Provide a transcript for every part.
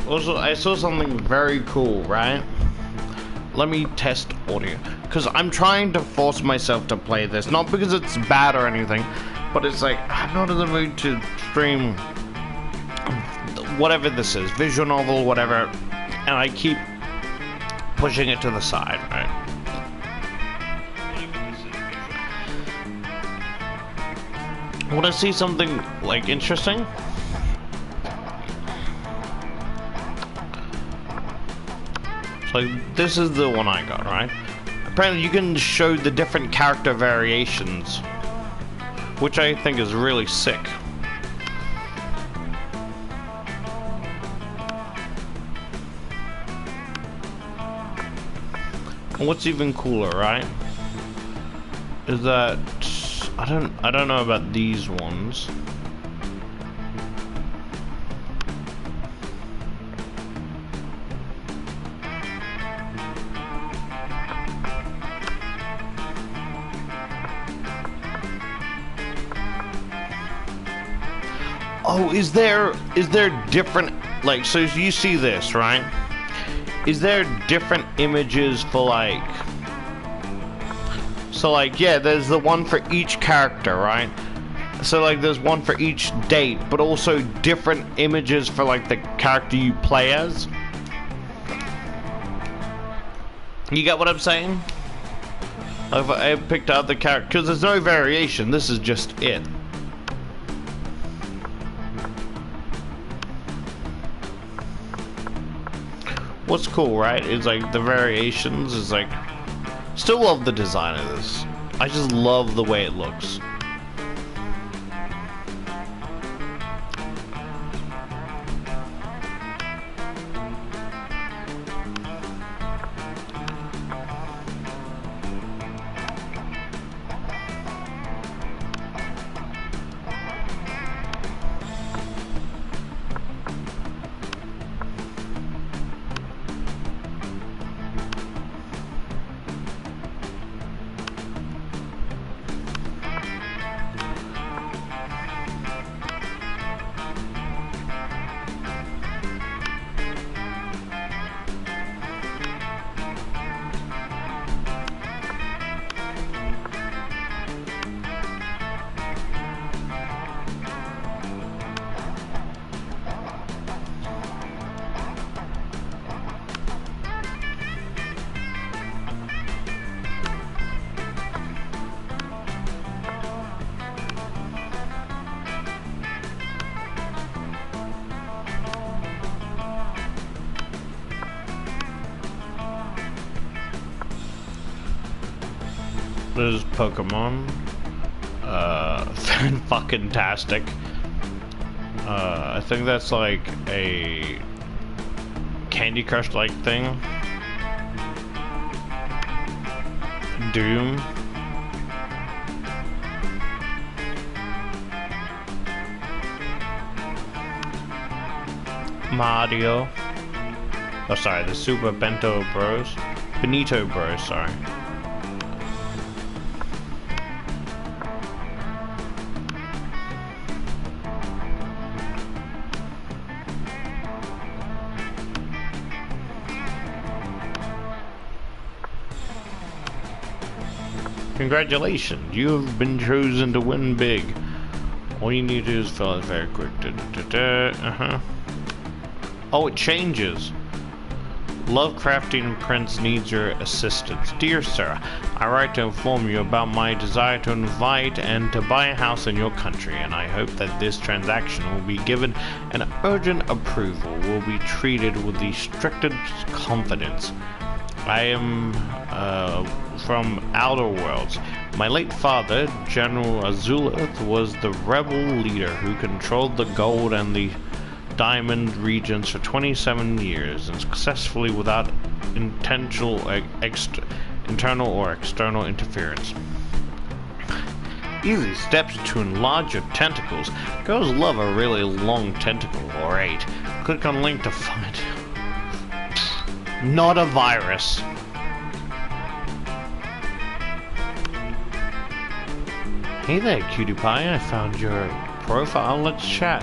Also, I saw something very cool, right? Let me test audio. Because I'm trying to force myself to play this. Not because it's bad or anything. But it's like, I'm not in the mood to stream whatever this is. Visual novel, whatever. And I keep pushing it to the side, right? Want to see something, like, interesting? So this is the one I got, right? Apparently you can show the different character variations, which I think is really sick. And what's even cooler, right? Is that I don't know about these ones. Oh, is there different, like, so you see this, right? Is there different images for, like, so, like, yeah, there's the one for each character, right? So, like, there's one for each date, but also different images for, like, the character you play as. You get what I'm saying? Like, if I picked out the character, because there's no variation, this is just it. What's cool, right, is like the variations is like, still love the design of this. I just love the way it looks. There's Pokemon. Fucking-tastic. I think that's like a Candy Crush-like thing. Doom. Mario. Oh, sorry, the Super Bento Bros. Benito Bros, sorry. Congratulations, you have been chosen to win big. All you need to do is fill out very quick. Oh, it changes. Lovecrafting Prince needs your assistance. Dear sir, I write to inform you about my desire to invite and to buy a house in your country, and I hope that this transaction will be given an urgent approval, will be treated with the strictest confidence. I am from Outer Worlds. My late father, General Azulith, was the rebel leader who controlled the gold and the diamond regions for 27 years and successfully without intentional internal or external interference. Easy steps to enlarge your tentacles. Girls love a really long tentacle, or 8. Click on link to find. Not a virus. Hey there, cutie pie. I found your profile. Let's chat.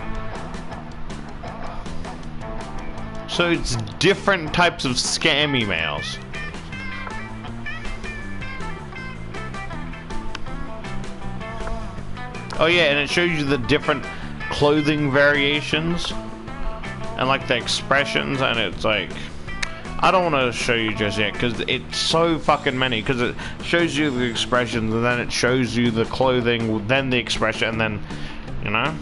So it's different types of scam emails. Oh yeah, and it shows you the different clothing variations and like the expressions, and it's like, I don't want to show you just yet because it's so fucking many, because it shows you the expressions and then it shows you the clothing, then the expression, and then, you know.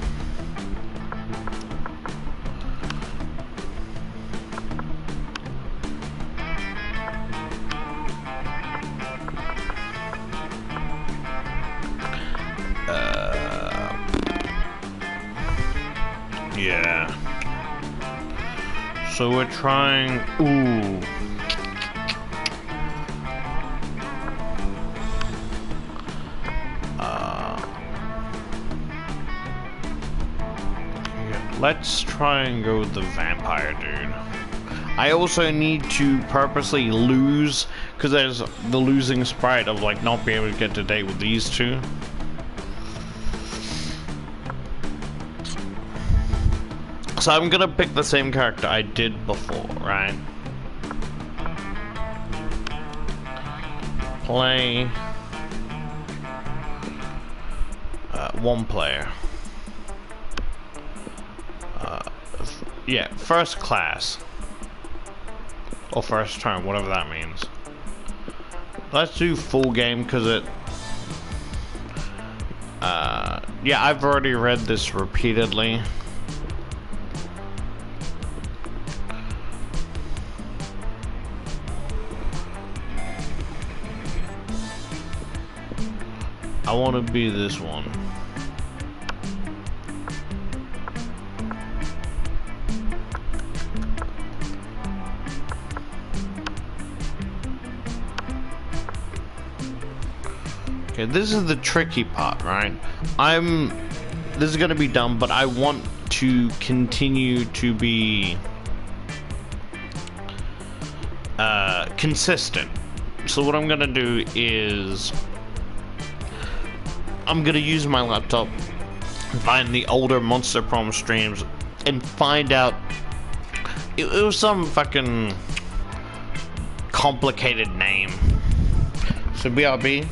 Yeah. So we're trying. Ooh. Yeah, let's try and go with the vampire dude. I also need to purposely lose, because there's the losing sprite of like not being able to get to date with these two. So I'm gonna pick the same character I did before, right? Play one player. Yeah, first class. Or first turn, whatever that means. Let's do full game, because it... yeah, I've already read this repeatedly. I want to be this one. Okay, this is the tricky part, right? This is gonna be dumb, but I want to continue to be consistent. So what I'm gonna do is I'm gonna use my laptop, find the older Monster Prom streams, and find out. It was some fucking complicated name. So BRB.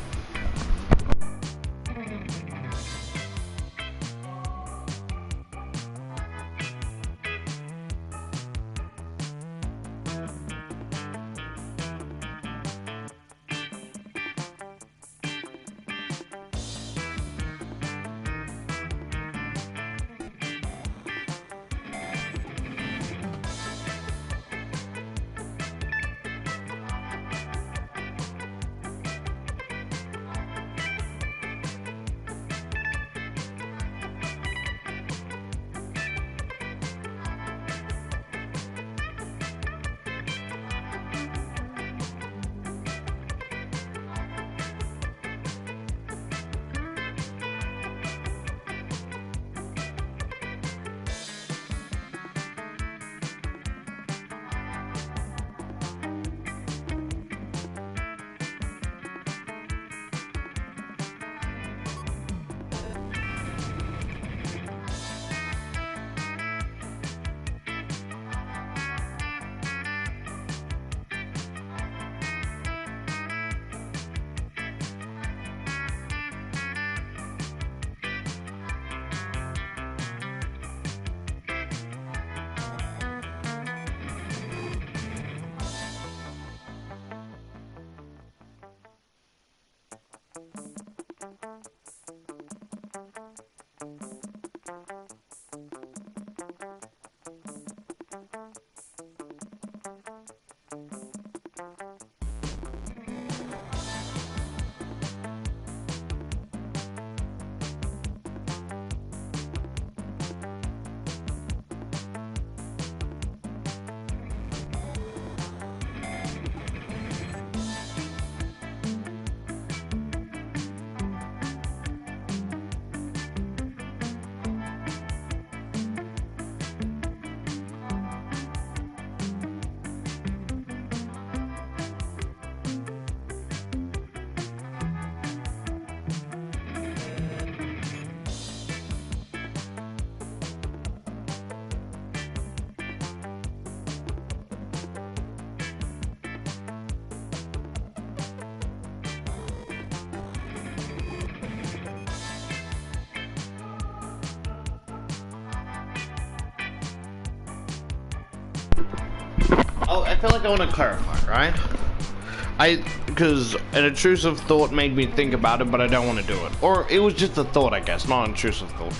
Oh, I feel like I want to clarify, right? Because an intrusive thought made me think about it, but I don't want to do it. Or it was just a thought, I guess, not an intrusive thought.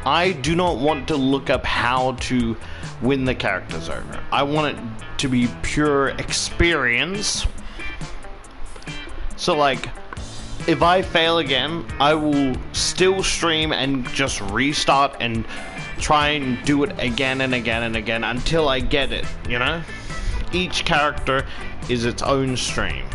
I do not want to look up how to win the characters over. I want it to be pure experience. So, like, if I fail again, I will still stream and just restart and try and do it again and again and again until I get it, you know? Each character is its own stream.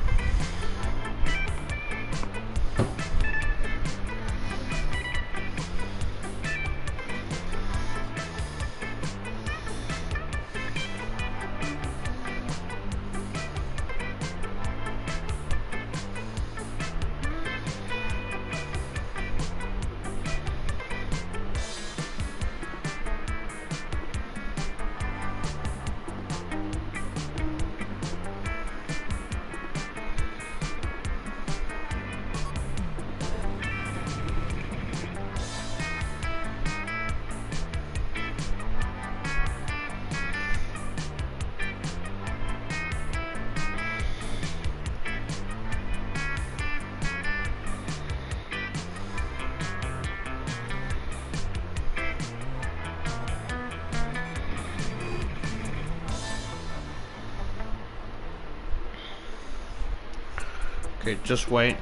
Okay, just wait.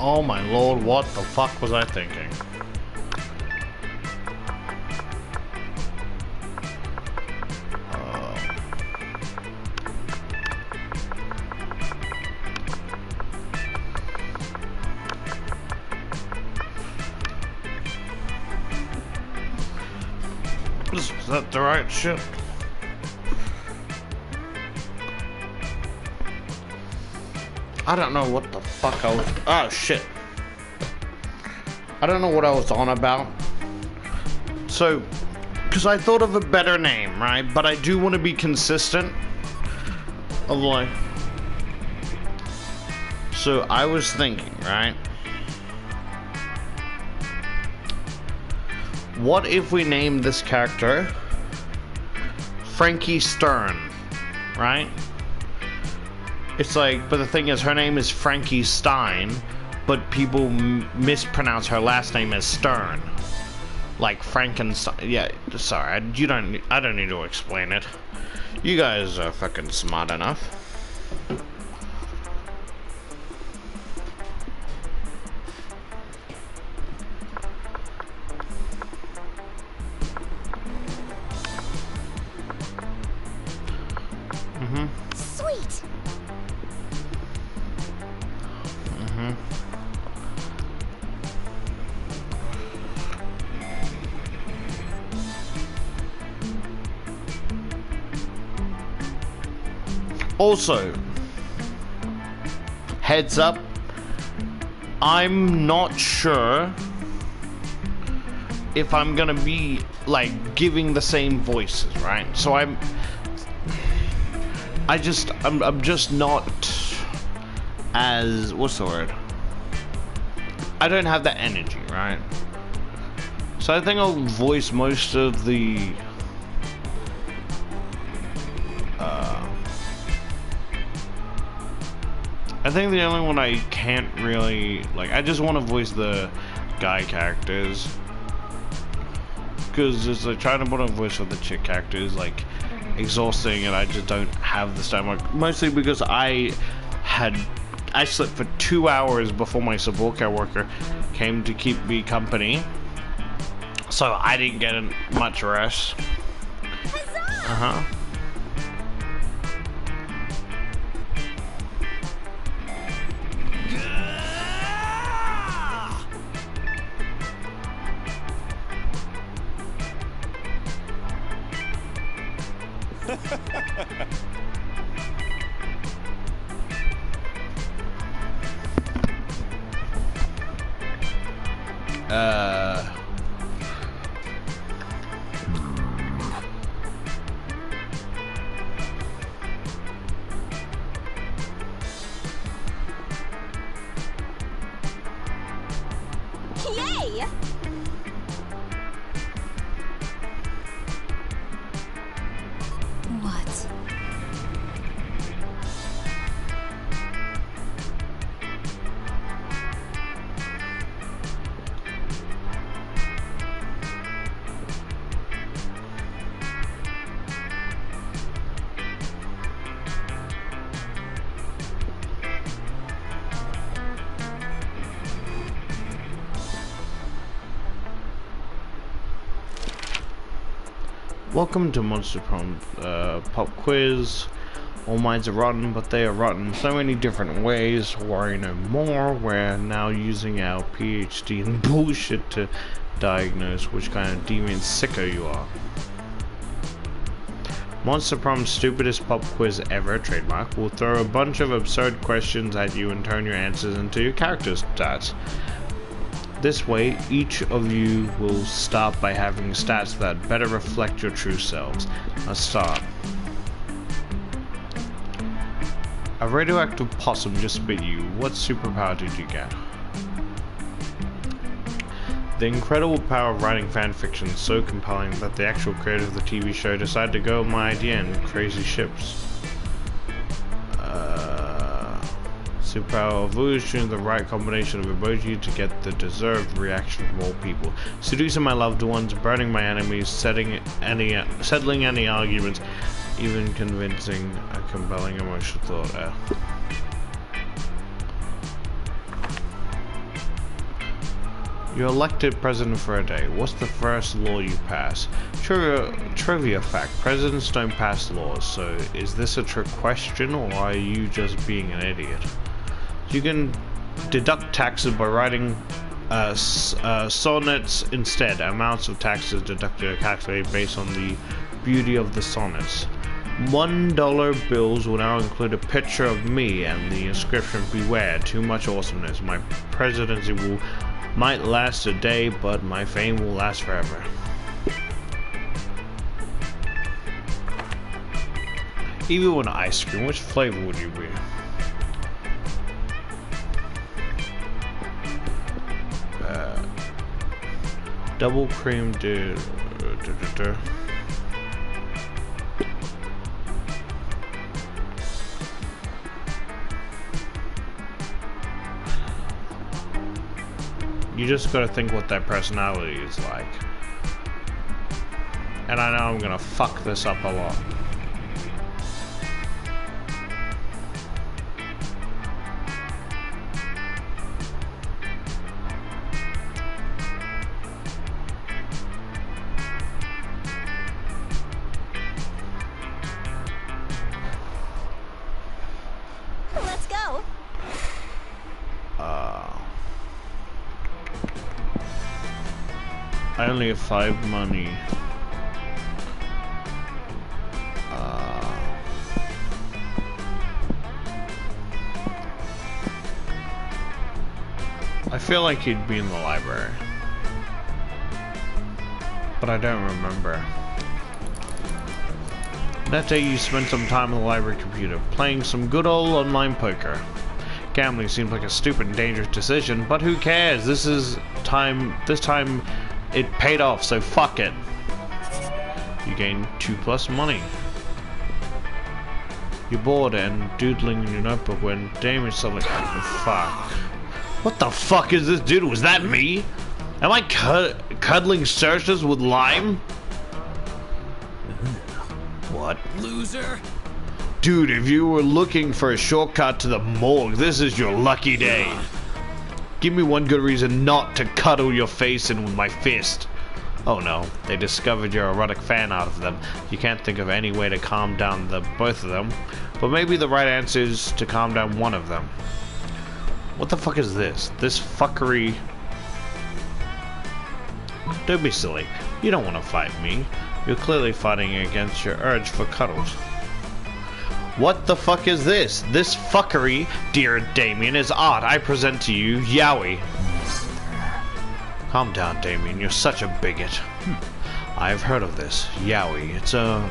Oh my lord, what the fuck was I thinking? Is that the right shit? I don't know what the fuck I was... Oh, shit. I don't know what I was on about. So, because I thought of a better name, right? But I do want to be consistent. Of like... So, I was thinking, right? What if we name this character Frankie Stern, right? It's like, but the thing is, her name is Frankie Stein, but people mispronounce her last name as Stern, like Frankenstein. Yeah, sorry, I don't need to explain it. You guys are fucking smart enough. Sweet. Also, heads up, I'm not sure if I'm gonna be like giving the same voices, right? So I'm just not as, what's the word? I don't have that energy, right? So I think I'll voice most of the I think the only one I can't really, like, I just want to voice the guy characters, because it's like trying to put on voice for the chick characters, like, exhausting, and I just don't have the stomach, mostly because I slept for 2 hours before my support care worker came to keep me company, so I didn't get much rest. Yay! What? Welcome to Monster Prom pop quiz. All minds are rotten, but they are rotten in so many different ways. Worry no more. We're now using our PhD in bullshit to diagnose which kind of demon sicko you are. Monster Prom's stupidest pop quiz ever, trademark, will throw a bunch of absurd questions at you and turn your answers into your character stats. This way, each of you will start by having stats that better reflect your true selves. Let's start. A radioactive possum just bit you. What superpower did you get? The incredible power of writing fanfiction is so compelling that the actual creator of the TV show decided to go with my idea and crazy ships. Superpower of Whoo is choosing the right combination of emoji to get the deserved reaction from all people. Seducing my loved ones, burning my enemies, settling any arguments, even convincing a compelling emotional thought. You're elected president for a day. What's the first law you pass? Trivia fact. Presidents don't pass laws, so is this a trick question or are you just being an idiot? You can deduct taxes by writing sonnets instead. Amounts of taxes deducted are calculated based on the beauty of the sonnets. $1 bills will now include a picture of me and the inscription, "Beware, too much awesomeness. My presidency might last a day, but my fame will last forever." If you want ice cream, which flavor would you be? Double cream, You just gotta think what their personality is like. And I know I'm gonna fuck this up a lot. Let's go. I only have 5 money. I feel like he'd be in the library, but I don't remember. That day you spent some time on the library computer, playing some good old online poker. Gambling seems like a stupid and dangerous decision, but who cares? This time it paid off, so fuck it. You gain 2+ money. You're bored and doodling in your notebook when Damien suddenly, oh, fuck. What the fuck is this dude? Was that me? Am I cuddling searches with lime? What? Loser? Dude, if you were looking for a shortcut to the morgue, this is your lucky day. Give me one good reason not to cuddle your face in with my fist. Oh no, they discovered your erotic fan out of them. You can't think of any way to calm down both of them. But maybe the right answer is to calm down one of them. What the fuck is this? This fuckery... Don't be silly. You don't want to fight me. You're clearly fighting against your urge for cuddles. What the fuck is this? This fuckery, dear Damien, is art. I present to you, Yowie. Calm down, Damien. You're such a bigot. I've heard of this. Yowie. It's a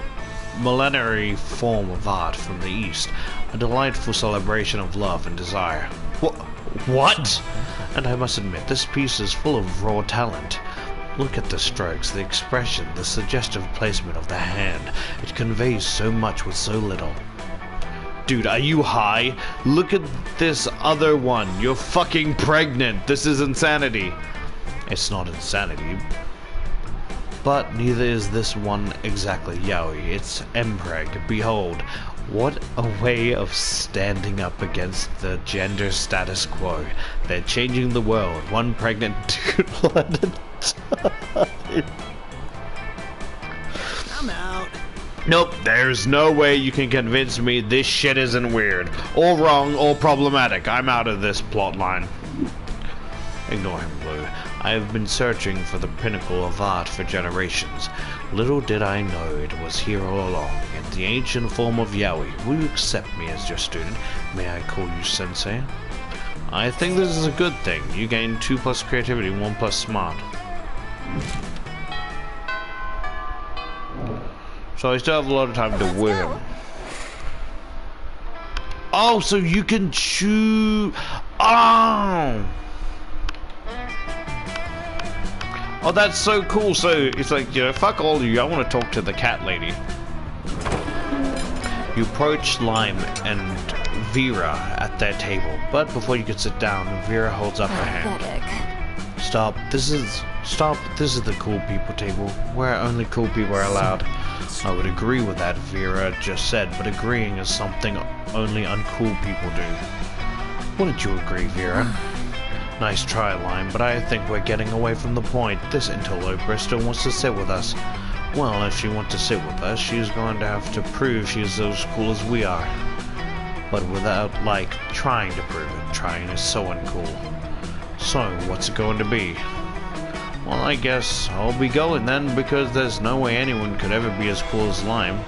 millenary form of art from the East. A delightful celebration of love and desire. What? And I must admit, this piece is full of raw talent. Look at the strokes, the expression, the suggestive placement of the hand. It conveys so much with so little. Dude, are you high? Look at this other one. You're fucking pregnant. This is insanity. It's not insanity. But neither is this one exactly Yowie. It's Mpreg. Behold, what a way of standing up against the gender status quo. They're changing the world. One pregnant dude at a time. I'm out. Nope, there's no way you can convince me this shit isn't weird, or wrong, or problematic. I'm out of this plot line. Ignore him, Blue. I have been searching for the pinnacle of art for generations. Little did I know it was here all along, in the ancient form of Yowie. Will you accept me as your student? May I call you Sensei? I think this is a good thing. You gain 2+ creativity, 1+ smart. So I still have a lot of time to woo him. Oh, so you can choose... Oh! Oh, that's so cool. So it's like, you know, fuck all of you. I want to talk to the cat lady. You approach Lime and Vera at their table, but before you can sit down, Vera holds up her hand. Stop. This is the cool people table, where only cool people are allowed. I would agree with that, Vera just said, but agreeing is something only uncool people do. Wouldn't you agree, Vera? Nice try, Lime, but I think we're getting away from the point. This interloper still wants to sit with us. Well, if she wants to sit with us, she's going to have to prove she's as cool as we are. But without, like, trying to prove it. Trying is so uncool. So, what's it going to be? Well, I guess I'll be going then, because there's no way anyone could ever be as cool as Lime.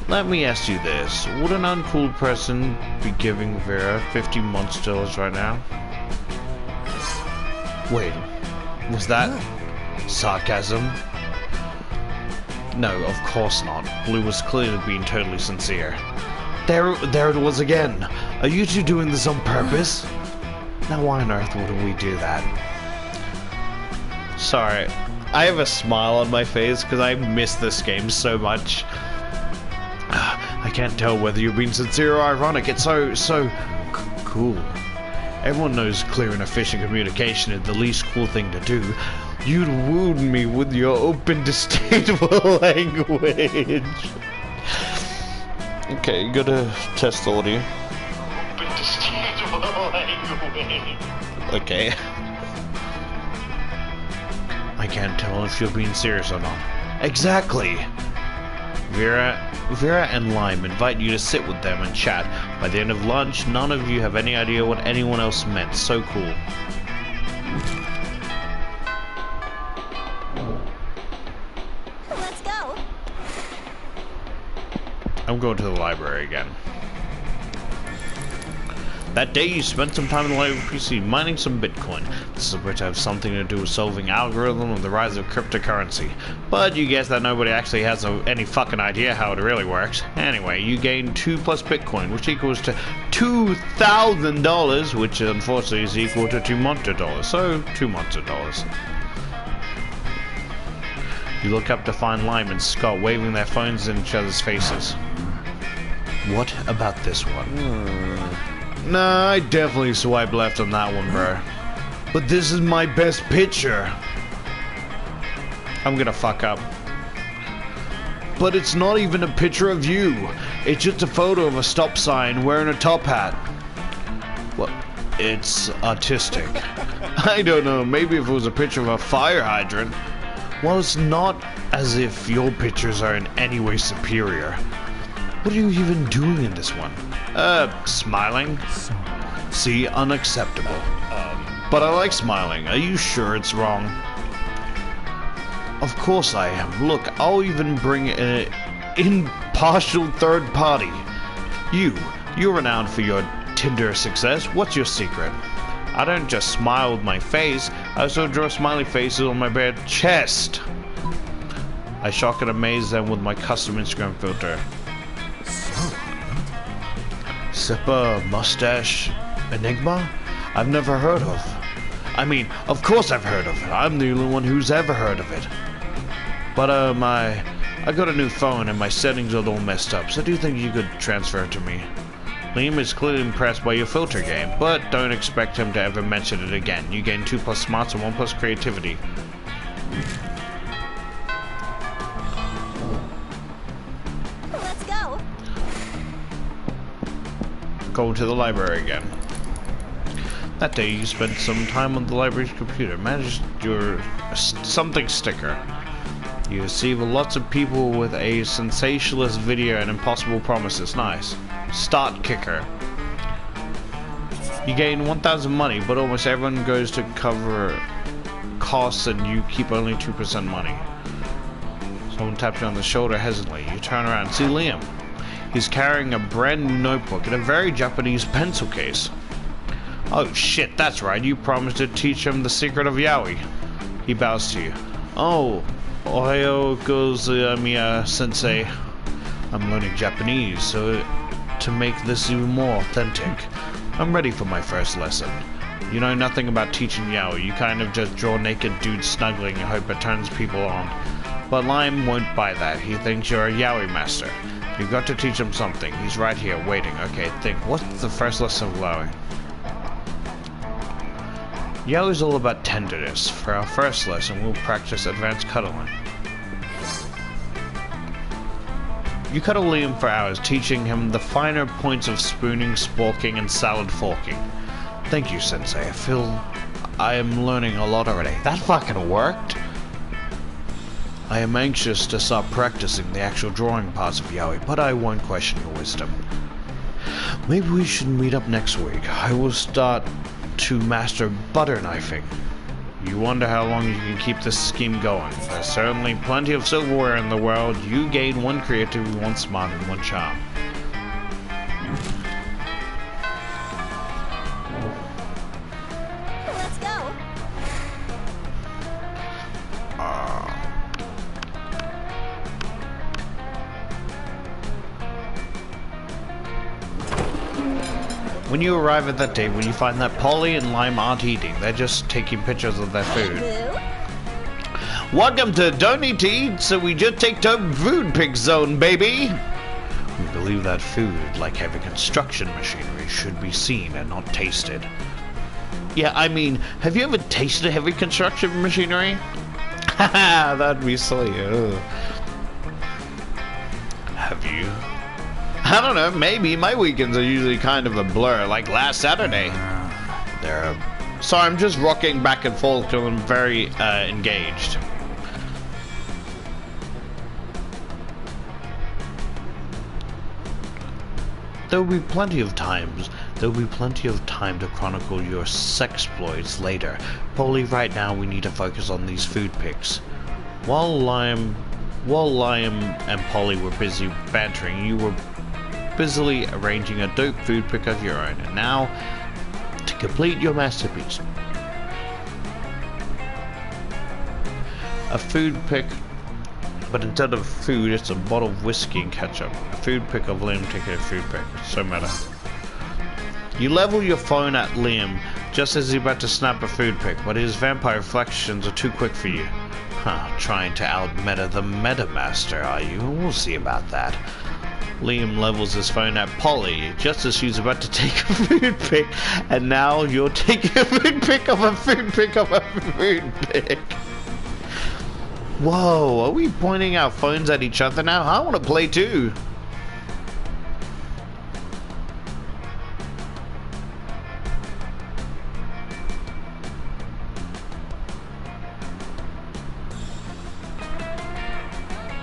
Let me ask you this. Would an uncool person be giving Vera 50 monsters right now? Wait, was that sarcasm? No, of course not. Blue was clearly being totally sincere. There it was again. Are you two doing this on purpose? Now why on earth wouldn't we do that? Sorry, I have a smile on my face because I miss this game so much. I can't tell whether you're being sincere or ironic. It's so cool. Everyone knows clear and efficient communication is the least cool thing to do. You'd wooed me with your open, distasteful language. Okay, gotta test the audio. Open, distasteful language. Okay. I can't tell if you're being serious or not. Exactly. Vera and Lime invite you to sit with them and chat. By the end of lunch, none of you have any idea what anyone else meant. So cool. Let's go. I'm going to the library again. That day you spent some time in the library PC mining some Bitcoin. This is supposed to have something to do with solving algorithm of the rise of cryptocurrency. But you guess that nobody actually has any fucking idea how it really works. Anyway, you gain 2 plus Bitcoin, which equals to $2,000, which unfortunately is equal to $2 monster dollars. So, $2 monster dollars. You look up to find Lime and Scott waving their phones in each other's faces. What about this one? Nah, I definitely swiped left on that one, bro. But this is my best picture. I'm gonna fuck up. But it's not even a picture of you. It's just a photo of a stop sign wearing a top hat. Well, it's artistic. I don't know, maybe if it was a picture of a fire hydrant. Well, it's not as if your pictures are in any way superior. What are you even doing in this one? Smiling? See, unacceptable. But I like smiling. Are you sure it's wrong? Of course I am. Look, I'll even bring an impartial third party. You're renowned for your Tinder success. What's your secret? I don't just smile with my face. I also draw smiley faces on my bare chest. I shock and amaze them with my custom Instagram filter. Sipper, mustache, enigma? I've never heard of. I mean, of course I've heard of it. I'm the only one who's ever heard of it. But, I got a new phone and my settings are all messed up, so do you think you could transfer it to me? Liam is clearly impressed by your filter game, but don't expect him to ever mention it again. You gain 2 plus smarts and 1 plus creativity. Let's go. Go to the library again. That day you spent some time on the library's computer, managed your something sticker. You receive lots of people with a sensationalist video and impossible promises. Nice. Start kicker. You gain 1,000 money, but almost everyone goes to cover costs and you keep only 2% money. Someone taps you on the shoulder hesitantly. You turn around and see Liam. He's carrying a brand new notebook and a very Japanese pencil case. Oh shit, that's right, you promised to teach him the secret of yaoi. He bows to you. Oh, Ohio gozaimasu, sensei. I'm learning Japanese, so to make this even more authentic. I'm ready for my first lesson. You know nothing about teaching yaoi, you kind of just draw naked dudes snuggling and hope it turns people on. But Lime won't buy that, he thinks you're a yaoi master. You've got to teach him something. He's right here, waiting. Okay, think. What's the first lesson of yaoi? Yaoi is all about tenderness. For our first lesson, we'll practice advanced cuddling. You cuddle Liam for hours, teaching him the finer points of spooning, sporking, and salad forking. Thank you, Sensei. I feel I am learning a lot already. That fucking worked! I am anxious to start practicing the actual drawing parts of yaoi, but I won't question your wisdom. Maybe we should meet up next week. I will start to master butter knifing. You wonder how long you can keep this scheme going. There's certainly plenty of silverware in the world. You gain one creativity, one smart, and one charm. Let's go. When you arrive at that table, you find that Polly and Lime aren't eating. They're just taking pictures of their food. Whoo. Welcome to Don't Need to Eat, so we just take to Food Pick Zone, baby! We believe that food, like heavy construction machinery, should be seen and not tasted. Yeah, I mean, have you ever tasted heavy construction machinery? Haha, that'd be silly. Ugh. Have you? I don't know, maybe. My weekends are usually kind of a blur, like last Saturday. Sorry, I'm just rocking back and forth till I'm very engaged. There will be plenty of time to chronicle your sexploits later. Polly, right now we need to focus on these food picks. While Liam and Polly were busy bantering, you were busily arranging a dope food pick of your own. And now, to complete your masterpiece. A food pick, but instead of food, it's a bottle of whiskey and ketchup. A food pick of Liam taking a food pick. It's so meta. You level your phone at Liam just as he's about to snap a food pick, but his vampire reflections are too quick for you. Huh, trying to out-meta the Meta Master, are you? We'll see about that. Liam levels his phone at Polly just as she's about to take a food pick, and now you're taking a food pick of a food pick of a food pick. Whoa, are we pointing our phones at each other now? I want to play too.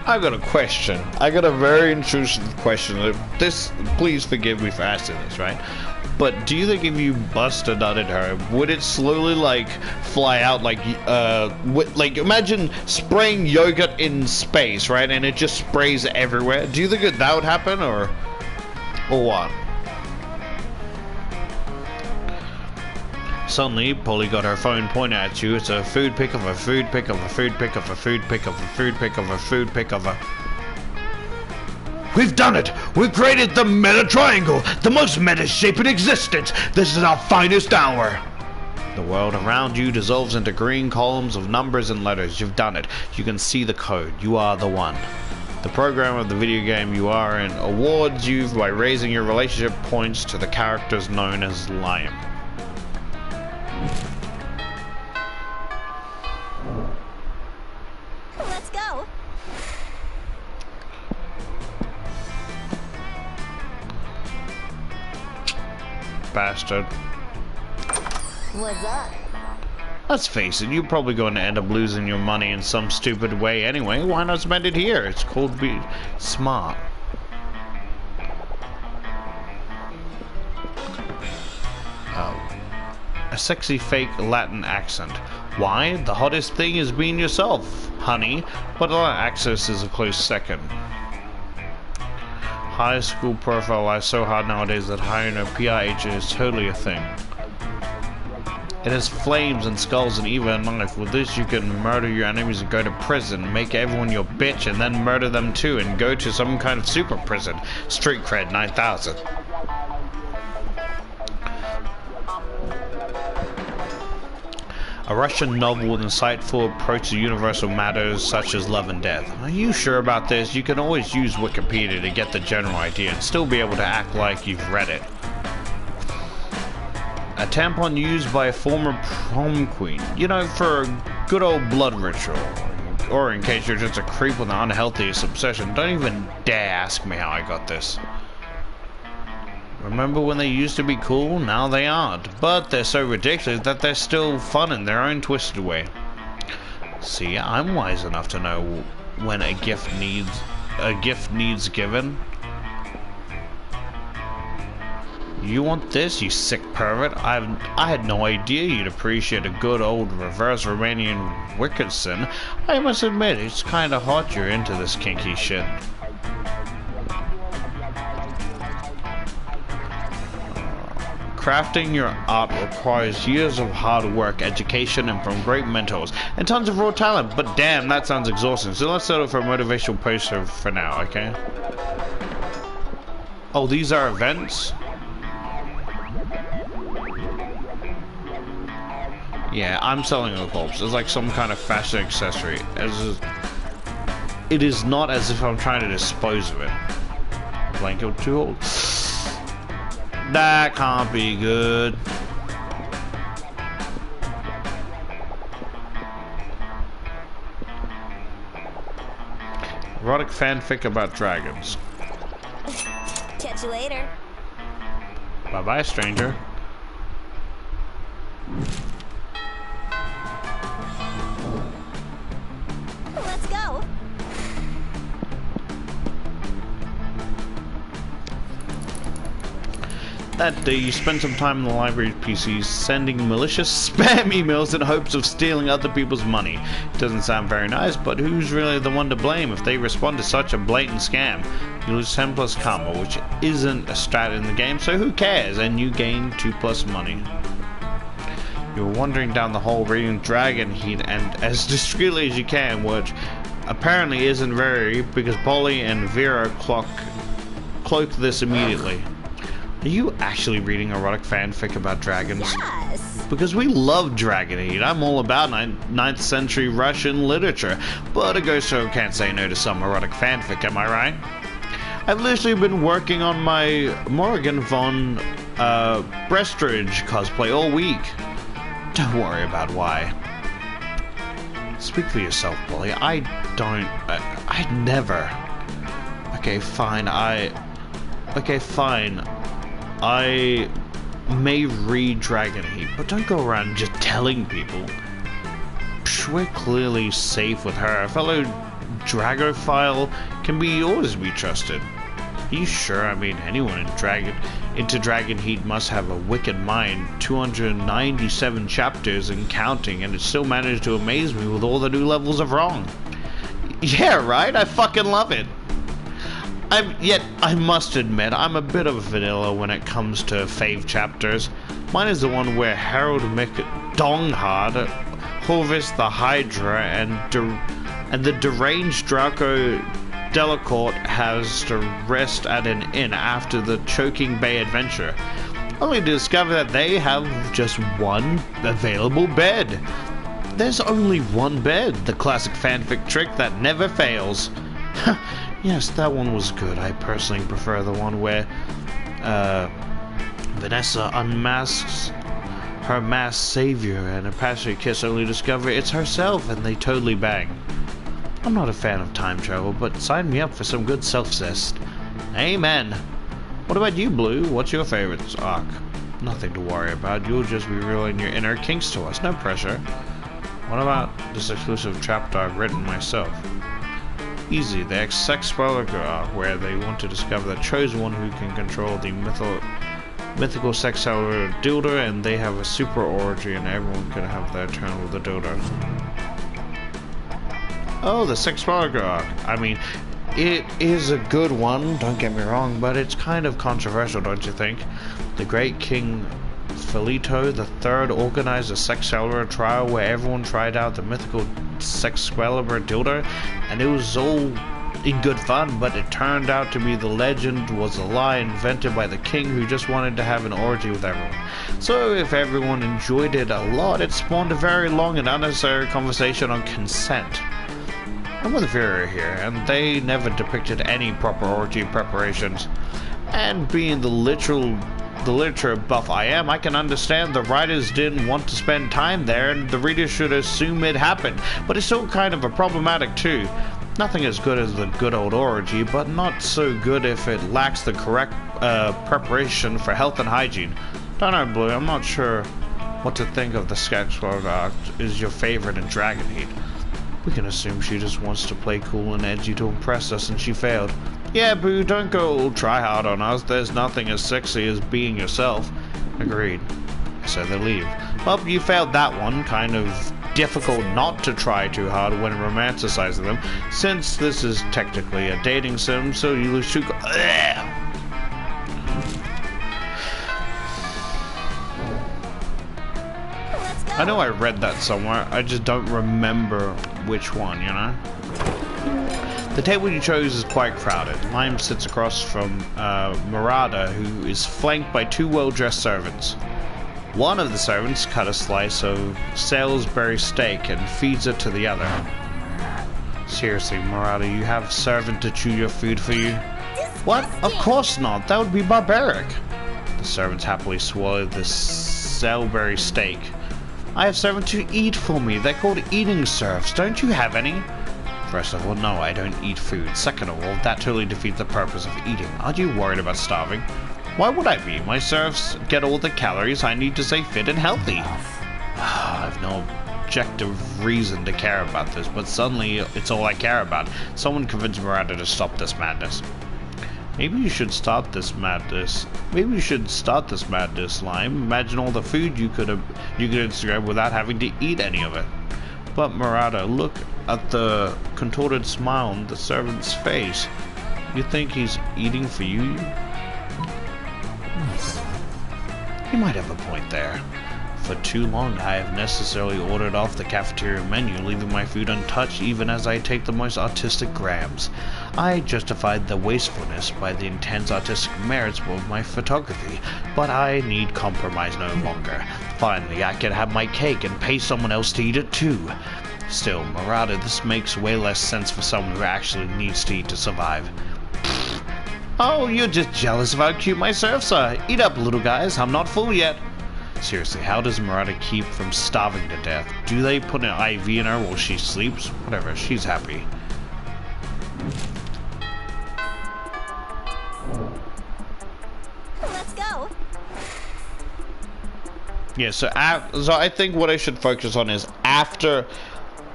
I got a question. I got a very intrusive question. Please forgive me for asking this, right? But do you think if you bust a nut at her, would it slowly like fly out like imagine spraying yogurt in space, right? And it just sprays everywhere. Do you think that would happen or what? Suddenly, Polly got her phone pointed at you. It's a food pick of a food pick of a food pick of a food pick of a food pick of a food pick of a... We've done it! We've created the meta triangle! The most meta shape in existence! This is our finest hour! The world around you dissolves into green columns of numbers and letters. You've done it. You can see the code. You are the one. The program of the video game you are in awards you by raising your relationship points to the characters known as Liam. Let's go. Bastard. What's up? Let's face it, you're probably going to end up losing your money in some stupid way anyway. Why not spend it here? It's called being smart. A sexy fake Latin accent. Why? The hottest thing is being yourself, honey, but access is a close second. High school profile lies so hard nowadays that hiring a PRH is totally a thing. It has flames and skulls and even a knife. With this you can murder your enemies and go to prison, make everyone your bitch and then murder them too and go to some kind of super prison. Street cred 9000. A Russian novel with insightful approach to universal matters such as love and death. Are you sure about this? You can always use Wikipedia to get the general idea and still be able to act like you've read it. A tampon used by a former prom queen. You know, for a good old blood ritual. Or in case you're just a creep with an unhealthiest obsession. Don't even dare ask me how I got this. Remember when they used to be cool? Now they aren't. But they're so ridiculous that they're still fun in their own twisted way. See, I'm wise enough to know when a gift needs given. You want this, you sick pervert? I had no idea you'd appreciate a good old reverse Romanian Wickerson. I must admit, it's kinda hot you're into this kinky shit. Crafting your art requires years of hard work, education, and from great mentors, and tons of raw talent, but damn, that sounds exhausting, so let's settle for a motivational poster for now, okay? Oh, these are events? Yeah, I'm selling a corpse. It's like some kind of fashion accessory. It is not as if I'm trying to dispose of it. Blanket tool. That can't be good. Erotic fanfic about dragons. Catch you later. Bye-bye, stranger. Let's go. That day, you spent some time in the library PCs sending malicious spam emails in hopes of stealing other people's money. It doesn't sound very nice, but who's really the one to blame if they respond to such a blatant scam? You lose 10 plus karma, which isn't a stat in the game, so who cares? And you gain 2 plus money. You're wandering down the hall reading Dragon Heat and as discreetly as you can, which apparently isn't very, because Polly and Vera cloak this immediately. Are you actually reading erotic fanfic about dragons? Yes. Because we love Dragon Heat. I'm all about 9th century Russian literature, but a ghost show can't say no to some erotic fanfic, am I right? I've literally been working on my Morgan von Brestridge cosplay all week. Don't worry about why. Speak for yourself, Polly. I'd never. Okay, fine. Okay, fine. I may read Dragon Heat, but don't go around just telling people. Psh, we're clearly safe with her. A fellow Dragophile can always be trusted. Are you sure? I mean, anyone into Dragon Heat must have a wicked mind. 297 chapters and counting, and it still managed to amaze me with all the new levels of wrong. Yeah, right? I fucking love it. Yet, I must admit, I'm a bit of a vanilla when it comes to fave chapters. Mine is the one where Harold McDonghard, Horvis the Hydra, and the deranged Draco Delacourt has to rest at an inn after the Choking Bay adventure, only to discover that they have just one available bed. There's only one bed, the classic fanfic trick that never fails. Yes, that one was good. I personally prefer the one where Vanessa unmasks her masked savior and a passionate kiss only discover it's herself and they totally bang. I'm not a fan of time travel, but sign me up for some good self-zest. Amen. What about you, Blue? What's your favorite arc? Nothing to worry about. You'll just be revealing your inner kinks to us. No pressure. What about this exclusive chapter I've written myself? Easy, the sex spoiler arc, where they want to discover the chosen one who can control the mythical sex cellular dildo, and they have a super orgy and everyone can have their turn with the dildo. Oh, the sex spoiler arc. I mean, it is a good one, don't get me wrong, but it's kind of controversial, don't you think? The great King Felito III organized a sex cellular trial where everyone tried out the mythical Sexcalibur dildo, and it was all in good fun, but it turned out to be the legend was a lie invented by the king who just wanted to have an orgy with everyone. So if everyone enjoyed it a lot, it spawned a very long and unnecessary conversation on consent. I'm with Vera here, and they never depicted any proper orgy preparations. And being the literature buff I am, I can understand the writers didn't want to spend time there and the readers should assume it happened, but it's still kind of a problematic too. Nothing as good as the good old orgy, but not so good if it lacks the correct preparation for health and hygiene. Don't know, Blue, I'm not sure what to think of the sketchbook is your favorite in Dragon Heat. We can assume she just wants to play cool and edgy to impress us and she failed. Yeah, Boo, don't go all try hard on us. There's nothing as sexy as being yourself. Agreed. So they leave. Well, you failed that one. Kind of difficult not to try too hard when romanticizing them, since this is technically a dating sim, so you lose two. I know I read that somewhere, I just don't remember which one, you know? The table you chose is quite crowded. Lime sits across from Murata, who is flanked by two well-dressed servants. One of the servants cut a slice of Salisbury steak and feeds it to the other. Seriously, Murata, you have a servant to chew your food for you? What? Of course not. That would be barbaric. The servants happily swallowed the Salisbury steak. I have servants to eat for me. They're called eating serfs. Don't you have any? First of all, no, I don't eat food. Second of all, that totally defeats the purpose of eating. Aren't you worried about starving? Why would I be? My serfs get all the calories I need to stay fit and healthy. I've no objective reason to care about this, but suddenly it's all I care about. Someone convinced Miranda to stop this madness. Maybe you should start this madness. Lime. Imagine all the food you could Instagram without having to eat any of it. But Murata, look at the contorted smile on the servant's face. You think he's eating for you? You might have a point there. For too long, I have necessarily ordered off the cafeteria menu, leaving my food untouched even as I take the most artistic grams. I justified the wastefulness by the intense artistic merits of my photography, but I need compromise no longer. Finally, I can have my cake and pay someone else to eat it too. Still, Murata, this makes way less sense for someone who actually needs to eat to survive. Oh, you're just jealous of how cute my serfs are. Eat up, little guys. I'm not full yet. Seriously, how does Murata keep from starving to death? Do they put an IV in her while she sleeps? Whatever, she's happy. Let's go. Yeah, so I think what I should focus on is after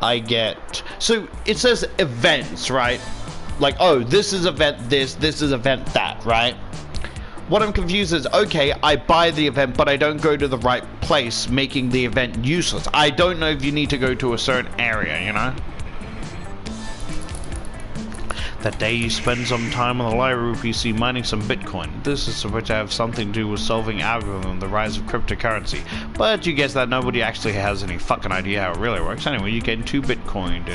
I get... So, it says events, right? Like, oh, this is event this is event that, right? What I'm confused is, okay, I buy the event, but I don't go to the right place, making the event useless. I don't know if you need to go to a certain area, you know? That day you spend some time on the library PC mining some Bitcoin. This is supposed to have something to do with solving algorithm, the rise of cryptocurrency. But you guess that nobody actually has any fucking idea how it really works. Anyway, you gain 2 Bitcoin.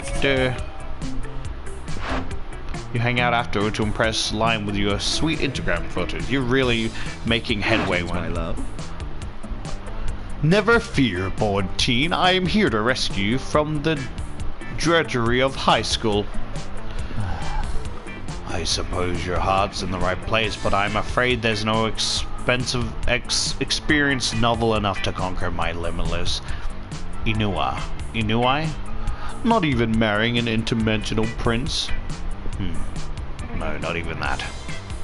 You hang out afterward to impress Lime with your sweet Instagram photos. You're really making headway when I love. Never fear, bored teen. I am here to rescue you from the drudgery of high school. I suppose your heart's in the right place, but I'm afraid there's no experienced novel enough to conquer my limitless Inui. Inui? Not even marrying an interdimensional prince? No, not even that.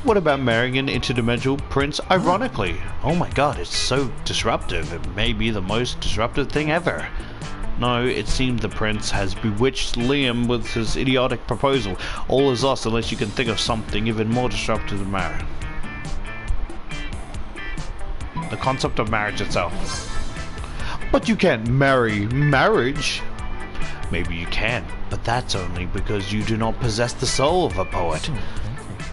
What about marrying an interdimensional prince ironically? Oh my god, it's so disruptive. It may be the most disruptive thing ever. No, it seems the prince has bewitched Liam with his idiotic proposal. All is lost unless you can think of something even more disruptive than marriage. The concept of marriage itself. But you can't marry marriage. Maybe you can, but that's only because you do not possess the soul of a poet.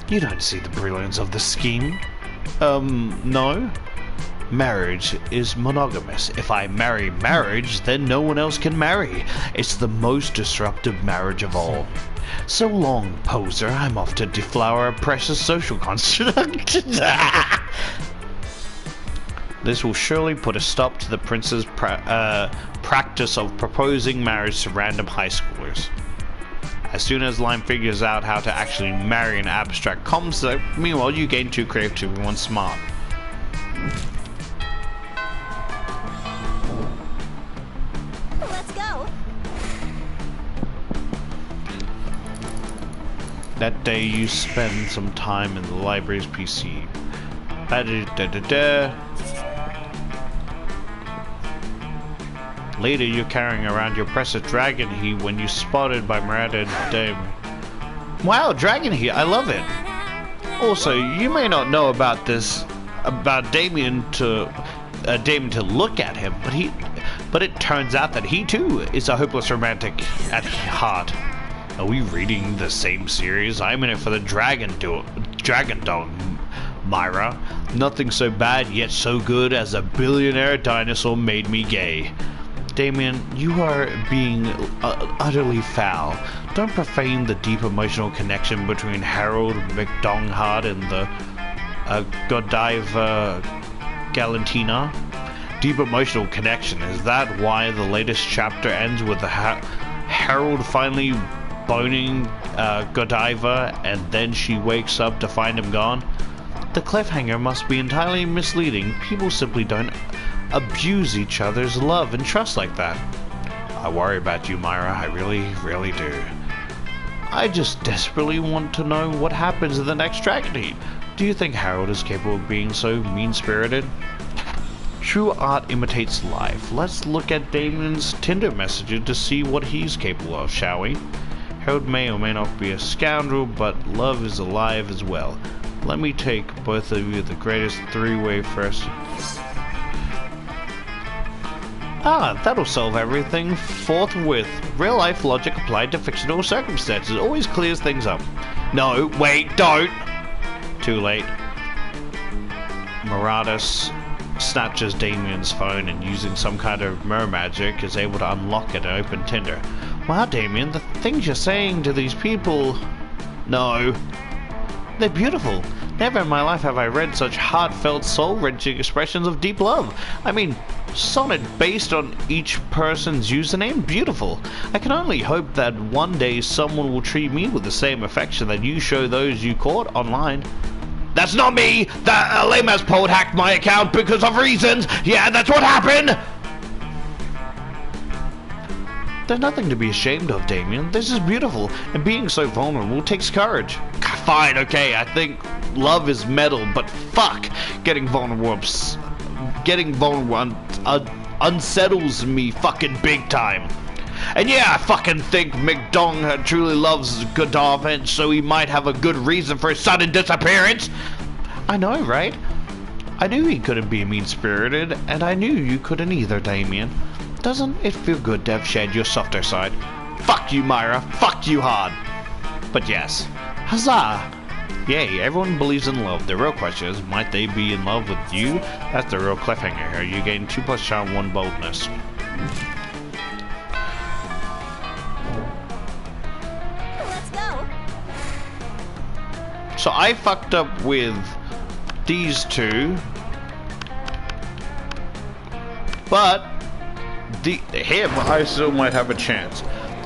You don't see the brilliance of the scheme. No. Marriage is monogamous. If I marry marriage, then no one else can marry. It's the most disruptive marriage of all. So long, poser. I'm off to deflower a precious social construct. This will surely put a stop to the prince's practice of proposing marriage to random high schoolers. As soon as Lime figures out how to actually marry an abstract concept, meanwhile you gain 2 creative and 1 smart. Let's go. That day you spend some time in the library's PC. Da-da-da-da-da. Later, you're carrying around your precious dragon heat when you're spotted by Murata Dame. Wow, dragon heat! I love it. Also, you may not know about this, about Damien to look at him, but it turns out that he too is a hopeless romantic at heart. Are we reading the same series? I'm in it for the dragon dog, Myra. Nothing so bad yet so good as a billionaire dinosaur made me gay. Damien, you are being utterly foul. Don't profane the deep emotional connection between Harold McDonghart and the Godiva Galantina. Deep emotional connection. Is that why the latest chapter ends with Harold finally boning Godiva and then she wakes up to find him gone? The cliffhanger must be entirely misleading. People simply don't abuse each other's love and trust like that. I worry about you, Myra. I really, really do. I just desperately want to know what happens in the next Dragon Heat. Do you think Harold is capable of being so mean-spirited? True art imitates life. Let's look at Damien's Tinder messages to see what he's capable of, shall we? Harold may or may not be a scoundrel, but love is alive as well. Let me take both of you the greatest three-way first. Ah, that'll solve everything forthwith. Real-life logic applied to fictional circumstances always clears things up. No, wait, don't! Too late. Maraudus snatches Damien's phone and using some kind of mer magic is able to unlock it and open Tinder. Wow, Damien, the things you're saying to these people... No. They're beautiful. Never in my life have I read such heartfelt, soul-wrenching expressions of deep love. I mean, sonnet based on each person's username? Beautiful. I can only hope that one day someone will treat me with the same affection that you show those you caught online. That's not me! That lame-ass poet hacked my account because of reasons! Yeah, that's what happened! There's nothing to be ashamed of, Damien. This is beautiful, and being so vulnerable takes courage. Fine, okay, I think love is metal, but fuck! Getting vulnerable unsettles me fucking big time. And yeah, I fucking think McDong truly loves Godolphin, so he might have a good reason for his sudden disappearance. I know, right? I knew he couldn't be mean-spirited, and I knew you couldn't either, Damien. Doesn't it feel good to have shared your softer side? Fuck you, Myra. Fuck you hard. But yes. Huzzah! Yay, everyone believes in love. The real question is, might they be in love with you? That's the real cliffhanger here. You gain 2+ charm, 1 boldness. Let's go. So I fucked up with these two. But him, I still might have a chance.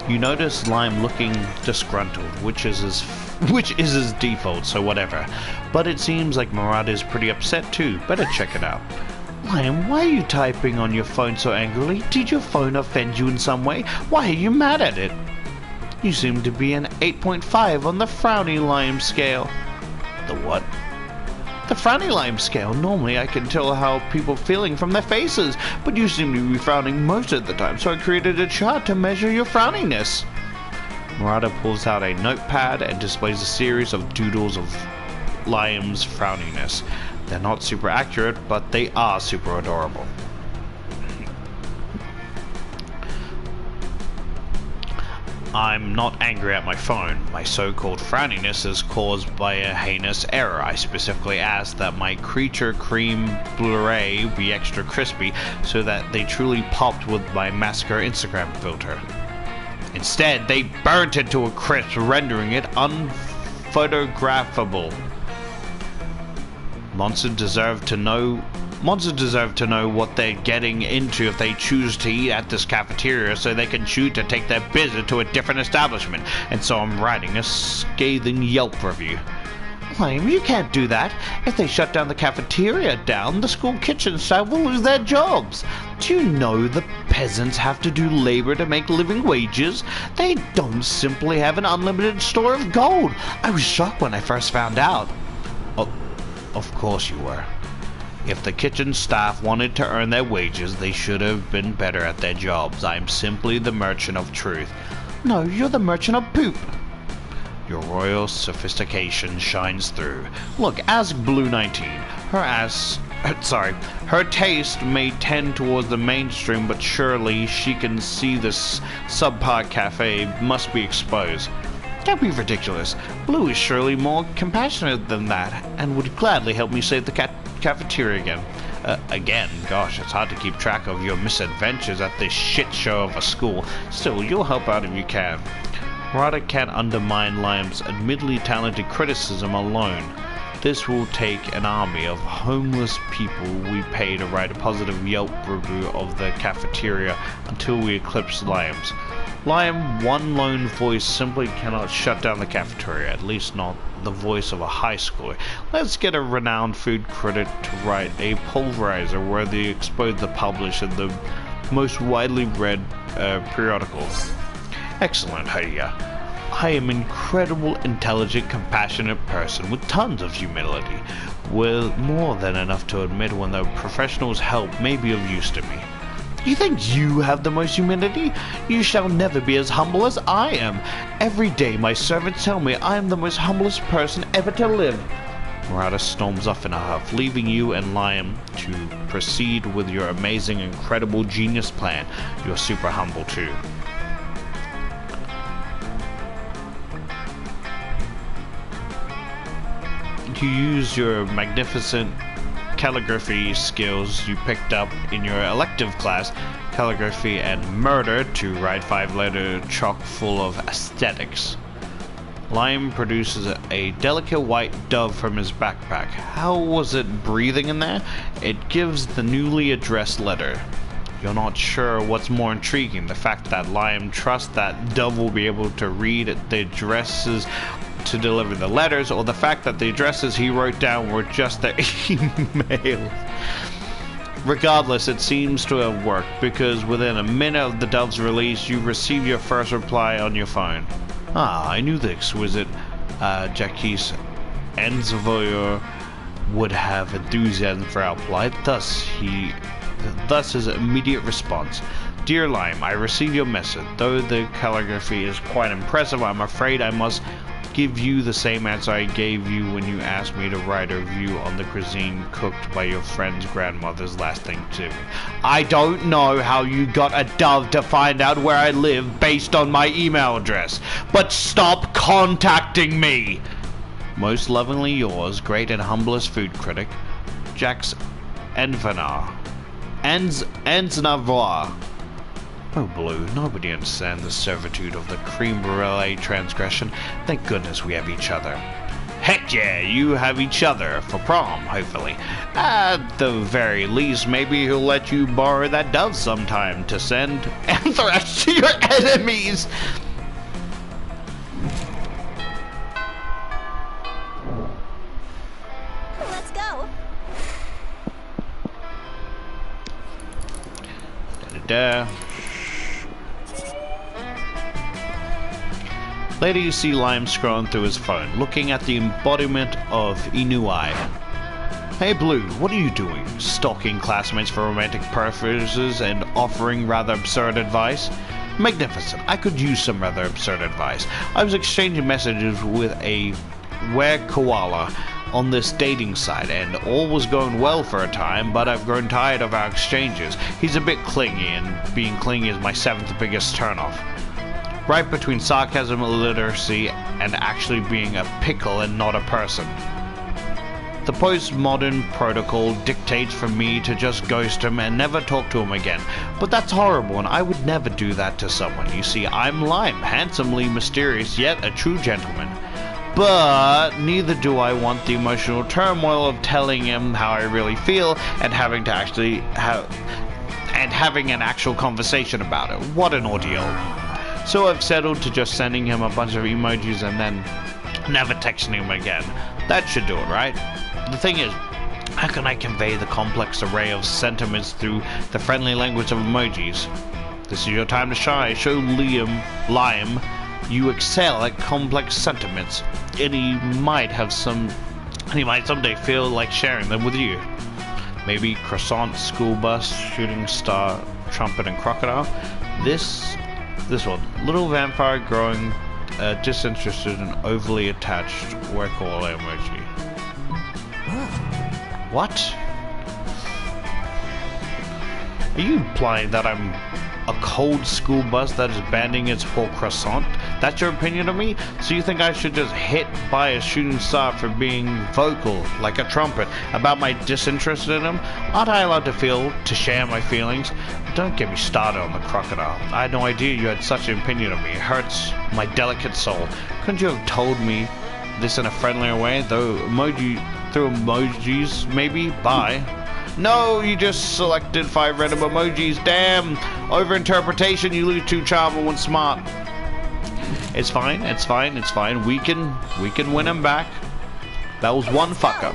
You notice Lime looking disgruntled, which is his default, so whatever. But it seems like Murad is pretty upset too. Better check it out. Lime, why are you typing on your phone so angrily? Did your phone offend you in some way? Why are you mad at it? You seem to be an 8.5 on the frowny Lime scale. The what? The frowny Lime scale. Normally I can tell how people are feeling from their faces, but you seem to be frowning most of the time, so I created a chart to measure your frowniness. Murata pulls out a notepad and displays a series of doodles of Lime's frowniness. They're not super accurate, but they are super adorable. I'm not angry at my phone. My so-called frowniness is caused by a heinous error. I specifically asked that my creature cream Blu-ray be extra crispy so that they truly popped with my Massacre Instagram filter. Instead, they burnt it to a crisp, rendering it unphotographable. Monsters deserve to know what they're getting into if they choose to eat at this cafeteria, so they can choose to take their business to a different establishment. And so I'm writing a scathing Yelp review. Lime, you can't do that. If they shut down the cafeteria down, the school kitchen staff will lose their jobs. Do you know the peasants have to do labor to make living wages? They don't simply have an unlimited store of gold. I was shocked when I first found out. Oh, of course you were. If the kitchen staff wanted to earn their wages, they should have been better at their jobs. I'm simply the merchant of truth. No, you're the merchant of poop. Your royal sophistication shines through. Look, ask Blue 19. Her taste may tend towards the mainstream, but surely she can see this subpar cafe must be exposed. Don't be ridiculous. Blue is surely more compassionate than that, and would gladly help me save the cafeteria again. Again, gosh, it's hard to keep track of your misadventures at this shit show of a school. Still, you'll help out if you can. Ryder can't undermine Lime's admittedly talented criticism alone. This will take an army of homeless people we pay to write a positive Yelp review of the cafeteria until we eclipse Lime's. Lime, one lone voice simply cannot shut down the cafeteria, at least not the voice of a high schooler. Let's get a renowned food critic to write a pulverizer worthy to expose the publish in the most widely read periodical. Excellent, Haya. I am an incredible, intelligent, compassionate person with tons of humility, with more than enough to admit when the professional's help may be of use to me. You think you have the most humility? You shall never be as humble as I am. Every day my servants tell me I am the most humblest person ever to live. Murata storms off in a huff, leaving you and Liam to proceed with your amazing, incredible, genius plan. You're super humble too. You use your magnificent calligraphy skills you picked up in your elective class, calligraphy and murder, to write 5-letter chock full of aesthetics. Lime produces a delicate white dove from his backpack. How was it breathing in there? It gives the newly addressed letter. You're not sure what's more intriguing, the fact that Lime trusts that dove will be able to read the addresses to deliver the letters, or the fact that the addresses he wrote down were just their emails. Regardless, it seems to have worked, because within a minute of the dove's release, you receive your first reply on your phone. Ah, I knew the exquisite Jacques Enzovoyer would have enthusiasm for our plight. Thus his immediate response. Dear Lime, I received your message. Though the calligraphy is quite impressive, I'm afraid I must give you the same answer I gave you when you asked me to write a review on the cuisine cooked by your friend's grandmother's last Thanksgiving. I don't know how you got a dove to find out where I live based on my email address, but stop contacting me! Most lovingly yours, great and humblest food critic, Jacques Envenar. Enznavois. Oh, Blue, nobody understands the servitude of the creme brulee transgression. Thank goodness we have each other. Heck yeah, you have each other for prom, hopefully. At the very least, maybe he'll let you borrow that dove sometime to send anthrax to your enemies. Let's go. Da-da-da. Later you see Lime scrolling through his phone, looking at the embodiment of Inuai. Hey Blue, what are you doing? Stalking classmates for romantic purposes and offering rather absurd advice? Magnificent, I could use some rather absurd advice. I was exchanging messages with a were-koala on this dating site, and all was going well for a time, but I've grown tired of our exchanges. He's a bit clingy, and being clingy is my 7th biggest turnoff. Right between sarcasm, illiteracy, and actually being a pickle and not a person. The postmodern protocol dictates for me to just ghost him and never talk to him again, but that's horrible and I would never do that to someone. You see, I'm Lime, handsomely mysterious, yet a true gentleman. But neither do I want the emotional turmoil of telling him how I really feel and having to actually having an actual conversation about it. What an ordeal. So I've settled to just sending him a bunch of emojis and then never texting him again. That should do it, right? The thing is, how can I convey the complex array of sentiments through the friendly language of emojis? This is your time to shine. Show Liam you excel at complex sentiments, and he might someday feel like sharing them with you. Maybe croissant, school bus, shooting star, trumpet, and crocodile. This one, little vampire growing disinterested and overly attached work all emoji. What? Are you implying that I'm a cold school bus that is banding its poor croissant? That's your opinion of me? So you think I should just hit by a shooting star for being vocal, like a trumpet, about my disinterest in him? Aren't I allowed to share my feelings? Don't get me started on the crocodile. I had no idea you had such an opinion of me. It hurts my delicate soul. Couldn't you have told me this in a friendlier way? Through emojis, maybe? Bye. No, you just selected 5 random emojis. Damn! Overinterpretation, you lose 2 charm and 1 smart. It's fine, it's fine, it's fine. We can win him back. That was 1 fuck up.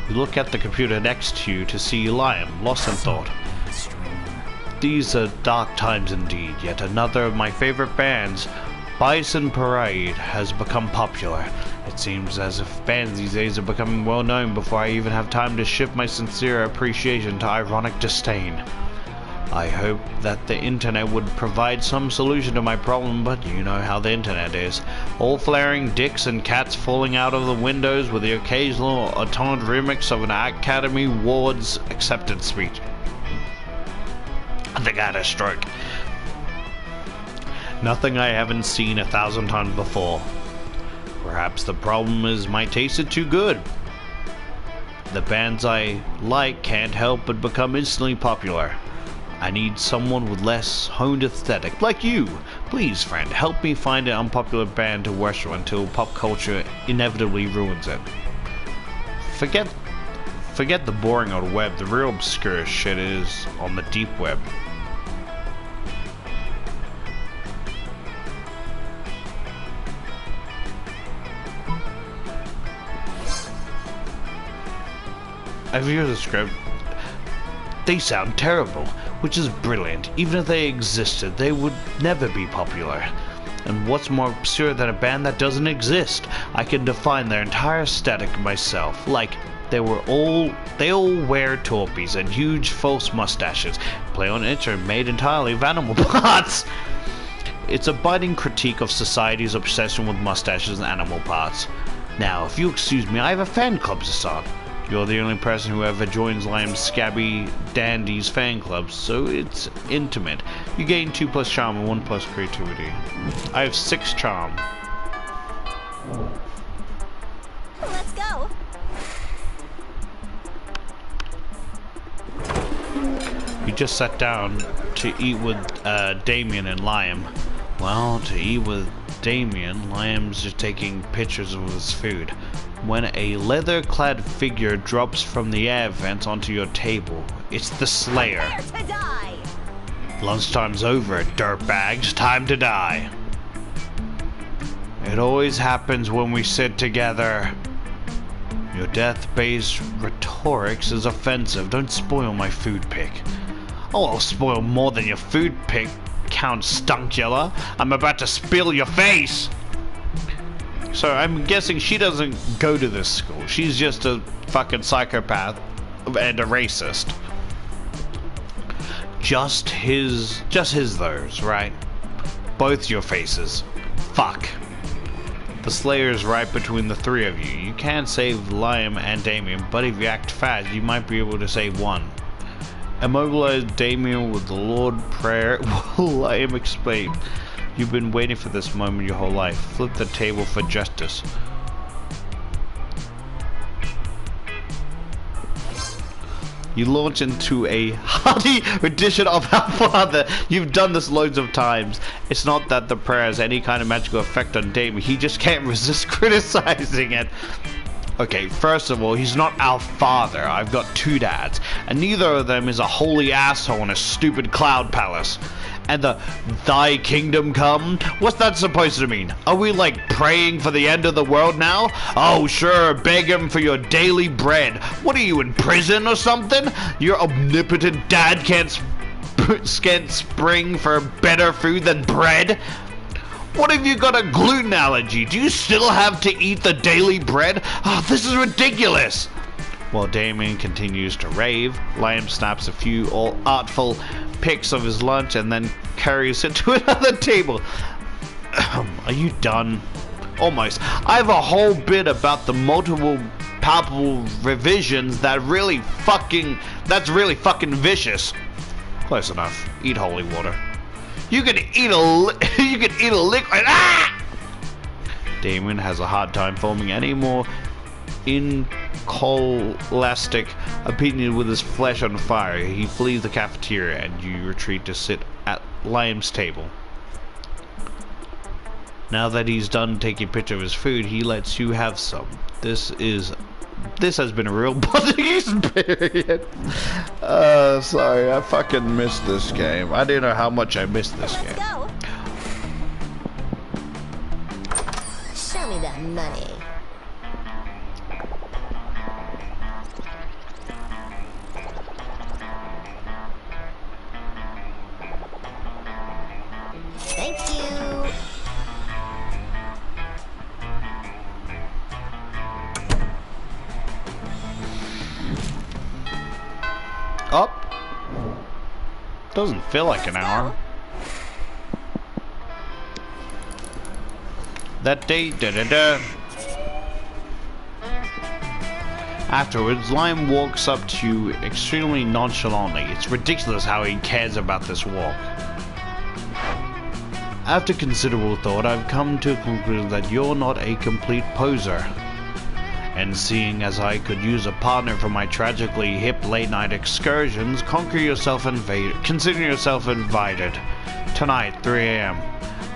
You look at the computer next to you to see Liam, lost in thought. These are dark times indeed. Yet another of my favorite bands, Bison Parade, has become popular. It seems as if bands these days are becoming well known before I even have time to shift my sincere appreciation to ironic disdain. I hope that the internet would provide some solution to my problem, but you know how the internet is. All flaring dicks and cats falling out of the windows with the occasional attended remix of an Academy Awards acceptance speech. I think I had a stroke. Nothing I haven't seen 1,000 times before. Perhaps the problem is my taste is too good. The bands I like can't help but become instantly popular. I need someone with less honed aesthetic, like you. Please, friend, help me find an unpopular band to worship until pop culture inevitably ruins it. Forget the boring old web. The real obscure shit is on the deep web. I've used the script. They sound terrible, which is brilliant. Even if they existed, they would never be popular. And what's more absurd than a band that doesn't exist? I can define their entire aesthetic myself. Like, they all wear torpies and huge false mustaches, play on instruments made entirely of animal parts. It's a biting critique of society's obsession with mustaches and animal parts. Now, if you excuse me, I have a fan club to start. You're the only person who ever joins Liam's Scabby Dandy's fan club, so it's intimate. You gain 2+ charm and 1+ creativity. I have 6 charm. Let's go. You just sat down to eat with Damien and Liam. Well, to eat with Damien, Liam's just taking pictures of his food. When a leather-clad figure drops from the air vents onto your table, it's the Slayer. Prepare to die. Lunchtime's over, dirtbags. Time to die. It always happens when we sit together. Your death-based rhetorics is offensive. Don't spoil my food pick. Oh, I'll spoil more than your food pick, Count Stunkula. I'm about to spill your face. So I'm guessing she doesn't go to this school. She's just a fucking psychopath and a racist. Just his those, right? Both your faces. Fuck. The Slayer's right between the 3 of you. You can't save Liam and Damien, but if you act fast, you might be able to save one. Immobilize Damien with the Lord prayer. Will Liam explain? You've been waiting for this moment your whole life. Flip the table for justice. You launch into a hearty rendition of our Father. You've done this loads of times. It's not that the prayer has any kind of magical effect on Damien. He just can't resist criticizing it. Okay, first of all, he's not our father. I've got two dads, and neither of them is a holy asshole in a stupid cloud palace. And the thy kingdom come? What's that supposed to mean? Are we like praying for the end of the world now? Oh sure, beg him for your daily bread. What are you, in prison or something? Your omnipotent dad can't spring for better food than bread? What if you got a gluten allergy? Do you still have to eat the daily bread? Oh, this is ridiculous! While Damien continues to rave, Liam snaps a few artful pics of his lunch and then carries it to another table. Are you done? Almost. I have a whole bit about the multiple palpable revisions that's really fucking vicious. Close enough. Eat holy water. You can eat a liquid. Ah! Damon has a hard time forming any more inelastic opinion with his flesh on fire. He flees the cafeteria and you retreat to sit at Liam's table. Now that he's done taking a picture of his food, he lets you have some. This has been a real bonding experience. Sorry, I fucking missed this game. I didn't know how much I missed this game. Let's go. Show me that money. Thank you. Up. Doesn't feel like an hour. That day, Afterwards, Liam walks up to you extremely nonchalantly. It's ridiculous how he cares about this walk. After considerable thought, I've come to a conclusion that you're not a complete poser. And seeing as I could use a partner for my tragically hip late-night excursions, consider yourself invited. Tonight, 3 a.m.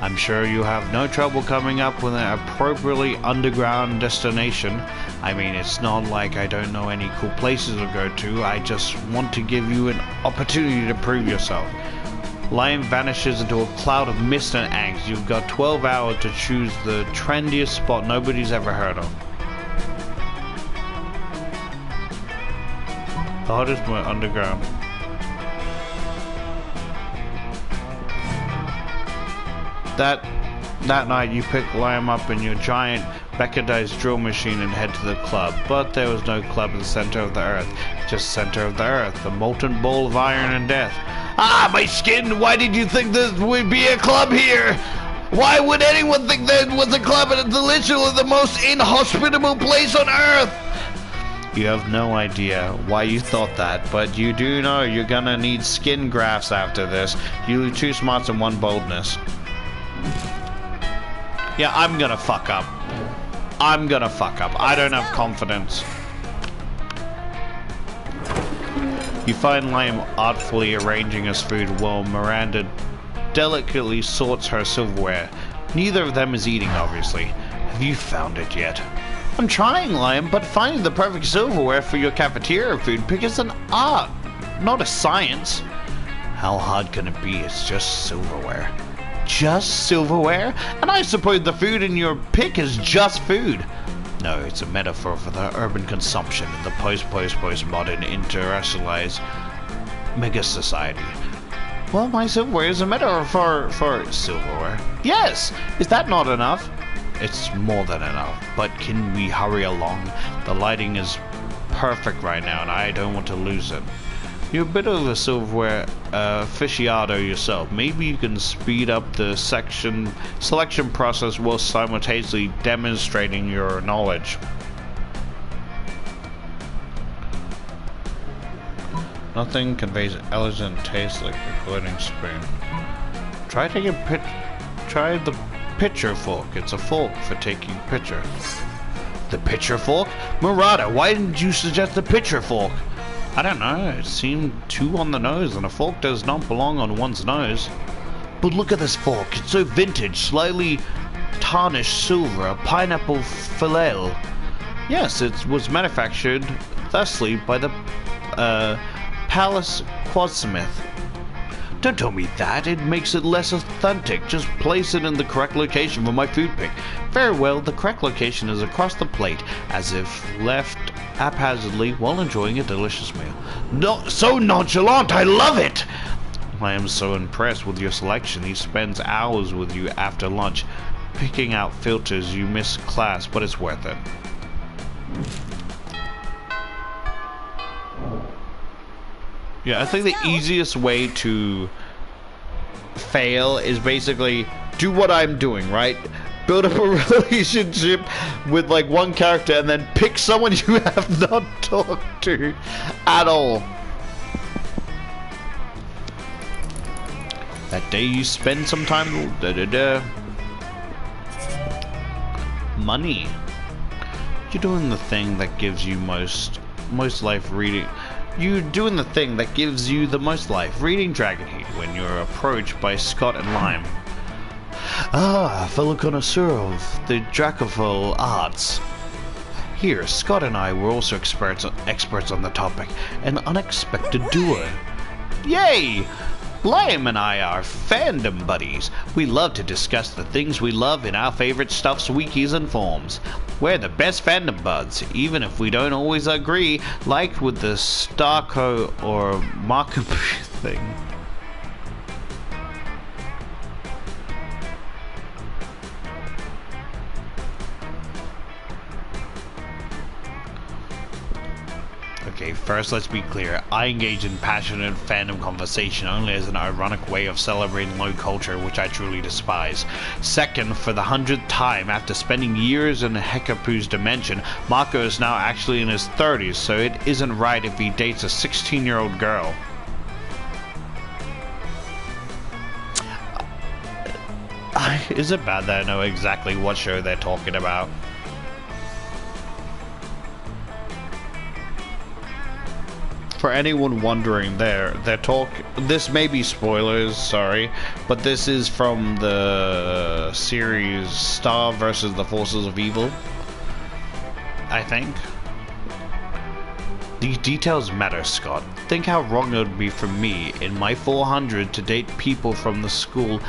I'm sure you have no trouble coming up with an appropriately underground destination. I mean, it's not like I don't know any cool places to go to. I just want to give you an opportunity to prove yourself. Liam vanishes into a cloud of mist and angst. You've got 12 hours to choose the trendiest spot nobody's ever heard of. The hottest went underground. That night you pick Liam up in your giant mechanized drill machine and head to the club. But there was no club in the center of the earth. Just center of the earth. The molten bowl of iron and death. Ah, my skin! Why did you think there would be a club here? Why would anyone think there was a club and it's literally the most inhospitable place on earth? You have no idea why you thought that, but you do know you're gonna need skin grafts after this. You lose 2 smarts and 1 boldness. Yeah, I'm gonna fuck up. I don't have confidence. You find Liam artfully arranging his food while Miranda delicately sorts her silverware. Neither of them is eating, obviously. Have you found it yet? I'm trying, Liam, but finding the perfect silverware for your cafeteria food pick is an art, not a science. How hard can it be? It's just silverware. Just silverware? And I suppose the food in your pick is just food. No, it's a metaphor for the urban consumption in the post-modern industrialized mega society. Well, my silverware is a metaphor for silverware. Yes! Is that not enough? It's more than enough, but can we hurry along? The lighting is perfect right now and I don't want to lose it. You're a bit of a silverware aficionado yourself. Maybe you can speed up the selection process while simultaneously demonstrating your knowledge. Nothing conveys elegant taste like a floating spoon. Try the pitcher fork. It's a fork for taking pitcher. The pitcher fork? Murata, why didn't you suggest the pitcher fork? I don't know, it seemed too on the nose, and a fork does not belong on one's nose. But look at this fork, it's so vintage, slightly tarnished silver, a pineapple fillet. Yes, it was manufactured thusly by the Palace Quadsmith. Don't tell me that, it makes it less authentic. Just place it in the correct location for my food pick. Very well, the correct location is across the plate, as if left haphazardly while enjoying a delicious meal. No, so nonchalant, I love it! I am so impressed with your selection. He spends hours with you after lunch, picking out filters you miss class, but it's worth it. Yeah, I think the easiest way to fail is basically do what I'm doing, right? Build up a relationship with like one character and then pick someone you have not talked to at all. That day you spend some time money. You're doing the thing that gives you most life reading. You're doing the thing that gives you the most life, reading Dragonheat, when you're approached by Scott and Lime. Ah, fellow connoisseur of the Dracophil arts. Here, Scott and I were also experts on the topic. An unexpected duo. Yay! Lime and I are fandom buddies. We love to discuss the things we love in our favorite stuffs, wikis, and forums. We're the best fandom buds, even if we don't always agree, like with the Starco or Markup thing. Okay, first let's be clear. I engage in passionate fandom conversation only as an ironic way of celebrating low culture, which I truly despise. Second, for the 100th time, after spending years in Hekapu's dimension, Mako is now actually in his 30s, so it isn't right if he dates a 16-year-old girl. Is it bad that I know exactly what show they're talking about? For anyone wondering, this may be spoilers, sorry, but this is from the series Star versus the Forces of Evil, I think. These details matter, Scott. Think how wrong it would be for me, in my 400, to date people from the school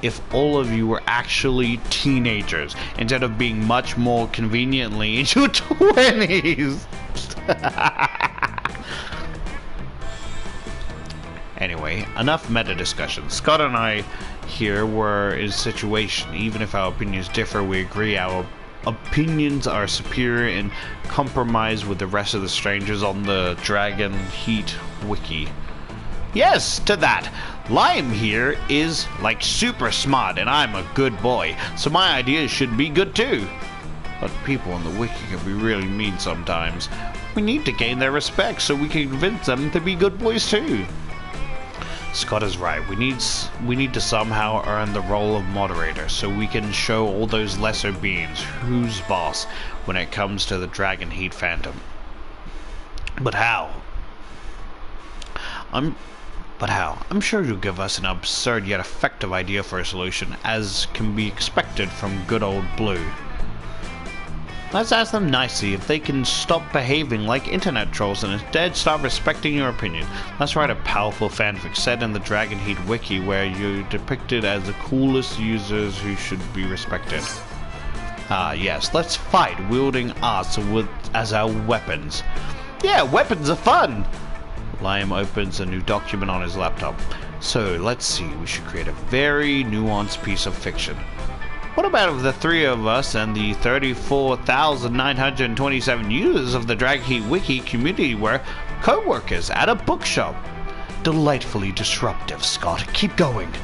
if all of you were actually teenagers, instead of being much more conveniently in your 20s. Anyway, enough meta discussion. Scott and I here were in a situation. Even if our opinions differ, we agree our opinions are superior and compromise with the rest of the strangers on the Dragonheat wiki. Yes, to that. Lime here is like super smart and I'm a good boy, so my ideas should be good too. But people on the wiki can be really mean sometimes. We need to gain their respect so we can convince them to be good boys too. Scott is right. We need to somehow earn the role of moderator so we can show all those lesser beings who's boss when it comes to the Dragonheat fandom. But how? I'm sure you'll give us an absurd yet effective idea for a solution, as can be expected from good old Blue. Let's ask them nicely if they can stop behaving like internet trolls and instead start respecting your opinion. Let's write a powerful fanfic set in the Dragonheat wiki where you're depicted as the coolest users who should be respected. Ah yes, let's fight wielding arts as our weapons. Yeah, weapons are fun! Lime opens a new document on his laptop. So, let's see, we should create a very nuanced piece of fiction. What about if the three of us and the 34,927 users of the Dragonheat Wiki community were co-workers at a bookshop? Delightfully disruptive, Scott. Keep going.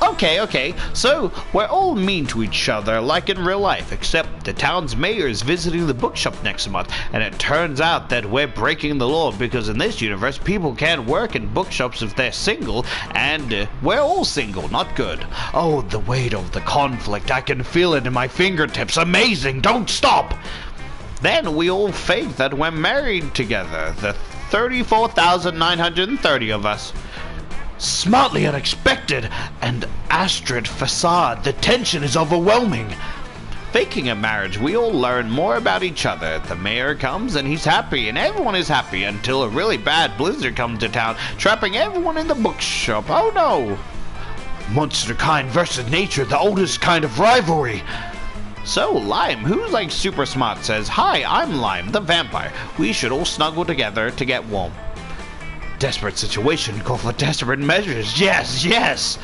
Okay, so we're all mean to each other like in real life, except the town's mayor is visiting the bookshop next month, and it turns out that we're breaking the law because in this universe people can't work in bookshops if they're single, and we're all single, not good. Oh, the weight of the conflict, I can feel it in my fingertips. Amazing, don't stop! Then we all fake that we're married together, the 34,930 of us. Smartly unexpected and astrid facade. The tension is overwhelming. Faking a marriage, we all learn more about each other. The mayor comes and he's happy, and everyone is happy until a really bad blizzard comes to town, trapping everyone in the bookshop. Oh no! Monster kind versus nature, the oldest kind of rivalry. So, Lime, who's like super smart, says, "Hi, I'm Lime, the vampire. We should all snuggle together to get warm." Desperate situation, call for desperate measures. Yes, yes!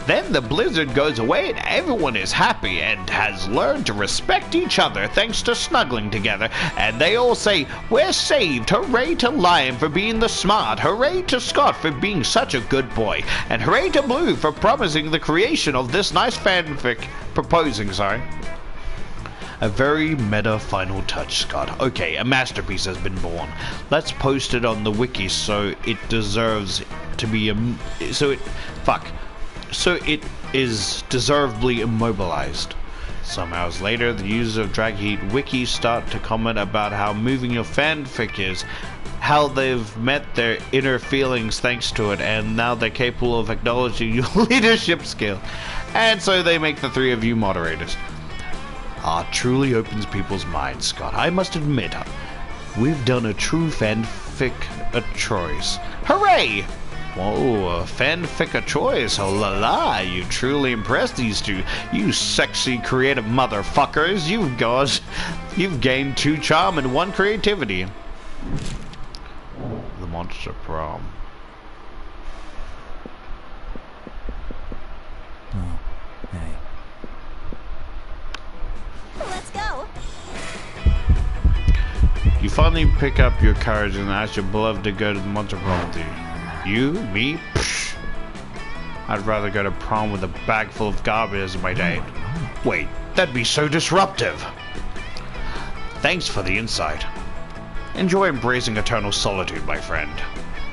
Then the blizzard goes away and everyone is happy and has learned to respect each other thanks to snuggling together. And they all say, "We're saved. Hooray to Lion for being the smart. Hooray to Scott for being such a good boy. And hooray to Blue for promising the creation of this nice fanfic." A very meta final touch, Scott. Okay, a masterpiece has been born. Let's post it on the wiki so it deserves to be so it is deservedly immobilized. Some hours later, the users of Dragheat Wiki start to comment about how moving your fanfic is, how they've met their inner feelings thanks to it, and now they're capable of acknowledging your leadership skill. And so they make the three of you moderators. Truly opens people's minds, Scott. I must admit, we've done a true fanfic a choice. Hooray! Whoa, a fanfic a choice, oh la la, you truly impressed these two, you sexy creative motherfuckers. You've gained 2 charm and 1 creativity. The Monster Prom. Oh, hey. Let's go. You finally pick up your courage and ask your beloved to go to the Monster Prom with you. You? Me? Psh. I'd rather go to prom with a bag full of garbage as my date. Wait, that'd be so disruptive. Thanks for the insight. Enjoy embracing eternal solitude, my friend.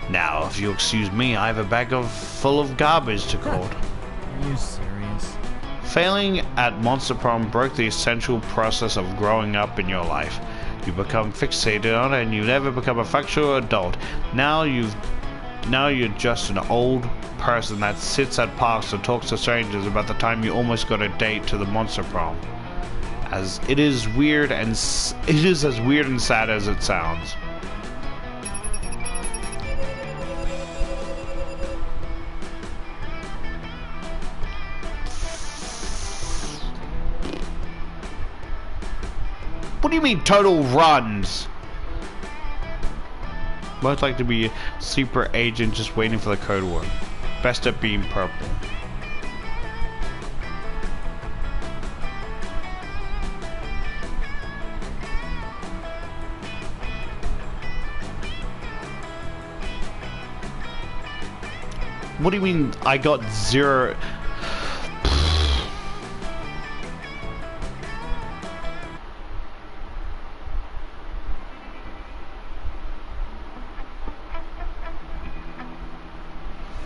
Now, if you'll excuse me, I have a bag full of garbage to collect. Are you serious? Failing at Monster Prom broke the essential process of growing up in your life. You become fixated on it and you never become a functional adult. Now you're just an old person that sits at parks and talks to strangers about the time you almost got a date to the Monster Prom. As it is as weird and sad as it sounds. What do you mean total runs? Most like to be a super agent just waiting for the code word. Best at being purple. What do you mean I got 0?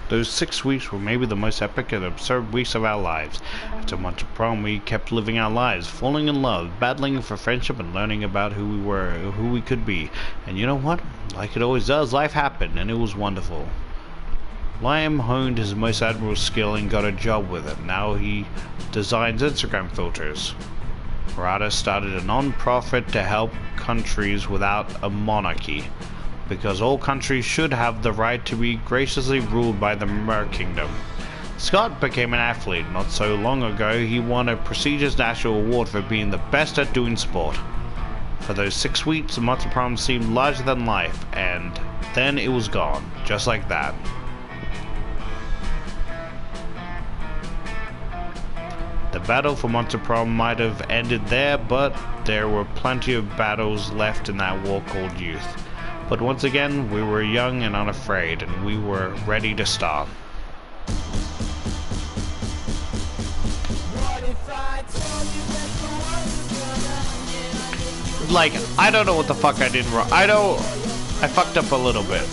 Those 6 weeks were maybe the most epic and absurd weeks of our lives. After Monster Prom, we kept living our lives, falling in love, battling for friendship, and learning about who we were, who we could be. And you know what? Like it always does, life happened, and it was wonderful. Liam honed his most admirable skill and got a job with it. Now he designs Instagram filters. Rada started a non-profit to help countries without a monarchy, because all countries should have the right to be graciously ruled by the Mer Kingdom. Scott became an athlete. Not so long ago, he won a prestigious national award for being the best at doing sport. For those 6 weeks, the Monster Prom seemed larger than life, and then it was gone, just like that. The battle for Monster Prom might have ended there, but there were plenty of battles left in that war called youth. But once again, we were young and unafraid, and we were ready to start. Like, I don't know what the fuck I did wrong. I fucked up a little bit.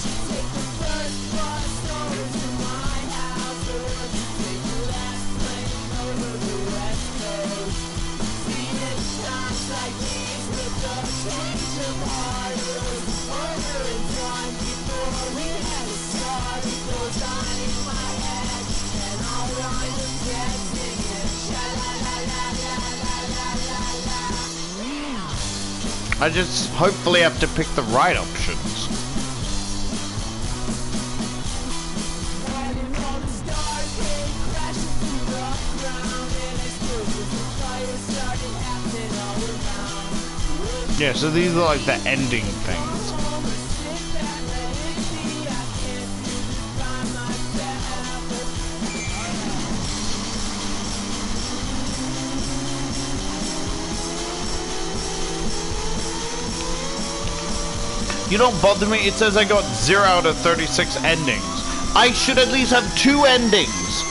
I just hopefully have to pick the right options. Yeah, so these are like the ending things. You don't bother me, it says I got 0 out of 36 endings. I should at least have 2 endings.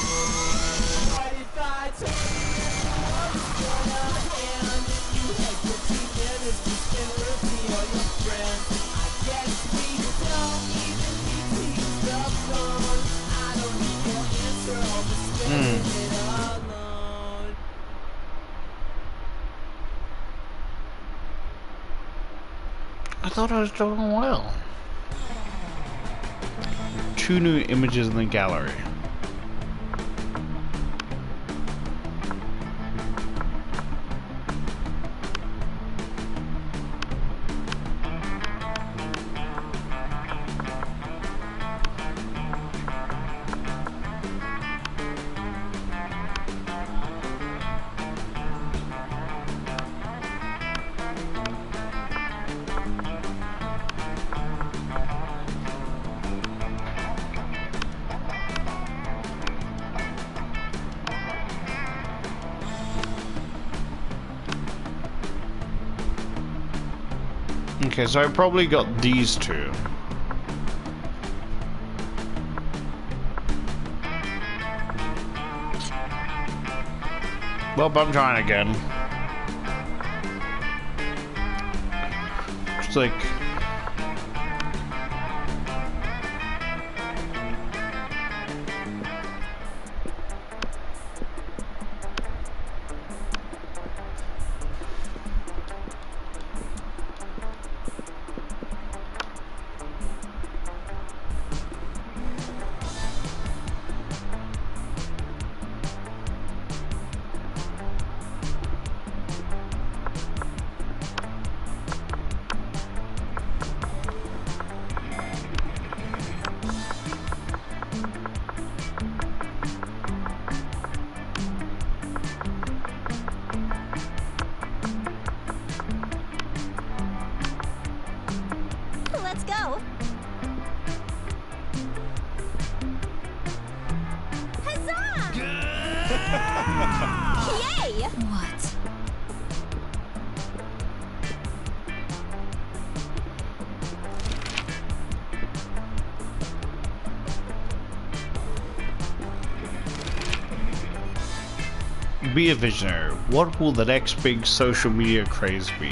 I thought I was doing well. 2 new images in the gallery. Okay, so I probably got these 2. Well, I'm trying again. It's like... Let's go. Huzzah! Yay! What? Be a visionary. What will the next big social media craze be?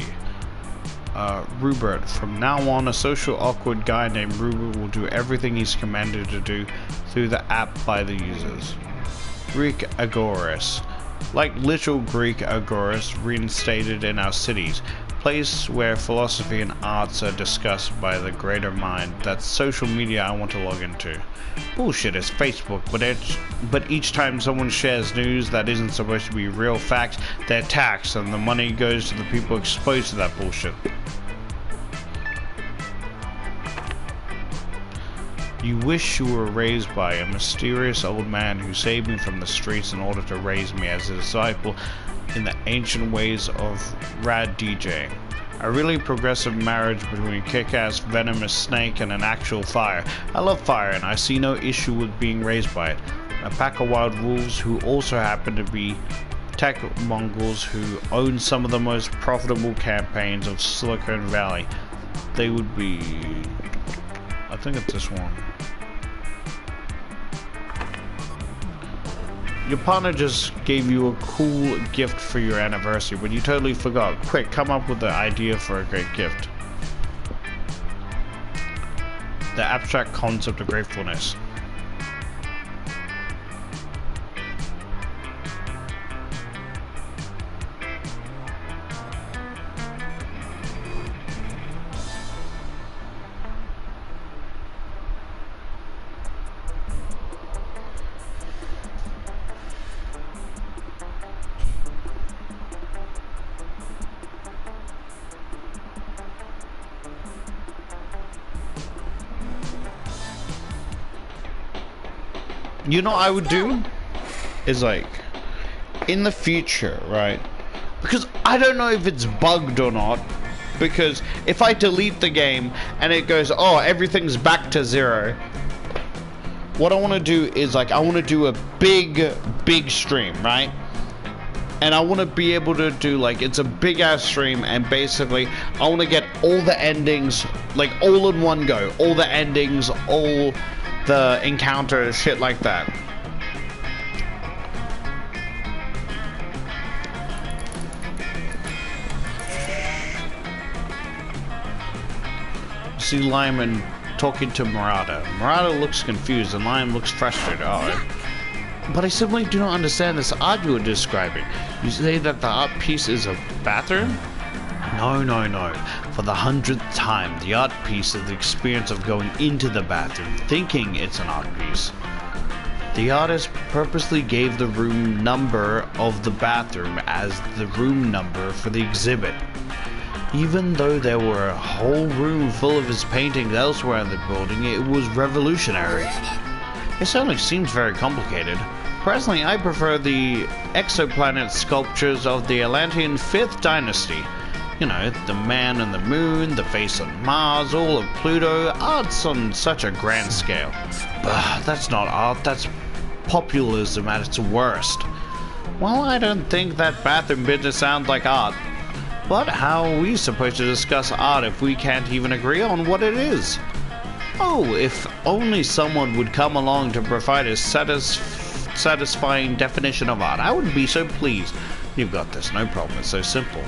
Rupert. From now on, a social awkward guy named Rupert will do everything he's commanded to do through the app by the users. Greek Agoras. Like literal Greek Agoras reinstated in our cities. Place where philosophy and arts are discussed by the greater mind. That's social media I want to log into. Bullshit, it's Facebook, but each time someone shares news that isn't supposed to be real facts, they're taxed and the money goes to the people exposed to that bullshit. You wish you were raised by a mysterious old man who saved me from the streets in order to raise me as a disciple in the ancient ways of Rad DJ. A really progressive marriage between a kick-ass venomous snake and an actual fire. I love fire and I see no issue with being raised by it. A pack of wild wolves who also happen to be tech mongols who own some of the most profitable campaigns of Silicon Valley. They would be... I think it's this one. Your partner just gave you a cool gift for your anniversary, but you totally forgot. Quick, come up with the idea for a great gift. The abstract concept of gratefulness. You know what I would do? Is like, in the future, right? Because I don't know if it's bugged or not. Because if I delete the game and it goes, oh, everything's back to 0. What I want to do is like, I want to do a big stream, right? And I want to be able to do like, it's a big ass stream, and basically I want to get all the endings, like all in one go. All the endings, all the encounters, shit like that. See Lyman talking to Murata. Murata looks confused and Lyman looks frustrated. Oh, but I simply do not understand this art you are describing. You say that the art piece is a bathroom? No. For the 100th time, the art piece is the experience of going into the bathroom, thinking it's an art piece. The artist purposely gave the room number of the bathroom as the room number for the exhibit. Even though there were a whole room full of his paintings elsewhere in the building, it was revolutionary. It certainly seems very complicated. Personally, I prefer the exoplanet sculptures of the Atlantean 5th dynasty. You know, the man on the moon, the face on Mars, all of Pluto, art's on such a grand scale. But that's not art, that's populism at its worst. Well, I don't think that bathroom business sounds like art. But how are we supposed to discuss art if we can't even agree on what it is? Oh, if only someone would come along to provide a satisfying definition of art. I would be so pleased. You've got this, no problem, it's so simple.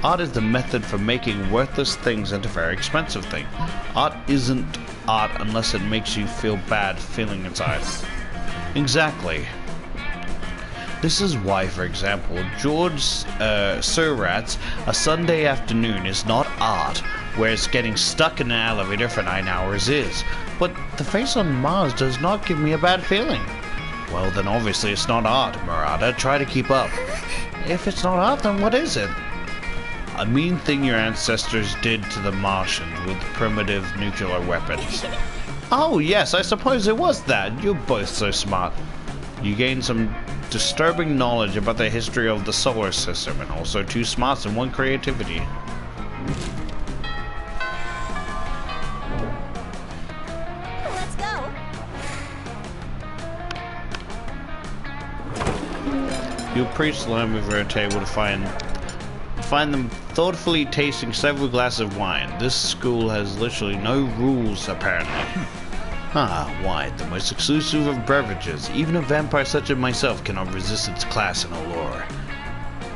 Art is the method for making worthless things into very expensive things. Art isn't art unless it makes you feel bad feeling inside. Exactly. This is why, for example, George Seurat's A Sunday Afternoon is not art, whereas getting stuck in an elevator for 9 hours is. But the face on Mars does not give me a bad feeling. Well, then obviously it's not art, Murata. Try to keep up. If it's not art, then what is it? A mean thing your ancestors did to the Martians with primitive nuclear weapons. Oh, yes, I suppose it was that. You're both so smart. You gained some disturbing knowledge about the history of the solar system, and also 2 smarts and 1 creativity. Let's go. You'll preach the lamb over a table to find them thoughtfully tasting several glasses of wine. This school has literally no rules, apparently. Wine, the most exclusive of beverages. Even a vampire such as myself cannot resist its class and allure.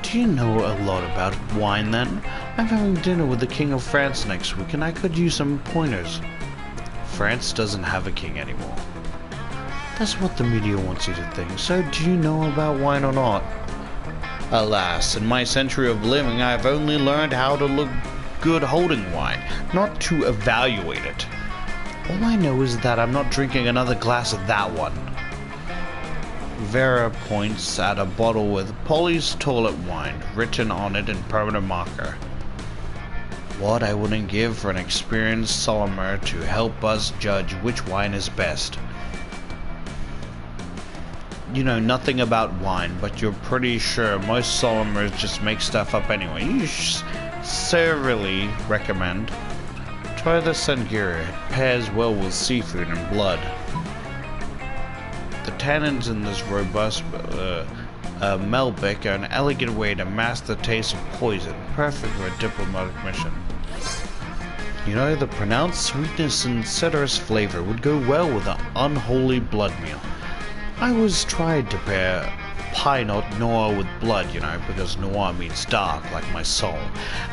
Do you know a lot about wine, then? I'm having dinner with the King of France next week, and I could use some pointers. France doesn't have a king anymore. That's what the media wants you to think. So do you know about wine or not? Alas, in my century of living, I have only learned how to look good holding wine, not to evaluate it. All I know is that I'm not drinking another glass of that one. Vera points at a bottle with Polly's toilet wine written on it in permanent marker. What I wouldn't give for an experienced sommelier to help us judge which wine is best. You know nothing about wine, but you're pretty sure most sommeliers just make stuff up anyway. You sincerely recommend. Try the sangria. It pairs well with seafood and blood. The tannins in this robust Melbic are an elegant way to mask the taste of poison, perfect for a diplomatic mission. You know, the pronounced sweetness and citrus flavor would go well with an unholy blood meal. I was tried to pair Pinot Noir with blood, you know, because noir means dark, like my soul,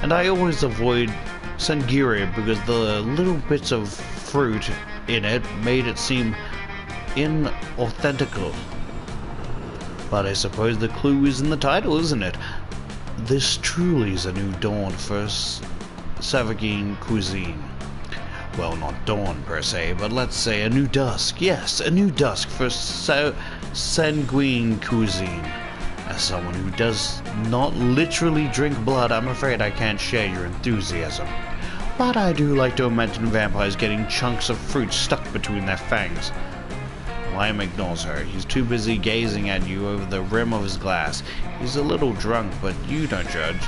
and I always avoid Sangria because the little bits of fruit in it made it seem inauthentical. But I suppose the clue is in the title, isn't it? This truly is a new dawn for Savagine cuisine. Well, not dawn per se, but let's say a new dusk. Yes, a new dusk for sanguine cuisine. As someone who does not literally drink blood, I'm afraid I can't share your enthusiasm. But I do like to imagine vampires getting chunks of fruit stuck between their fangs. Lime ignores her. He's too busy gazing at you over the rim of his glass. He's a little drunk, but you don't judge.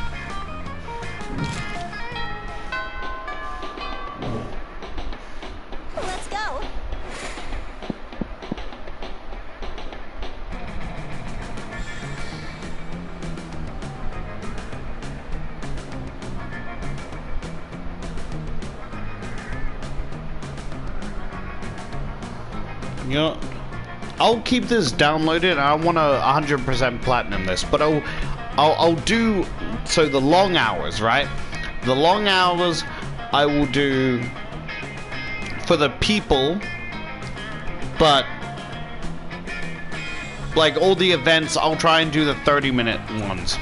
Let's go. You know, I'll keep this downloaded. I want to 100% platinum this, but I'll do so the long hours, right? The long hours I will do for the people, but like all the events, I'll try and do the 30-minute ones.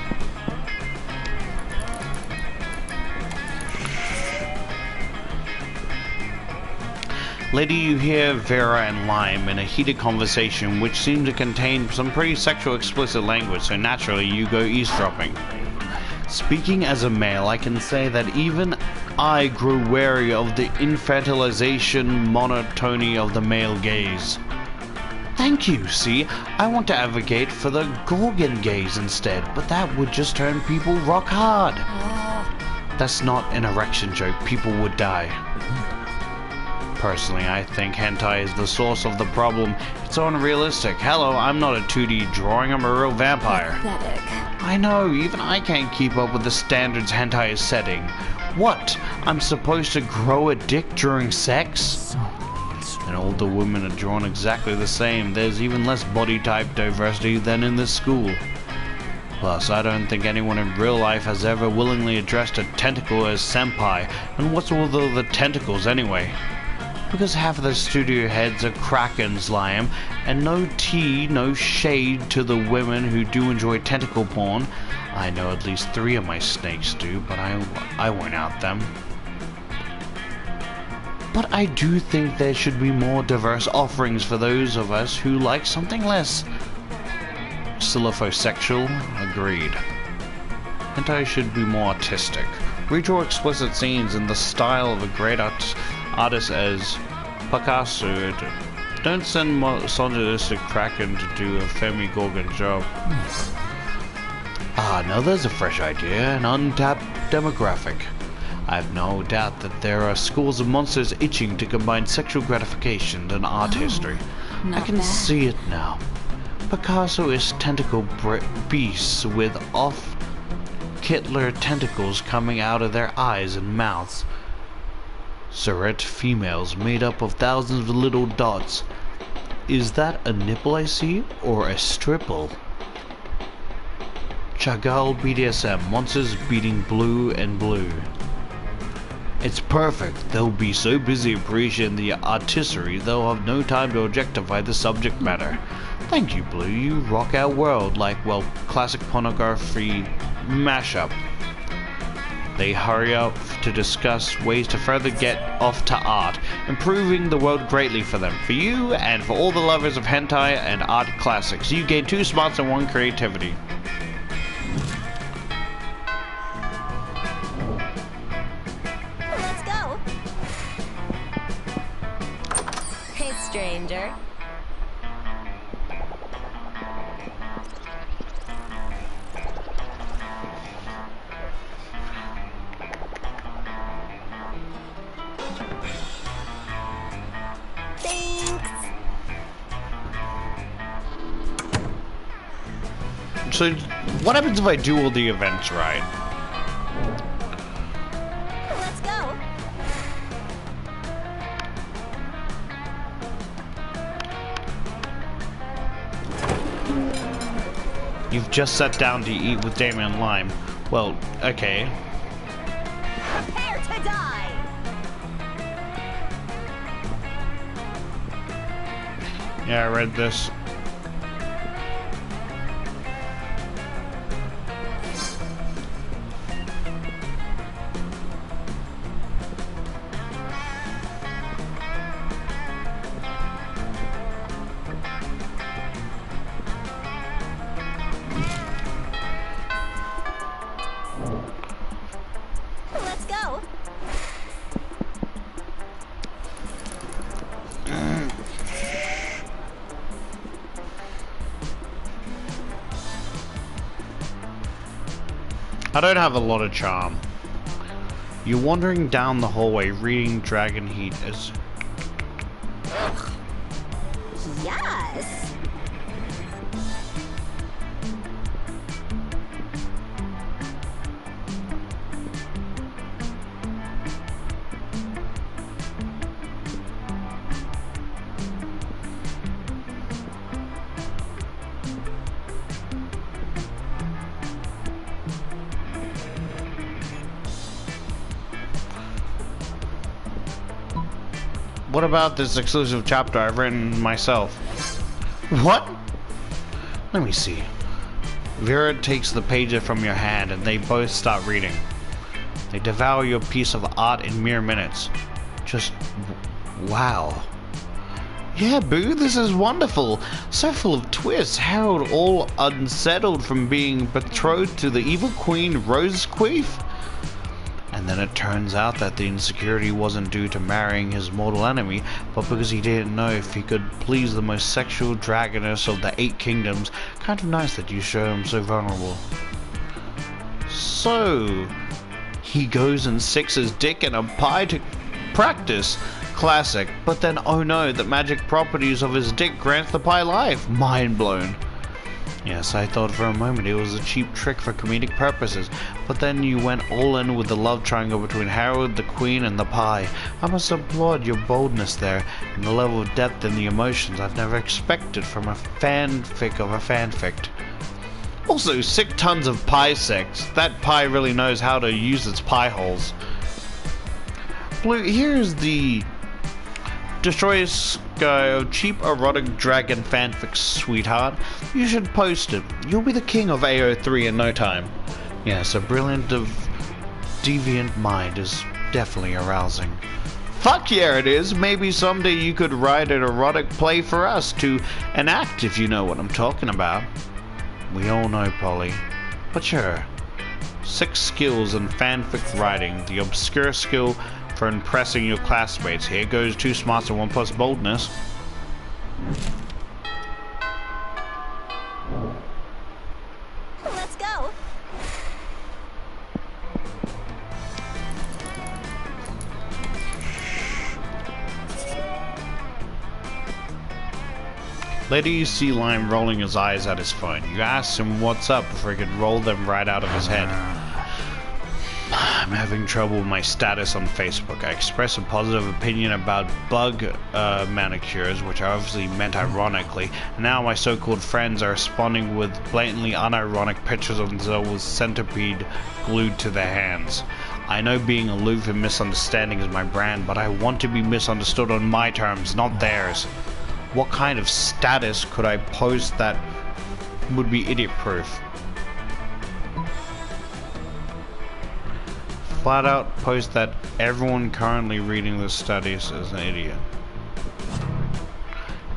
Later you hear Vera and Lime in a heated conversation which seemed to contain some pretty sexual explicit language, so naturally you go eavesdropping. Speaking as a male, I can say that even I grew wary of the infantilization monotony of the male gaze. Thank you, see, I want to advocate for the Gorgon gaze instead, but that would just turn people rock hard. That's not an erection joke, people would die. Personally, I think hentai is the source of the problem. It's so unrealistic. Hello, I'm not a 2D drawing, I'm a real vampire. Pathetic. I know, even I can't keep up with the standards hentai is setting. What? I'm supposed to grow a dick during sex? And all the women are drawn exactly the same. There's even less body type diversity than in this school. Plus, I don't think anyone in real life has ever willingly addressed a tentacle as senpai. And what's all the tentacles anyway? Because half of the studio heads are krakens, Liam, and no tea, no shade to the women who do enjoy tentacle porn. I know at least 3 of my snakes do, but I won't out them. But I do think there should be more diverse offerings for those of us who like something less sexual. Agreed. Hentai should be more artistic. Redraw explicit scenes in the style of a great artist as Picasso. Don't send misogynistic Kraken to do a Femi Gorgon job. Ah, now there's a fresh idea, an untapped demographic. I have no doubt that there are schools of monsters itching to combine sexual gratification and art history. I can see it now. Picasso is tentacle beasts with off-Hitler tentacles coming out of their eyes and mouths. Surrette females made up of thousands of little dots. Is that a nipple I see, or a stripple? Chagall BDSM, monsters beating blue and blue. It's perfect. They'll be so busy appreciating the artistry, they'll have no time to objectify the subject matter. Thank you, Blue. You rock our world like, well, classic pornography mashup. They hurry up to discuss ways to further get off to art, improving the world greatly for them. For you, and for all the lovers of hentai and art classics. You gain 2 smarts and 1 creativity. Let's go. Hey, stranger. So, what happens if I do all the events right? Let's go. You've just sat down to eat with Damien and Lime. Well, okay. Prepare to die. Yeah, I read this. Let's go. I don't have a lot of charm. You're wandering down the hallway reading Dragon Heat as... Yes. What about this exclusive chapter I've written myself? What? Let me see. Vera takes the pager from your hand and they both start reading. They devour your piece of art in mere minutes. Just wow. Yeah, Boo, this is wonderful. So full of twists. Harold all unsettled from being betrothed to the evil queen Rose Queef. And then it turns out that the insecurity wasn't due to marrying his mortal enemy, but because he didn't know if he could please the most sexual dragoness of the 8 kingdoms. Kind of nice that you show him so vulnerable. So, he goes and sticks his dick in a pie to practice. Classic. But then, oh no, the magic properties of his dick grants the pie life. Mind blown. Yes, I thought for a moment it was a cheap trick for comedic purposes, but then you went all in with the love triangle between Harold, the Queen, and the pie. I must applaud your boldness there, and the level of depth in the emotions I've never expected from a fanfic of a fanfic. Also, sick tons of pie sex. That pie really knows how to use its pie holes. Blue, here's the Destroyers of cheap erotic dragon fanfic, sweetheart. You should post it. You'll be the king of AO3 in no time. Yes, a brilliant deviant mind is definitely arousing. Fuck yeah, it is. Maybe someday you could write an erotic play for us to enact, if you know what I'm talking about. We all know, Polly. But sure. 6 skills in fanfic writing. The obscure skill for impressing your classmates. Here goes 2 smarts and 1 plus boldness. Let's go. Later you see Lime rolling his eyes at his phone. You ask him what's up before he could roll them right out of his head. I'm having trouble with my status on Facebook. I expressed a positive opinion about bug manicures, which I obviously meant ironically, and now my so-called friends are responding with blatantly unironic pictures of themselves with centipede glued to their hands. I know being aloof and misunderstanding is my brand, but I want to be misunderstood on my terms, not theirs. What kind of status could I post that would be idiot-proof? Flat out post that everyone currently reading the studies is an idiot.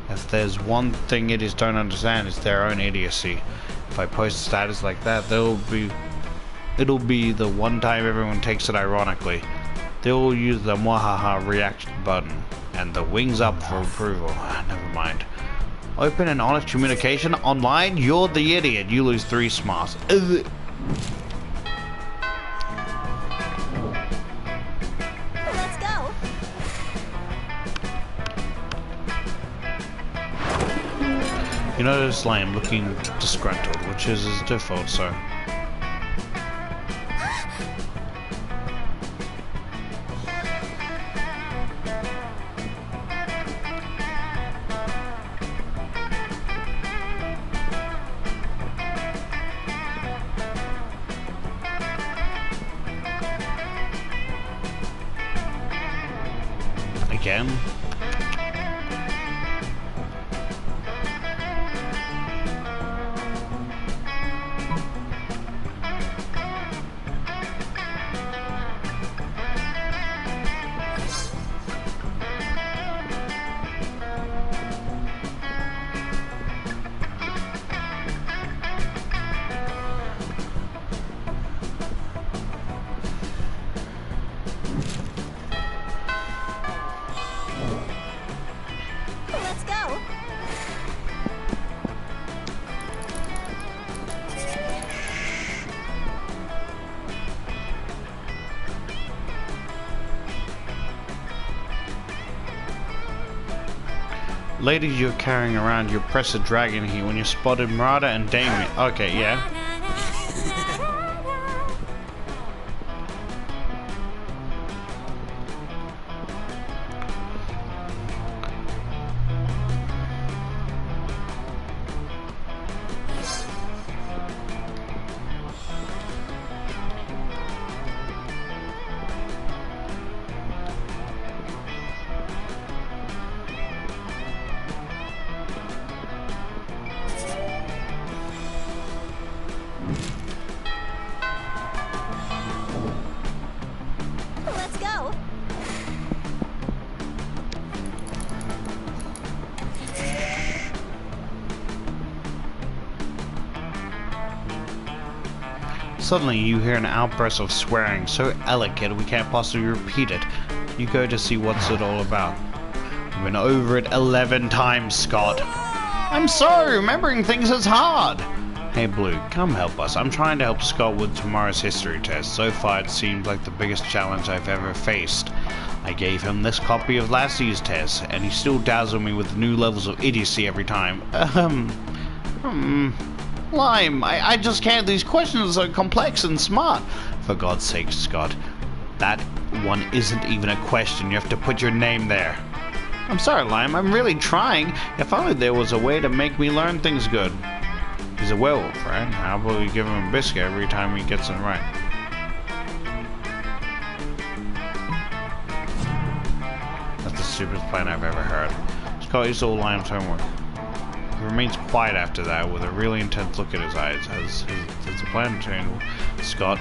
If there's one thing idiots don't understand, it's their own idiocy. If I post a status like that, it'll be the one time everyone takes it ironically. They'll use the mwahaha reaction button and the wings up for approval. Never mind. Open and honest communication online? You're the idiot. You lose 3 smarts. You notice Lame looking disgruntled, which is his default, so... Again? Ladies you're carrying around your Oppressor Dragon here when you spotted Murata and Damien. Okay, yeah. Let's go. Suddenly you hear an outburst of swearing, so elegant we can't possibly repeat it. You go to see what's it all about. We've been over it 11 times, Scott. I'm sorry, remembering things is hard. Hey Blue, come help us. I'm trying to help Scott with tomorrow's history test. So far it seems like the biggest challenge I've ever faced. I gave him this copy of last year's test, and he still dazzles me with new levels of idiocy every time. Lime, I just can't. These questions are complex and smart. For God's sake, Scott. That one isn't even a question. You have to put your name there. I'm sorry, Lime. I'm really trying. If only there was a way to make me learn things good. He's a werewolf, right? How about we give him a biscuit every time he gets it right? That's the stupidest plan I've ever heard. Scott used all Lime's homework. He remains quiet after that, with a really intense look in his eyes. Has the plan changed? Scott,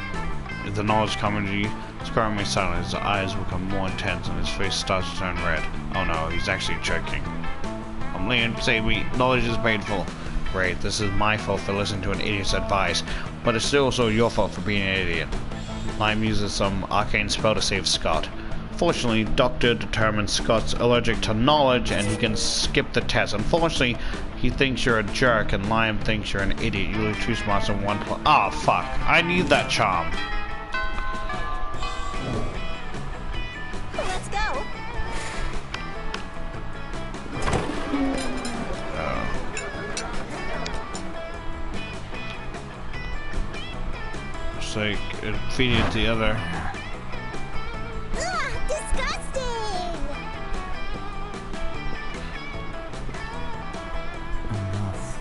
is the knowledge coming to you? Scott remains silent. His eyes become more intense and his face starts to turn red. Oh no, he's actually choking. Leon, save me. Knowledge is painful. Great, this is my fault for listening to an idiot's advice, but it's still also your fault for being an idiot. Lime uses some arcane spell to save Scott. Fortunately, Doctor determines Scott's allergic to knowledge and he can skip the test. Unfortunately, he thinks you're a jerk and Lime thinks you're an idiot. You lose two smarts in one place. Oh, fuck. I need that charm. Let's go. It's like it feeding it the other. Ugh, disgusting! Enough.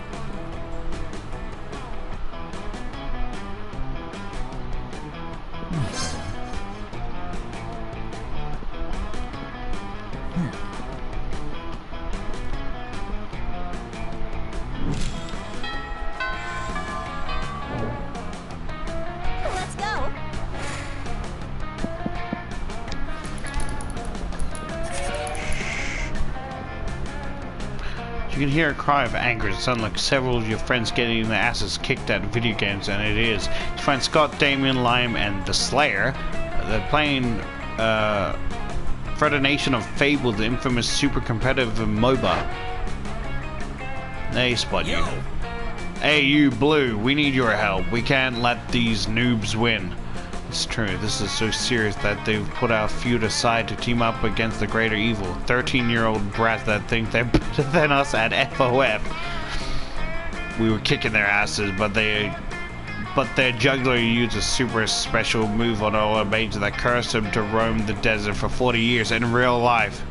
Let's go. You can hear a cry of anger. It sounds like several of your friends getting their asses kicked at video games, and it is. You find Scott, Damien, Lime, and the Slayer. They're playing Federation of Fable, the infamous super competitive MOBA. They spot you. Hey, you Blue, we need your help. We can't let these noobs win. It's true, this is so serious that they've put our feud aside to team up against the greater evil. 13-year-old brats that think they're better than us at FOF. We were kicking their asses, but their juggler used a super special move on all our mages that cursed him to roam the desert for 40 years in real life.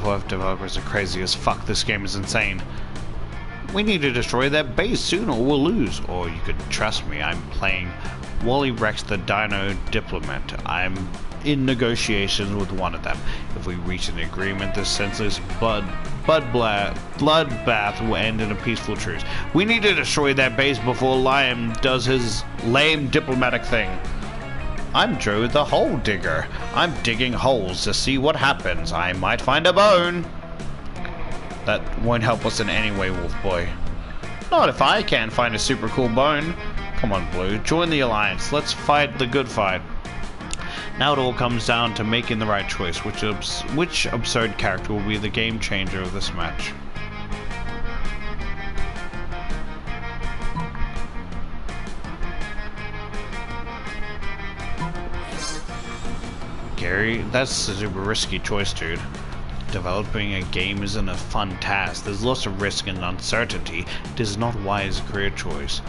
FOF developers are crazy as fuck. This game is insane. We need to destroy that base soon or we'll lose. Or you could trust me, I'm playing Wally Rex the Dino Diplomat. I'm in negotiations with one of them. If we reach an agreement, this senseless bloodbath will end in a peaceful truce. We need to destroy that base before Liam does his lame diplomatic thing. I'm Joe the Hole Digger. I'm digging holes to see what happens. I might find a bone. That won't help us in any way, Wolf Boy. Not if I can't find a super cool bone. Come on, Blue. Join the Alliance. Let's fight the good fight. Now it all comes down to making the right choice. Which absurd character will be the game changer of this match? Gary, that's a super risky choice, dude. Developing a game isn't a fun task. There's lots of risk and uncertainty. It is not a wise career choice.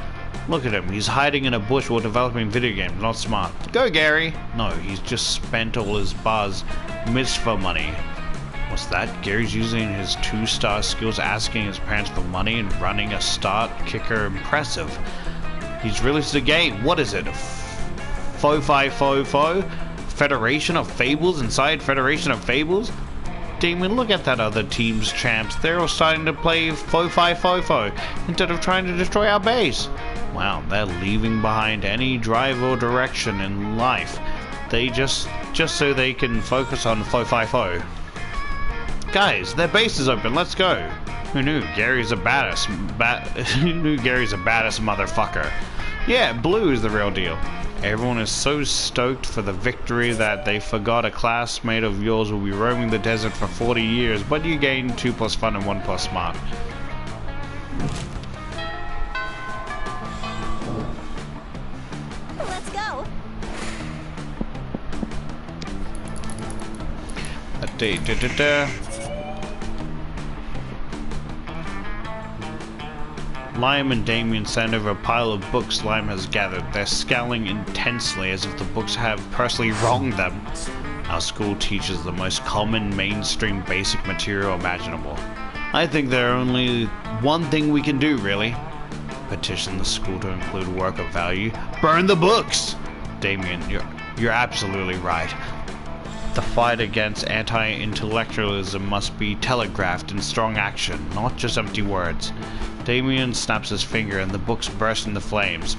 Look at him. He's hiding in a bush while developing video games. Not smart. Go, Gary! No, he's just spent all his buzz mitzvah money. What's that? Gary's using his 2-star skills, asking his parents for money and running a start kicker. Impressive. He's released a game. What is it? Fo? Federation of Fables inside Federation of Fables? Damien, look at that other team's champs. They're all starting to play Fo instead of trying to destroy our base. Wow, they're leaving behind any drive or direction in life. They just so they can focus on Fo. Guys, their base is open. Let's go. Who knew? Gary's a badass. Who knew Gary's a badass motherfucker? Yeah, Blue is the real deal. Everyone is so stoked for the victory that they forgot a classmate of yours will be roaming the desert for 40 years, but you gain 2 plus fun and 1 plus smart. Let's go. Lime and Damien stand over a pile of books Lime has gathered. They're scowling intensely as if the books have personally wronged them. Our school teaches the most common mainstream basic material imaginable. I think there's only one thing we can do, really. Petition the school to include work of value. Burn the books! Damien, you're absolutely right. The fight against anti-intellectualism must be telegraphed in strong action, not just empty words. Damien snaps his finger and the books burst into flames.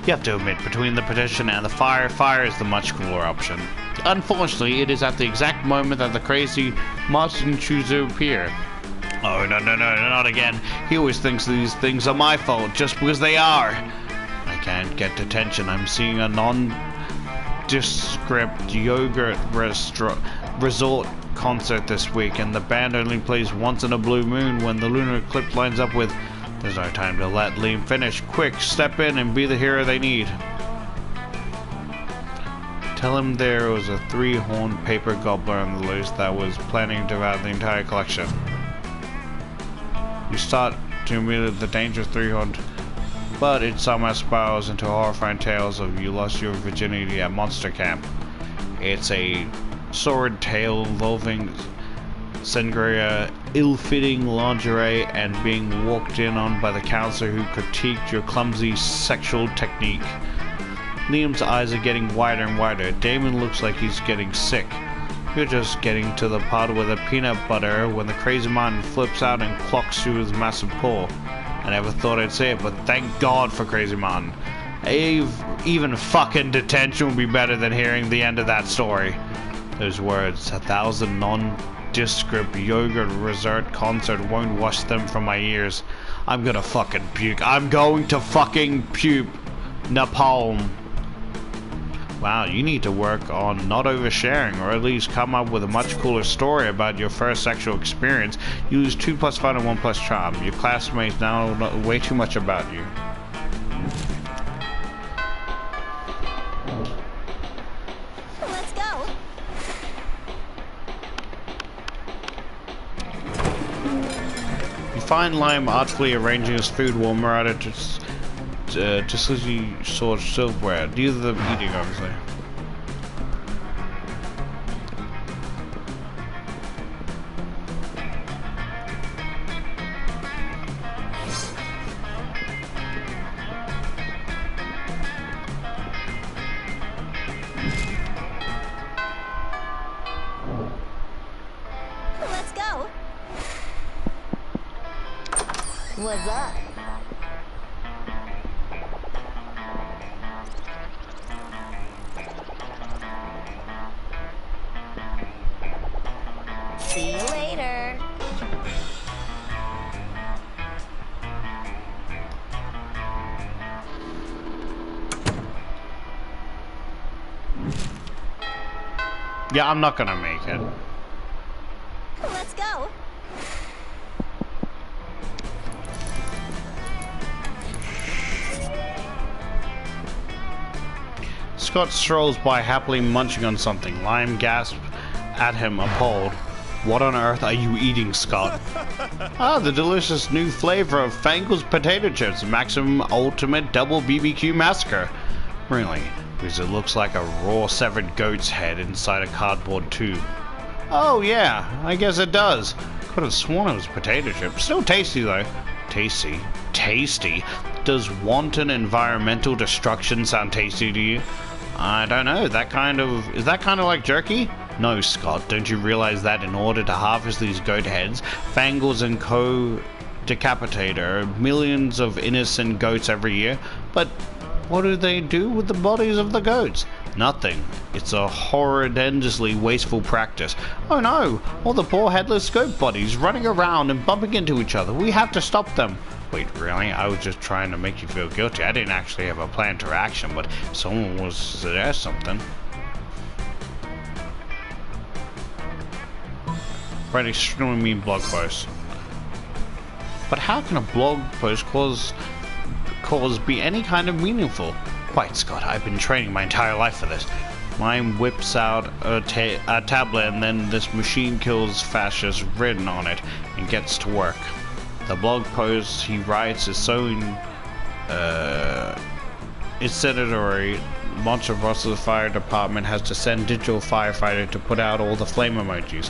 You have to admit, between the petition and the fire is the much cooler option. Unfortunately, it is at the exact moment that the crazy Martin chooses to appear. Oh, no, not again. He always thinks these things are my fault, just because they are. I can't get detention. I'm seeing a nondescript yogurt resort concert this week, and the band only plays once in a blue moon when the lunar eclipse lines up with... There's no time to let Liam finish. Quick, step in and be the hero they need. Tell him there was a 3-horned paper gobbler on the loose that was planning to devour the entire collection. You start to admit the danger of 3-horned, but it somehow spirals into horrifying tales of you lost your virginity at monster camp. It's a sordid tale involving sangria, ill-fitting lingerie, and being walked in on by the counselor who critiqued your clumsy sexual technique. Liam's eyes are getting wider and wider. Damon looks like he's getting sick. You're just getting to the part with the peanut butter when the crazy man flips out and clocks through his massive paw. I never thought I'd say it, but thank God for Crazy Man. Even fucking detention would be better than hearing the end of that story. Those words, 1,000 nondescript yogurt resort concert won't wash them from my ears. I'm gonna fucking puke. I'm going to fucking puke. Napalm. Wow, you need to work on not oversharing, or at least come up with a much cooler story about your first sexual experience. Use 2 plus fun and 1 plus charm. Your classmates now know way too much about you. Let's go. You find Lime artfully arranging his food while Murata just as you saw silverware. These are the eating, obviously. Let's go. What's up? See you later. Yeah, I'm not gonna make it. Let's go. Scott strolls by happily munching on something. Lime gasps at him, appalled. What on earth are you eating, Scott? Ah, the delicious new flavor of Fangle's potato chips, Maximum Ultimate Double BBQ Massacre. Really, because it looks like a raw severed goat's head inside a cardboard tube. Oh yeah, I guess it does. Could have sworn it was potato chips. Still tasty though. Tasty? Tasty? Does wanton environmental destruction sound tasty to you? I don't know, is that kind of like jerky? No, Scott, don't you realize that in order to harvest these goat heads, Fangles and Co. decapitate millions of innocent goats every year? But what do they do with the bodies of the goats? Nothing. It's a horrendously wasteful practice. Oh no! All the poor headless goat bodies running around and bumping into each other. We have to stop them. Wait, really? I was just trying to make you feel guilty. I didn't actually have a plan to action, but someone was there something. Write extremely mean blog post. But how can a blog post cause be any kind of meaningful? Quite, Scott. I've been training my entire life for this. Mine whips out a tablet and then this machine kills fascists written on it and gets to work. The blog post he writes is so incendiary. Monster Fire Department has to send digital firefighter to put out all the flame emojis.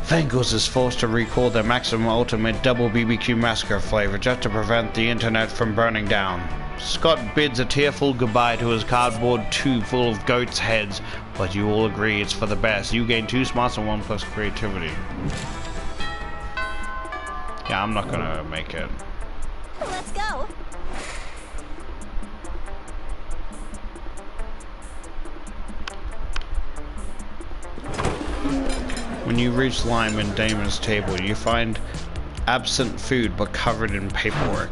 Fangles is forced to recall their Maximum Ultimate Double BBQ Massacre flavor just to prevent the internet from burning down. Scott bids a tearful goodbye to his cardboard tube full of goats' heads, but you all agree it's for the best. You gain 2 smarts and 1 plus creativity. Yeah, I'm not gonna make it. Let's go. When you reach Lyman Damon's table, you find absent food but covered in paperwork.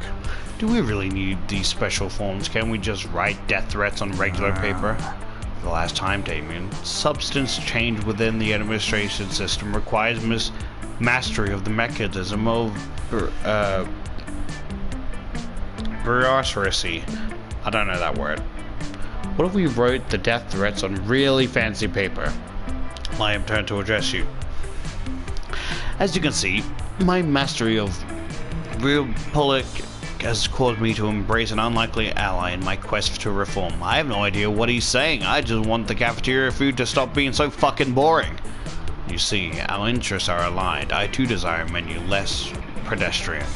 Do we really need these special forms? Can't we just write death threats on regular paper? For the last time, Damien, substance change within the administration system requires mastery of the mechanism of bureaucracy. I don't know that word. What if we wrote the death threats on really fancy paper? I am turned to address you. As you can see, my mastery of Republic has caused me to embrace an unlikely ally in my quest to reform. I have no idea what he's saying. I just want the cafeteria food to stop being so fucking boring. You see, our interests are aligned. I too desire a menu less pedestrian.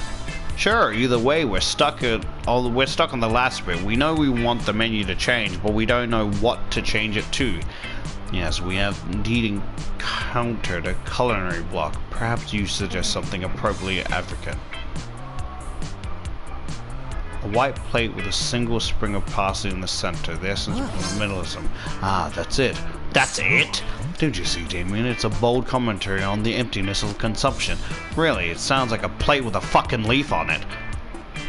Sure, either way, we're stuck on the last bit. We know we want the menu to change, but we don't know what to change it to. Yes, we have indeed encountered a culinary block. Perhaps you suggest something appropriately African. A white plate with a single sprig of parsley in the center. The essence of minimalism. Ah, that's it. That's it? Don't you see, Damien? It's a bold commentary on the emptiness of consumption. Really, it sounds like a plate with a fucking leaf on it.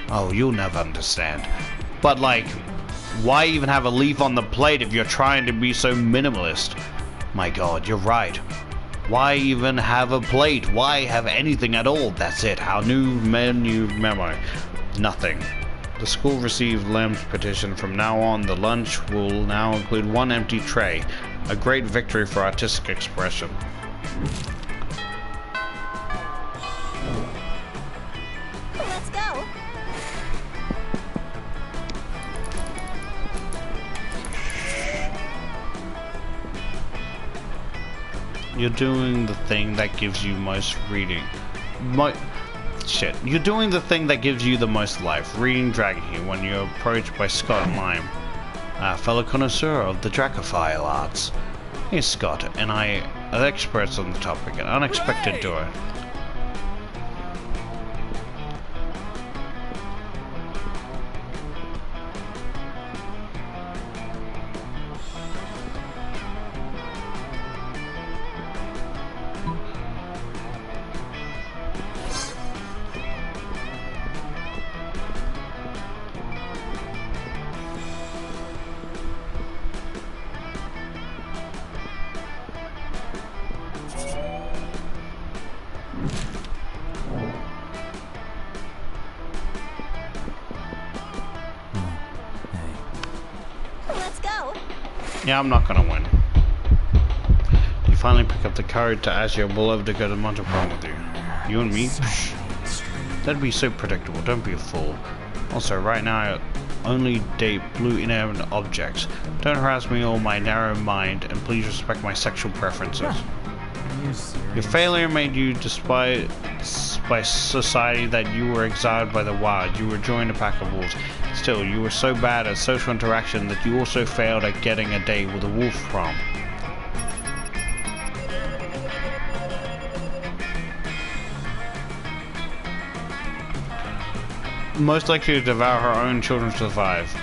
Oh, you'll never understand. But like, why even have a leaf on the plate if you're trying to be so minimalist? My god, you're right. Why even have a plate? Why have anything at all? That's it. Our new menu memo. Nothing. The school received Lem's petition. From now on, the lunch will now include 1 empty tray. A great victory for artistic expression. Let's go. You're doing the thing that gives you most reading. You're doing the thing that gives you the most life. Reading Dragon Heat when you're approached by Scott and Lime, a fellow connoisseur of the Dracophile arts. Here's Scott and I are experts on the topic, an unexpected duo. Yeah, I'm not gonna win. finally pick up the courage to ask your beloved to go to Monte Prom with you. You and me? Psh, that'd be so predictable. Don't be a fool. Also, right now I only date blue inanimate objects. Don't harass me or my narrow mind, and please respect my sexual preferences. Are you serious? Your failure made you despised by society that you were exiled by the wild. You were joined a pack of wolves. Still, you were so bad at social interaction that you also failed at getting a date with a wolf prom. Most likely to devour her own children to survive.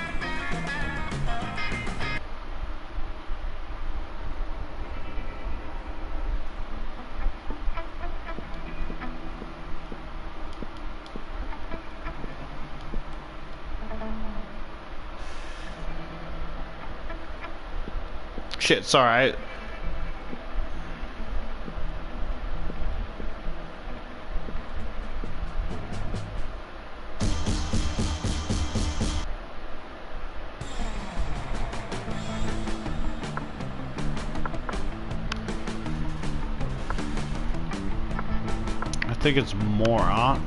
Shit, sorry. I think it's more art.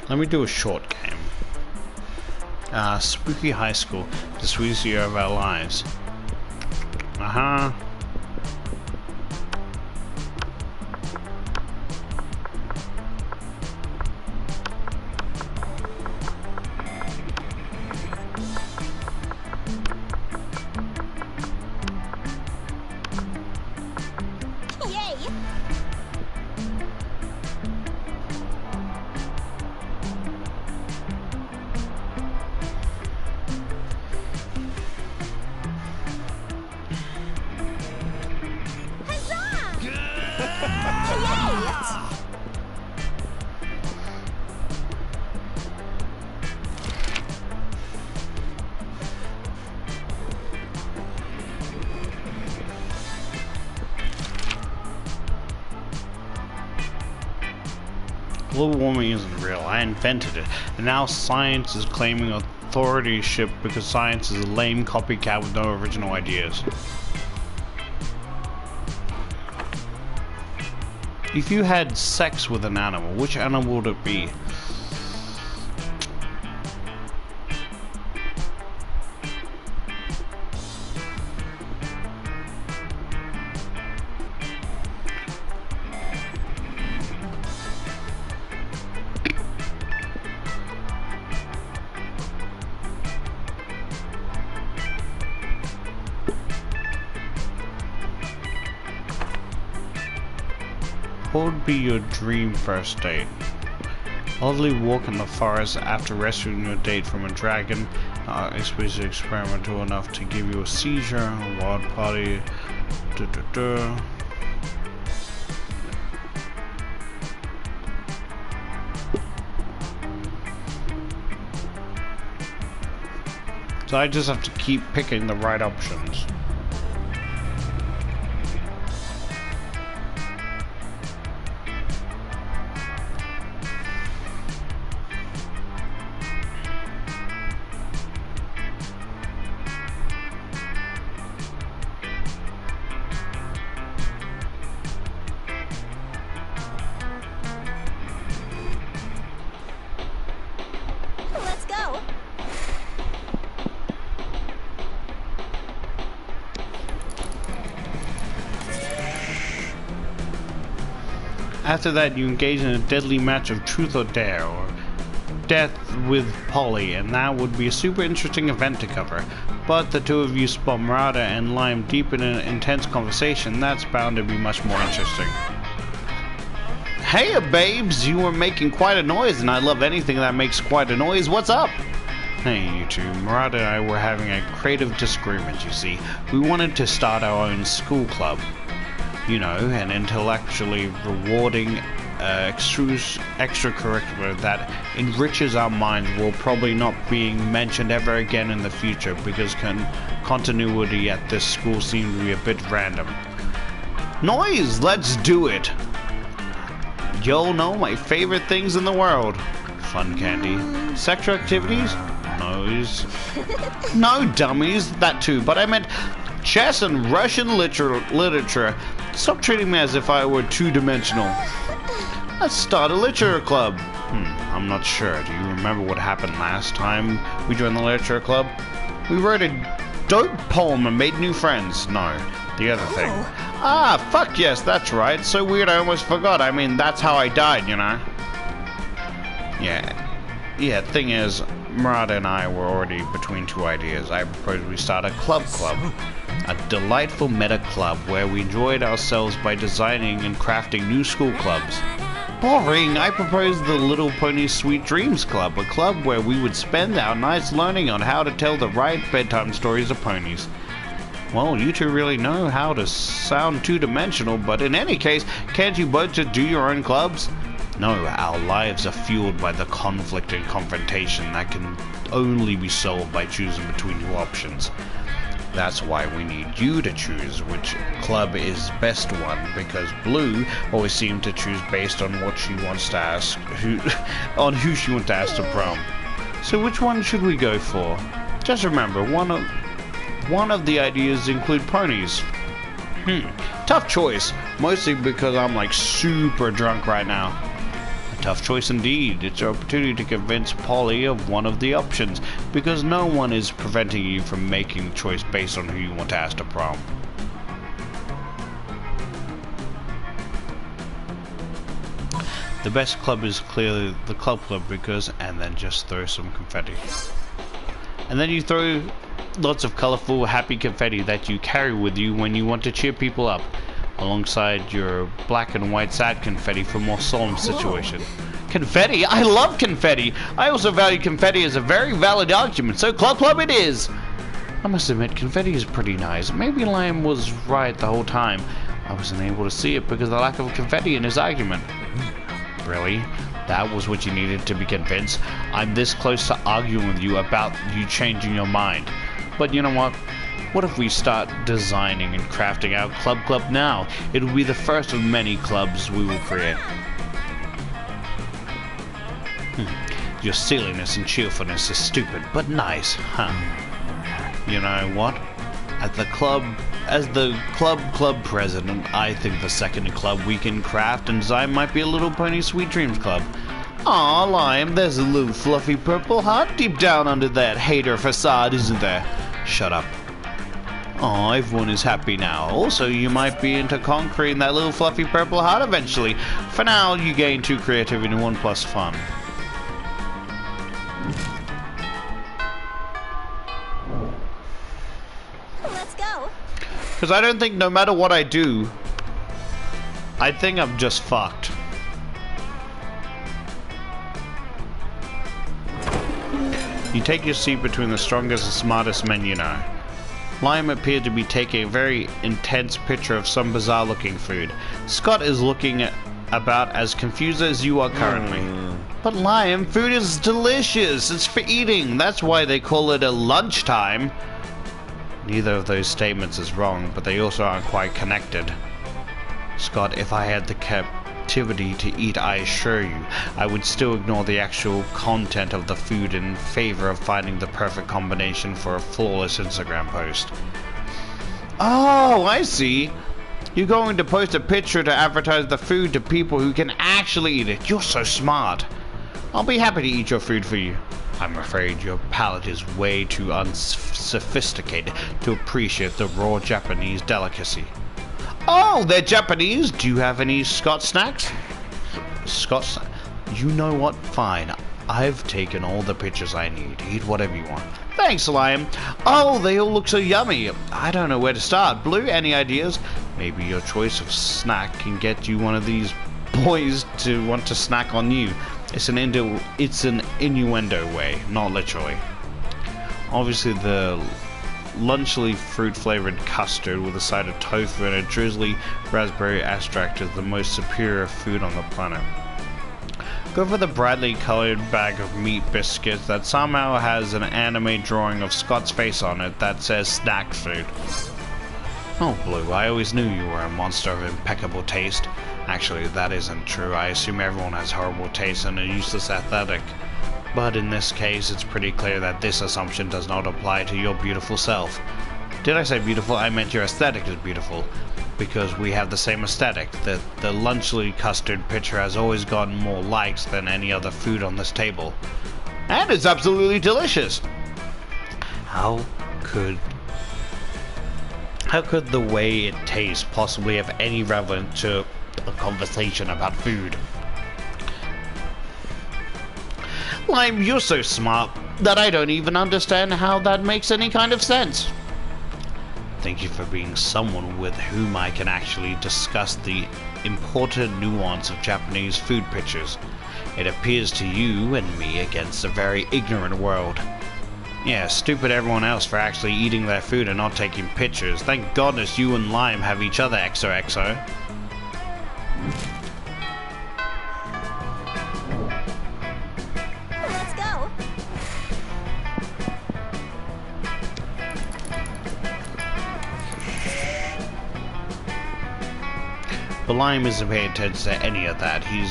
Let me do a short game. Spooky High School, the sweetest year of our lives. Uh-huh. Yay! Global warming isn't real. I invented it. And now science is claiming authorship because science is a lame copycat with no original ideas. If you had sex with an animal, which animal would it be? What would be your dream first date? A lovely walk in the forest after rescuing your date from a dragon, explicitly experimental enough to give you a seizure, a wild party, So I just have to keep picking the right options. Let's go. After that, you engage in a deadly match of truth or dare, or death with Polly, and that would be a super interesting event to cover. But the two of you spot Murata and Lime deep in an intense conversation. That's bound to be much more interesting. Hey, babes, you were making quite a noise, and I love anything that makes quite a noise. What's up? Hey, you two. Murata and I were having a creative disagreement, you see. We wanted to start our own school club. You know, an intellectually rewarding extracurricular that enriches our minds while probably not being mentioned ever again in the future because continuity at this school seemed to be a bit random. Noise! Let's do it! Y'all know my favorite things in the world. Fun candy. Sexual activities? Noise. No, dummies. That too, but I meant chess and Russian literature. Stop treating me as if I were two-dimensional. Let's start a literature club. I'm not sure. Do you remember what happened last time we joined the literature club? We wrote a dope poem and made new friends. No, the other thing. Ah, fuck yes, that's right. So weird I almost forgot. I mean, that's how I died, you know? Yeah, thing is, Murata and I were already between two ideas. I proposed we start a club. A delightful meta club where we enjoyed ourselves by designing and crafting new school clubs. Boring! I proposed the Little Pony Sweet Dreams Club, a club where we would spend our nights learning on how to tell the right bedtime stories of ponies. Well, you two really know how to sound two-dimensional, but in any case, can't you both just do your own clubs? No, our lives are fueled by the conflict and confrontation that can only be solved by choosing between two options. That's why we need you to choose which club is best one, because Blue always seems to choose based on what she wants to ask, who she wants to ask to prom. So which one should we go for? Just remember, one of the ideas include ponies. Tough choice, mostly because I'm like super drunk right now. Tough choice indeed. It's your opportunity to convince Polly of one of the options, because no one is preventing you from making the choice based on who you want to ask to prom. The best club is clearly the club because, and then just throw some confetti. And then you throw lots of colorful, happy confetti that you carry with you when you want to cheer people up, alongside your black and white sad confetti for more solemn situation. Confetti? I love confetti! I also value confetti as a very valid argument, so club it is! I must admit, confetti is pretty nice. Maybe Liam was right the whole time. I wasn't able to see it because of the lack of confetti in his argument. Really? That was what you needed to be convinced? I'm this close to arguing with you about you changing your mind. But you know what? What if we start designing and crafting our club now? It will be the first of many clubs we will create. Your silliness and cheerfulness is stupid, but nice, huh? You know what? As the club president, I think the second club we can craft and design might be a Little Pony Sweet Dreams Club. Aw, Lime, there's a little fluffy purple heart deep down under that hater facade, isn't there? Shut up. Aw, everyone is happy now. Also, you might be into conquering that little fluffy purple heart eventually. For now, you gain 2 creativity and 1 plus fun. Let's go. Because I don't think no matter what I do, I think I'm just fucked. You take your seat between the strongest and smartest men you know. Liam appeared to be taking a very intense picture of some bizarre looking food. Scott is looking about as confused as you are currently. But Liam, food is delicious. It's for eating. That's why they call it a lunchtime. Neither of those statements is wrong, but they also aren't quite connected. Scott, if I had the captivity to eat, I assure you, I would still ignore the actual content of the food in favor of finding the perfect combination for a flawless Instagram post. Oh, I see. You're going to post a picture to advertise the food to people who can actually eat it. You're so smart. I'll be happy to eat your food for you. I'm afraid your palate is way too unsophisticated to appreciate the raw Japanese delicacy. Oh, they're Japanese. Do you have any Scott snacks? Scott, you know what? Fine. I've taken all the pictures I need. Eat whatever you want. Thanks, Lime. Oh, they all look so yummy. I don't know where to start. Blue, any ideas? Maybe your choice of snack can get you one of these boys to want to snack on you. It's an innuendo way, not literally. Obviously, the lunchly fruit-flavored custard with a side of tofu and a drizzly raspberry extract is the most superior food on the planet. Go for the brightly colored bag of meat biscuits that somehow has an anime drawing of Scott's face on it that says snack food. Oh, Blue, I always knew you were a monster of impeccable taste. Actually, that isn't true. I assume everyone has horrible taste and a useless aesthetic. But in this case, it's pretty clear that this assumption does not apply to your beautiful self. Did I say beautiful? I meant your aesthetic is beautiful. Because we have the same aesthetic. The lunchly custard picture has always gotten more likes than any other food on this table. And it's absolutely delicious! How could the way it tastes possibly have any relevance to a conversation about food? Lime, you're so smart that I don't even understand how that makes any kind of sense. Thank you for being someone with whom I can actually discuss the important nuance of Japanese food pictures. It appears to you and me against a very ignorant world. Yeah, stupid everyone else for actually eating their food and not taking pictures. Thank goodness you and Lime have each other, XOXO. Let's go. But Lime isn't paying attention to any of that. He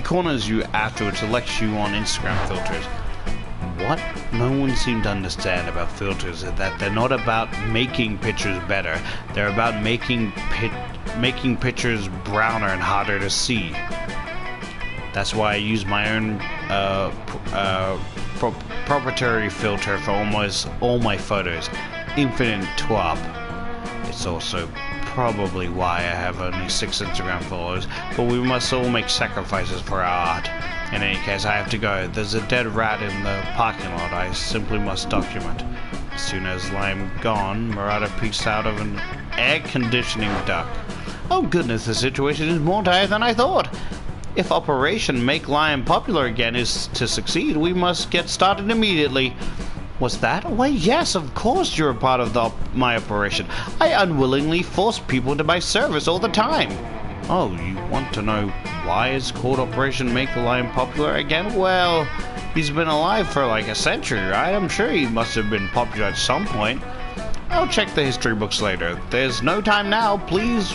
corners you afterwards to lecture you on Instagram filters. What no one seemed to understand about filters is that they're not about making pictures better. They're about making pictures browner and harder to see. That's why I use my own proprietary filter for almost all my photos, Infinite Twop. It's also probably why I have only 6 Instagram followers, but we must all make sacrifices for our art. In any case, I have to go. There's a dead rat in the parking lot I simply must document. As soon as I'm gone, Murata peeks out of an air conditioning duct. Oh goodness, the situation is more dire than I thought. If Operation Make Lion Popular again is to succeed, we must get started immediately. What's that? Why, yes, of course you're a part of my operation. I unwillingly force people into my service all the time. Oh, you want to know why it's called Operation Make the Lion Popular again? Well, he's been alive for like a century, right? I'm sure he must have been popular at some point. I'll check the history books later. There's no time now, please.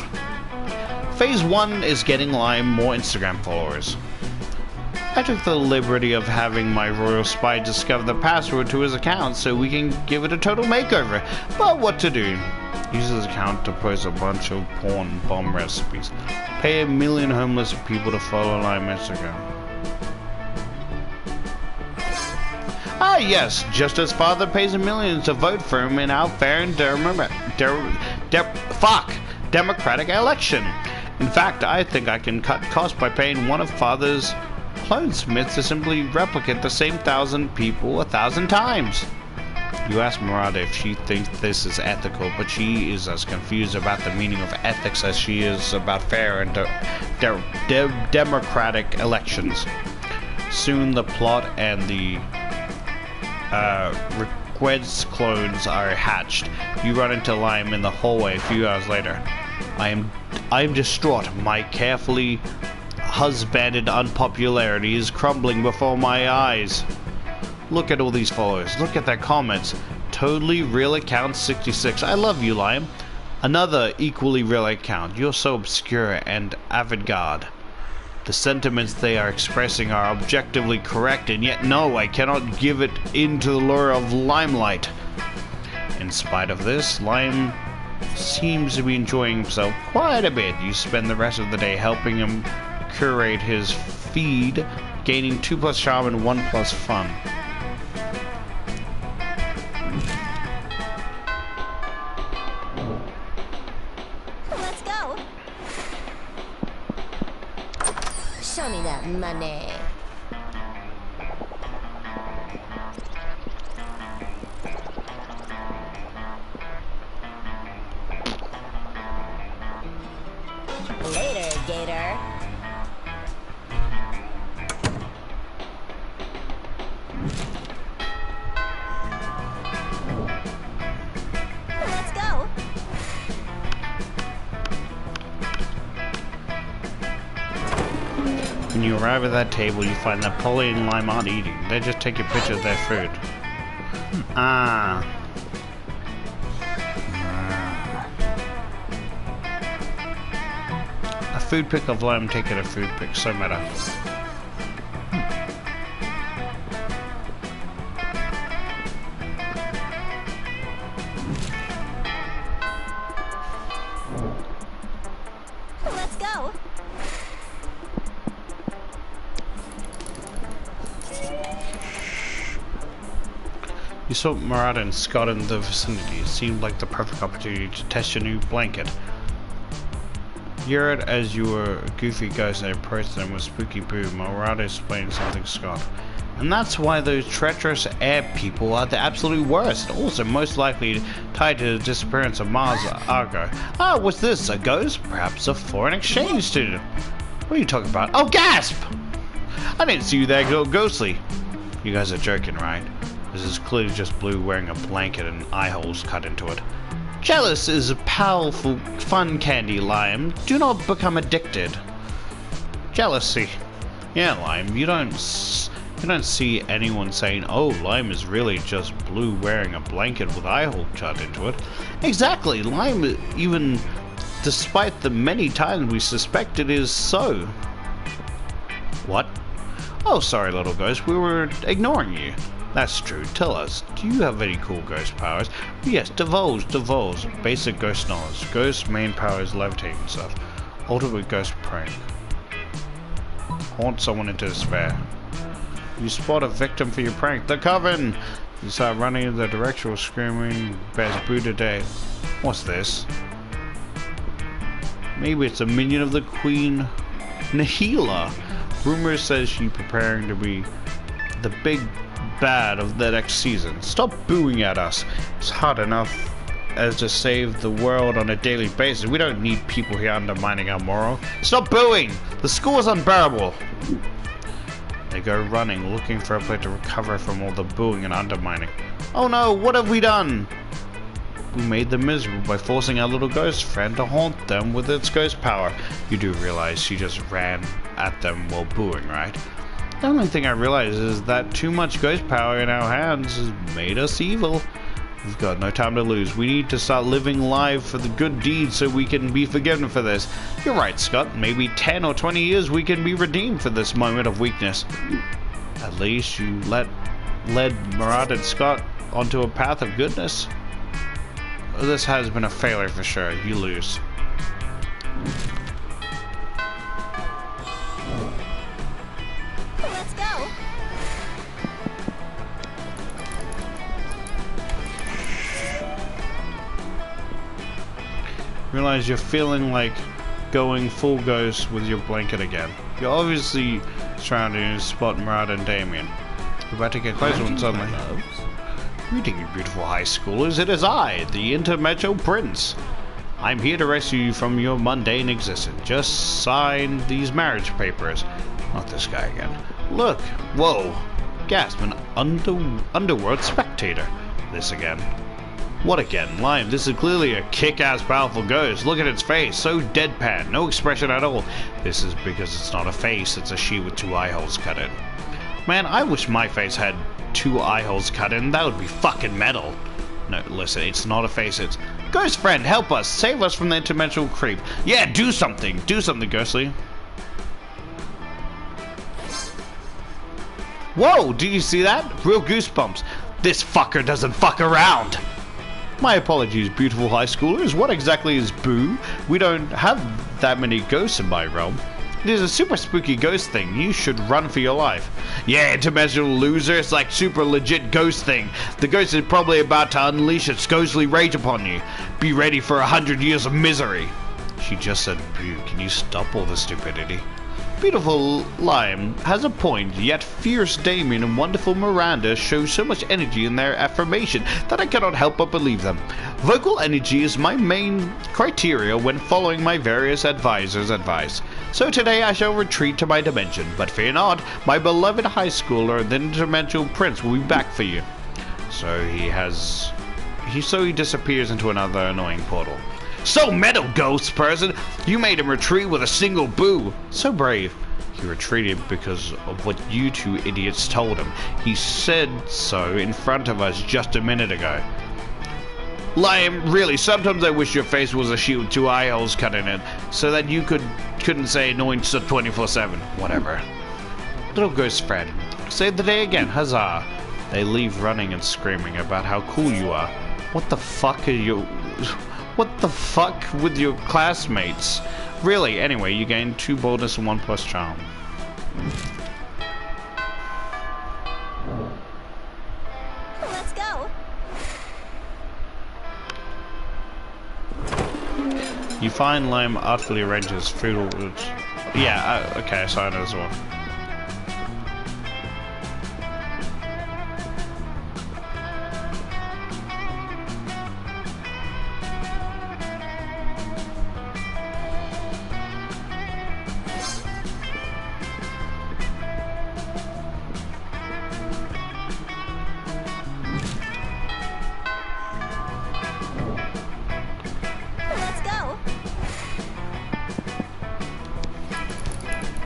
Phase 1 is getting Lion more Instagram followers. I took the liberty of having my royal spy discover the password to his account so we can give it a total makeover. But what to do? Use his account to post a bunch of porn bomb recipes. Pay 1 million homeless people to follow Lime Instagram. Ah yes, just as father pays 1 million to vote for him in our fair and democratic election. In fact, I think I can cut costs by paying one of father's clonesmiths to simply replicate the same 1,000 people 1,000 times. You ask Murata if she thinks this is ethical, but she is as confused about the meaning of ethics as she is about fair and democratic elections. Soon the plot and the Requed's clones are hatched. You run into Lime in the hallway a few hours later. I am distraught. My carefully husbanded unpopularity is crumbling before my eyes. Look at all these followers. Look at their comments. Totally real account 66. I love you, Lime. Another equally real account. You're so obscure and avant-garde. The sentiments they are expressing are objectively correct, and yet no, I cannot give it into the lure of limelight. In spite of this, Lime seems to be enjoying himself quite a bit. You spend the rest of the day helping him curate his feed, gaining 2+ charm and 1+ fun. Let's go. Show me that money. Gator. Let's go. When you arrive at that table, you find that Polly and Lime aren't eating. They're just taking pictures of their food. Ah. A food pic of Lime taking a food pic, so meta. Let's go. You saw Murata and Scott in the vicinity. It seemed like the perfect opportunity to test your new blanket. You heard as you were a goofy ghost and approached them with spooky boo. Murata explained something to Scott. And that's why those treacherous air people are the absolute worst. Also, most likely tied to the disappearance of Mars Argo. Ah, what's this? A ghost? Perhaps a foreign exchange student. What are you talking about? Oh, gasp! I didn't see you there, ghostly. You guys are joking, right? This is clearly just Blue wearing a blanket and eye holes cut into it. Jealous is a powerful fun candy, Lime. Do not become addicted. Jealousy. Yeah, Lime, you don't see anyone saying, oh, Lime is really just Blue wearing a blanket with eye hole cut into it. Exactly, Lime, even despite the many times we suspect it is so. What? Oh, sorry, little ghost, we were ignoring you. That's true. Tell us, do you have any cool ghost powers? Yes, divulge. Basic ghost knowledge. Ghost main power is levitating stuff. Ultimate ghost prank. Haunt someone into despair. You spot a victim for your prank. The Coven! You start running in the direction of screaming, best boo today. What's this? Maybe it's a minion of the Queen Nihila. Rumor says she's preparing to be the big bad of the next season. Stop booing at us. It's hard enough as to save the world on a daily basis. We don't need people here undermining our moral. Stop booing! The school is unbearable. They go running, looking for a place to recover from all the booing and undermining. Oh no, what have we done? We made them miserable by forcing our little ghost friend to haunt them with its ghost power. You do realize she just ran at them while booing, right? The only thing I realize is that too much ghost power in our hands has made us evil. We've got no time to lose. We need to start living life for the good deeds so we can be forgiven for this. You're right, Scott. Maybe 10 or 20 years we can be redeemed for this moment of weakness. At least you led Murad and Scott onto a path of goodness. This has been a failure for sure. You lose. Let's go. Realize you're feeling like going full ghost with your blanket again. You're obviously surrounded in Spot, Murad, and Damien. You're about to get closer when suddenly... Greeting you beautiful high schoolers, it is I, the Intermetro Prince. I'm here to rescue you from your mundane existence. Just sign these marriage papers. Not this guy again. Look, whoa. Gasp, an underworld spectator. This again. What again? Lime, this is clearly a kick-ass powerful ghost. Look at its face, so deadpan, no expression at all. This is because it's not a face, it's a she with 2 eye holes cut in. Man, I wish my face had 2 eye holes cut in. That would be fucking metal. No, listen, it's not a face, it's... Ghost friend, help us! Save us from the interdimensional creep. Yeah, do something! Do something, Ghostly. Whoa, did you see that? Real goosebumps. This fucker doesn't fuck around! My apologies, beautiful high schoolers. What exactly is Boo? We don't have that many ghosts in my realm. It is a super spooky ghost thing. You should run for your life. Yeah, interdimensional loser. It's like super legit ghost thing. The ghost is probably about to unleash its ghostly rage upon you. Be ready for 100 years of misery. She just said Boo. Can you stop all the stupidity? Beautiful Lime has a point, yet fierce Damien and wonderful Miranda show so much energy in their affirmation that I cannot help but believe them. Vocal energy is my main criteria when following my various advisors' advice. So today I shall retreat to my dimension, but fear not, my beloved high schooler, the interdimensional prince, will be back for you. So he disappears into another annoying portal. So metal, ghost person! You made him retreat with a single boo! So brave. He retreated because of what you two idiots told him. He said so in front of us just a minute ago. Liam, really, sometimes I wish your face was a shield with two eye holes cut in it, so that you couldn't say annoying stuff 24/7. Whatever. Little ghost friend, save the day again, huzzah! They leave running and screaming about how cool you are. What the fuck are you... What the fuck with your classmates? Really, anyway, you gain 2 boldness and 1 plus charm. Let's go. You find Lime artfully arranges food. Yeah, okay, so I know as well.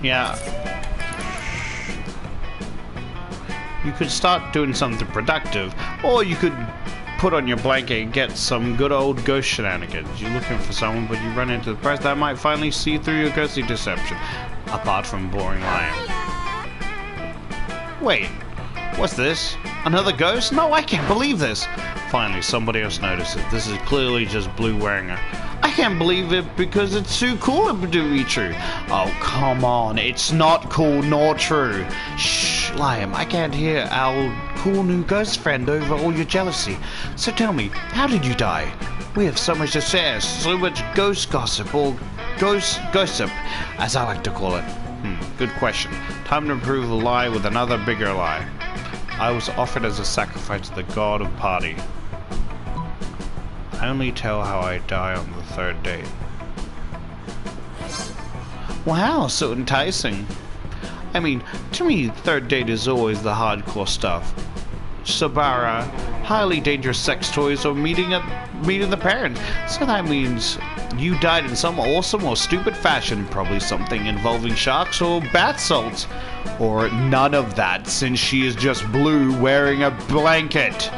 Yeah. You could start doing something productive, or you could put on your blanket and get some good old ghost shenanigans. You're looking for someone, but you run into the press that might finally see through your ghostly deception. Apart from boring Lion. Wait, what's this? Another ghost? No, I can't believe this. Finally, somebody else notices. This is clearly just Blue wearing a... I can't believe it because it's too cool to be true. Oh, come on. It's not cool nor true. Shh, Liam, I can't hear our cool new ghost friend over all your jealousy. So tell me, how did you die? We have so much to share, so much ghost gossip, or gossip, as I like to call it. Good question. Time to improve the lie with another bigger lie. I was offered as a sacrifice to the god of party. I only tell how I die on the 3rd date. Wow, so enticing. I mean, to me, 3rd date is always the hardcore stuff. Sabara, highly dangerous sex toys, or meeting the parents. So that means you died in some awesome or stupid fashion, probably something involving sharks or bath salts. Or none of that, since she is just Blue wearing a blanket.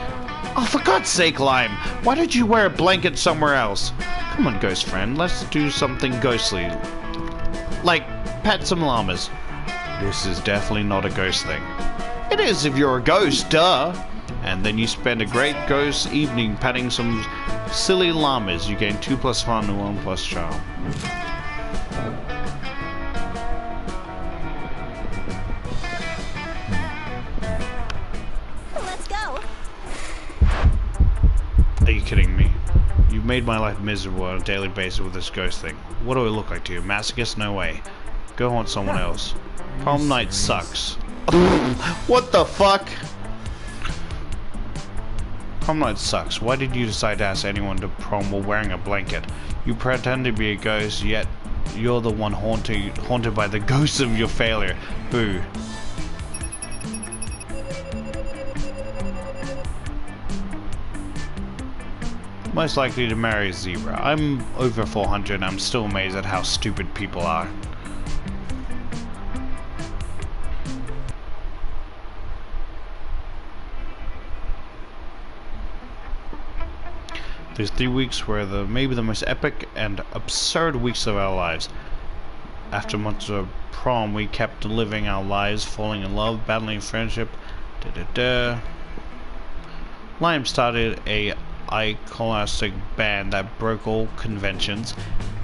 Oh, for God's sake, Lime, why did you wear a blanket somewhere else? Come on, ghost friend, let's do something ghostly. Like, pet some llamas. This is definitely not a ghost thing. It is if you're a ghost, duh! And then you spend a great ghost evening petting some silly llamas. You gain 2 plus fun and 1 plus charm. Are you kidding me? You've made my life miserable on a daily basis with this ghost thing. What do I look like to you? Masochist? No way. Go haunt someone else. Prom night sucks. What the fuck? Prom night sucks. Why did you decide to ask anyone to prom while wearing a blanket? You pretend to be a ghost, yet you're the one haunted by the ghost of your failure. Boo. Most likely to marry a zebra. I'm over 400 and I'm still amazed at how stupid people are. These 3 weeks were maybe the most epic and absurd weeks of our lives. After months of prom, we kept living our lives, falling in love, battling friendship. Liam started a iconistic band that broke all conventions.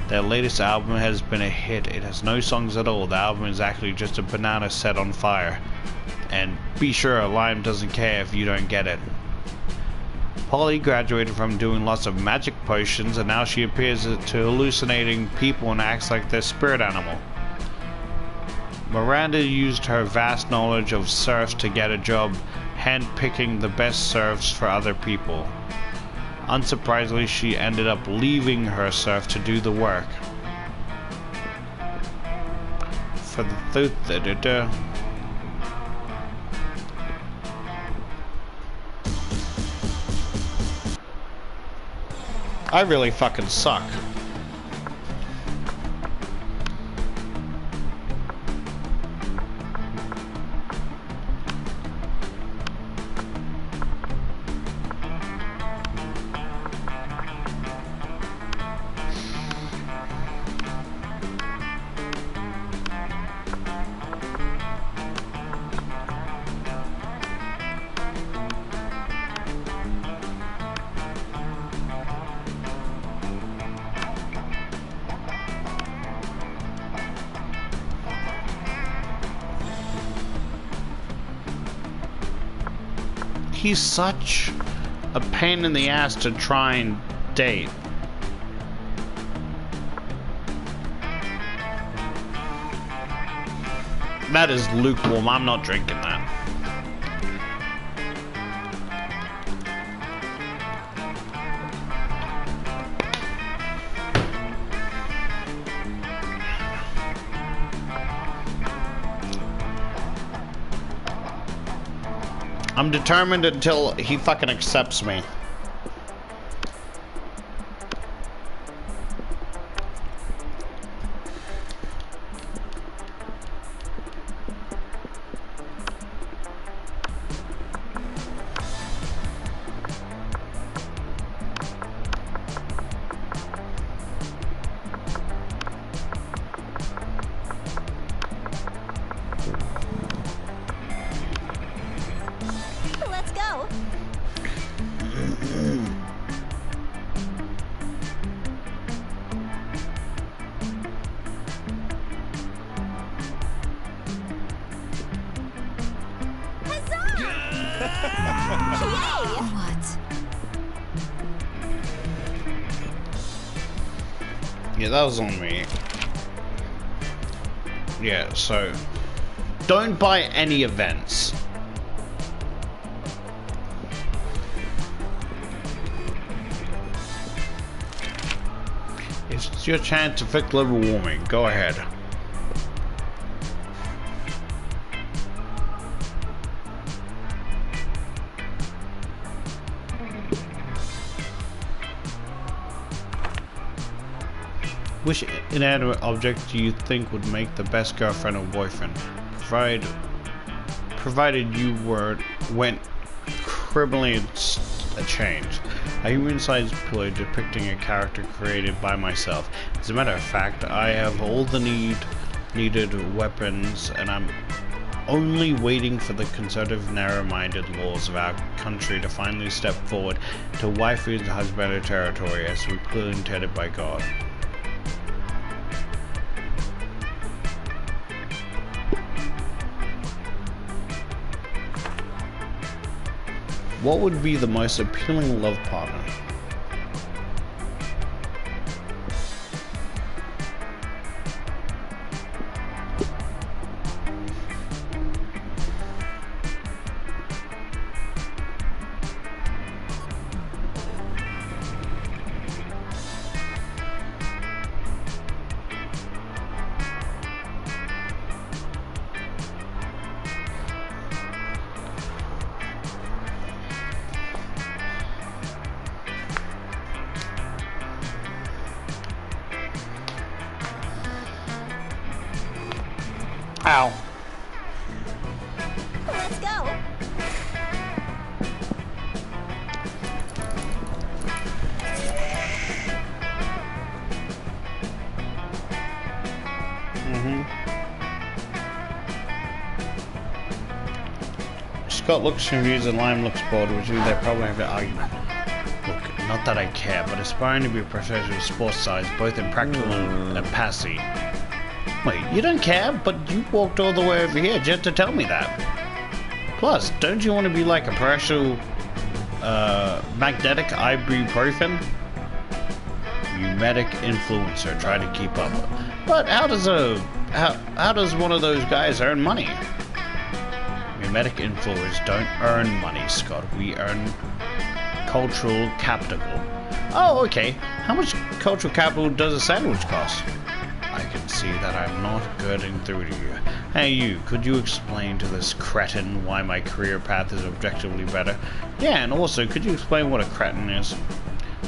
Their latest album has been a hit. It has no songs at all. The album is actually just a banana set on fire. And be sure, Liam doesn't care if you don't get it. Polly graduated from doing lots of magic potions, and now she appears to hallucinating people and acts like their spirit animal. Miranda used her vast knowledge of serfs to get a job hand-picking the best serfs for other people. Unsurprisingly, she ended up leaving her serf to do the work. For the truth, I really fucking suck. He's such a pain in the ass to try and date. That is lukewarm. I'm not drinking that. I'm determined until he fucking accepts me. Let's go. Yay! What? Yeah, that was on me. Yeah, so don't buy any events. It's your chance to fix global warming. Go ahead. Which inanimate object do you think would make the best girlfriend or boyfriend? Provided you went criminally changed. A human-sized pillow depicting a character created by myself. As a matter of fact, I have all the needed weapons, and I'm only waiting for the conservative, narrow-minded laws of our country to finally step forward to waifu and husband territory as we clearly intended by God. What would be the most appealing love partner? Ow. Let's go. Scott looks confused and Lime looks bored, which means they probably have an argument. Look, not that I care, but aspiring to be a professional sports size, both in practical and passy. Wait, you don't care, but you walked all the way over here just to tell me that. Plus, don't you want to be like a professional, magnetic ibuprofen? You medic influencer, try to keep up. But how does a how does one of those guys earn money? Mimetic influencers don't earn money, Scott. We earn cultural capital. Oh, okay. How much cultural capital does a sandwich cost? I can see that I'm not getting through to you. Hey you, could you explain to this cretin why my career path is objectively better? Yeah, and also, could you explain what a cretin is?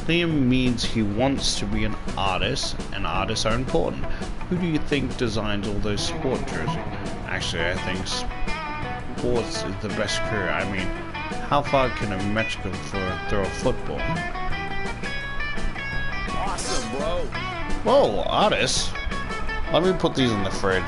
Liam means he wants to be an artist, and artists are important. Who do you think designs all those sport jerseys? Actually, I think sports is the best career. I mean, how far can a Mexican throw a football? Awesome, bro. Whoa, artists? Let me put these in the fridge.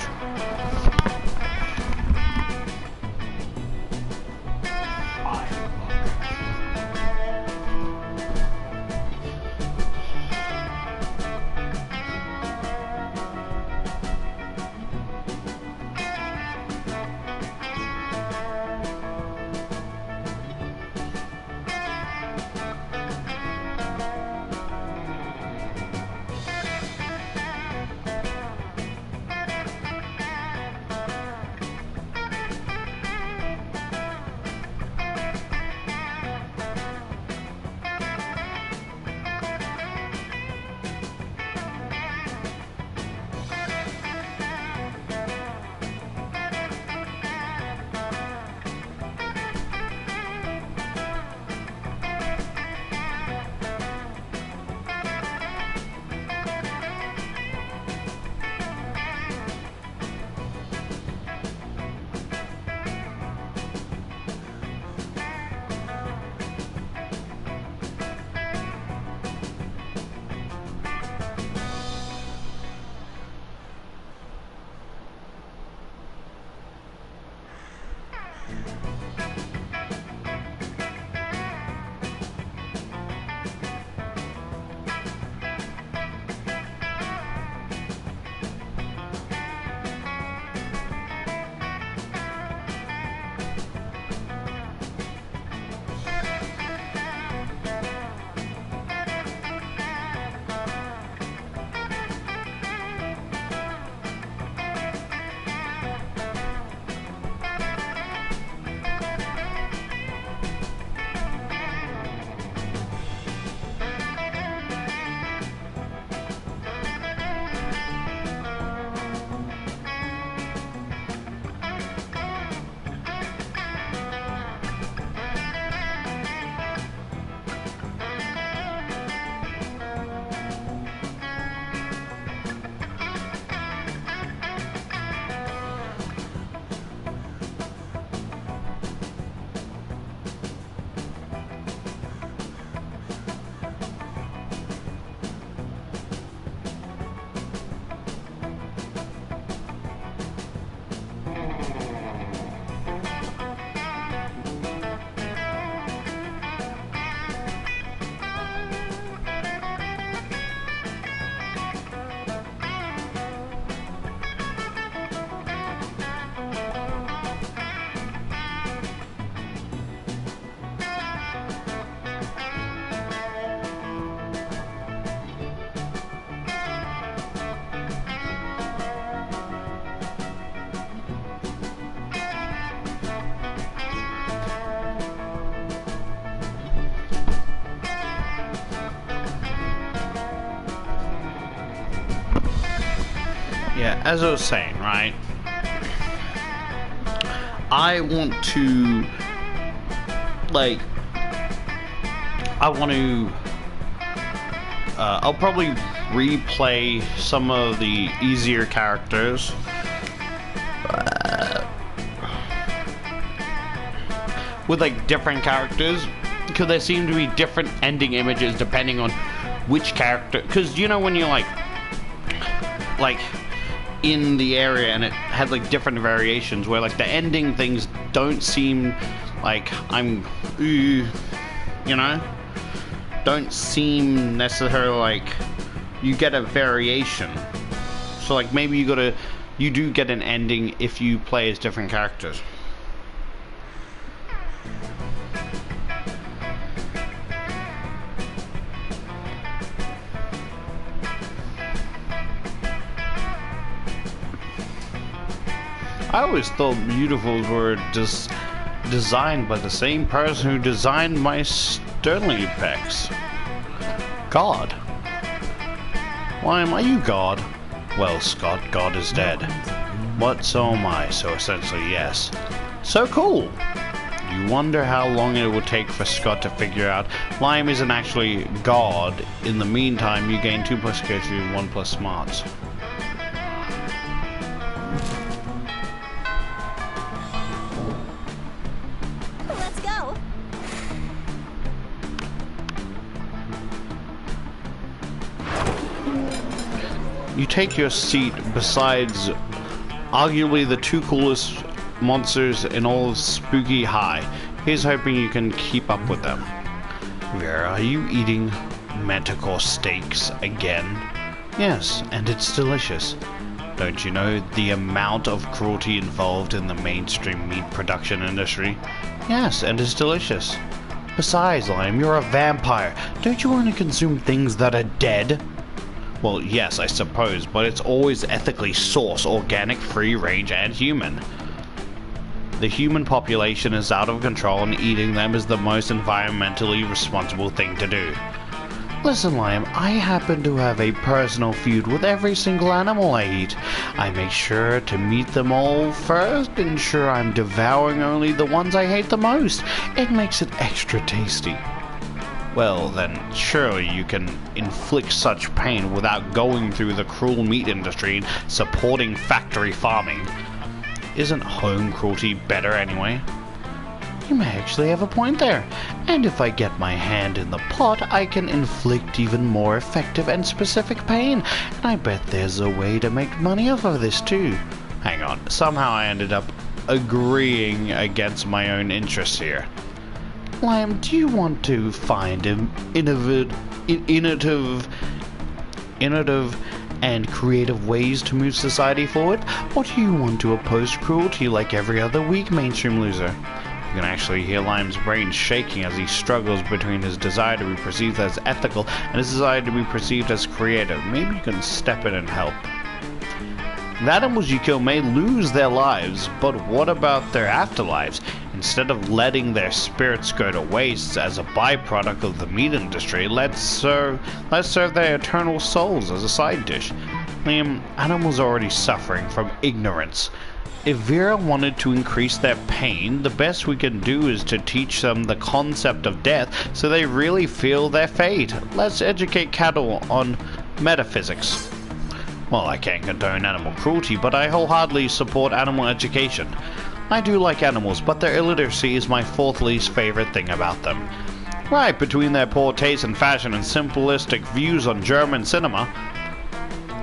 Yeah, as I was saying, right? I want to, like, I'll probably replay some of the easier characters. With, like, different characters. Because there seem to be different ending images depending on which character. Because, you know, when you're, like, in the area and it had, like, different variations where, like, the ending things don't seem like you know? Don't seem necessarily like you get a variation. So, like, maybe you do get an ending if you play as different characters. I always thought beautifuls were just designed by the same person who designed my Sterling pecs. God. Why am I you God? Well, Scott, God is dead. But so am I, so essentially yes. So cool! You wonder how long it will take for Scott to figure out Lime isn't actually God. In the meantime, you gain 2 plus creativity and 1 plus smarts. Let's go. You take your seat besides arguably the 2 coolest monsters in all of Spooky High. Here's hoping you can keep up with them. Vera, are you eating manticore steaks again? Yes, and it's delicious. Don't you know the amount of cruelty involved in the mainstream meat production industry? Yes, and it's delicious. Besides, Lime, you're a vampire. Don't you want to consume things that are dead? Well, yes, I suppose, but it's always ethically sourced, organic, free-range, and human. The human population is out of control, and eating them is the most environmentally responsible thing to do. Listen, Liam, I happen to have a personal feud with every single animal I eat. I make sure to meet them all first, ensure I'm devouring only the ones I hate the most. It makes it extra tasty. Well, then, surely you can inflict such pain without going through the cruel meat industry and supporting factory farming. Isn't home cruelty better anyway? You may actually have a point there. And if I get my hand in the pot, I can inflict even more effective and specific pain. And I bet there's a way to make money off of this too. Hang on, somehow I ended up agreeing against my own interests here. Liam, do you want to find innovative and creative ways to move society forward? Or do you want to oppose cruelty like every other weak mainstream loser? You can actually hear Lime's brain shaking as he struggles between his desire to be perceived as ethical and his desire to be perceived as creative. Maybe you can step in and help. The animals you kill may lose their lives, but what about their afterlives? Instead of letting their spirits go to waste as a byproduct of the meat industry, let's serve their eternal souls as a side dish. Liam, animals are already suffering from ignorance. If Vera wanted to increase their pain, the best we can do is to teach them the concept of death so they really feel their fate. Let's educate cattle on metaphysics. Well, I can't condone animal cruelty, but I wholeheartedly support animal education. I do like animals, but their illiteracy is my 4th least favorite thing about them. Right, between their poor taste in fashion and simplistic views on German cinema,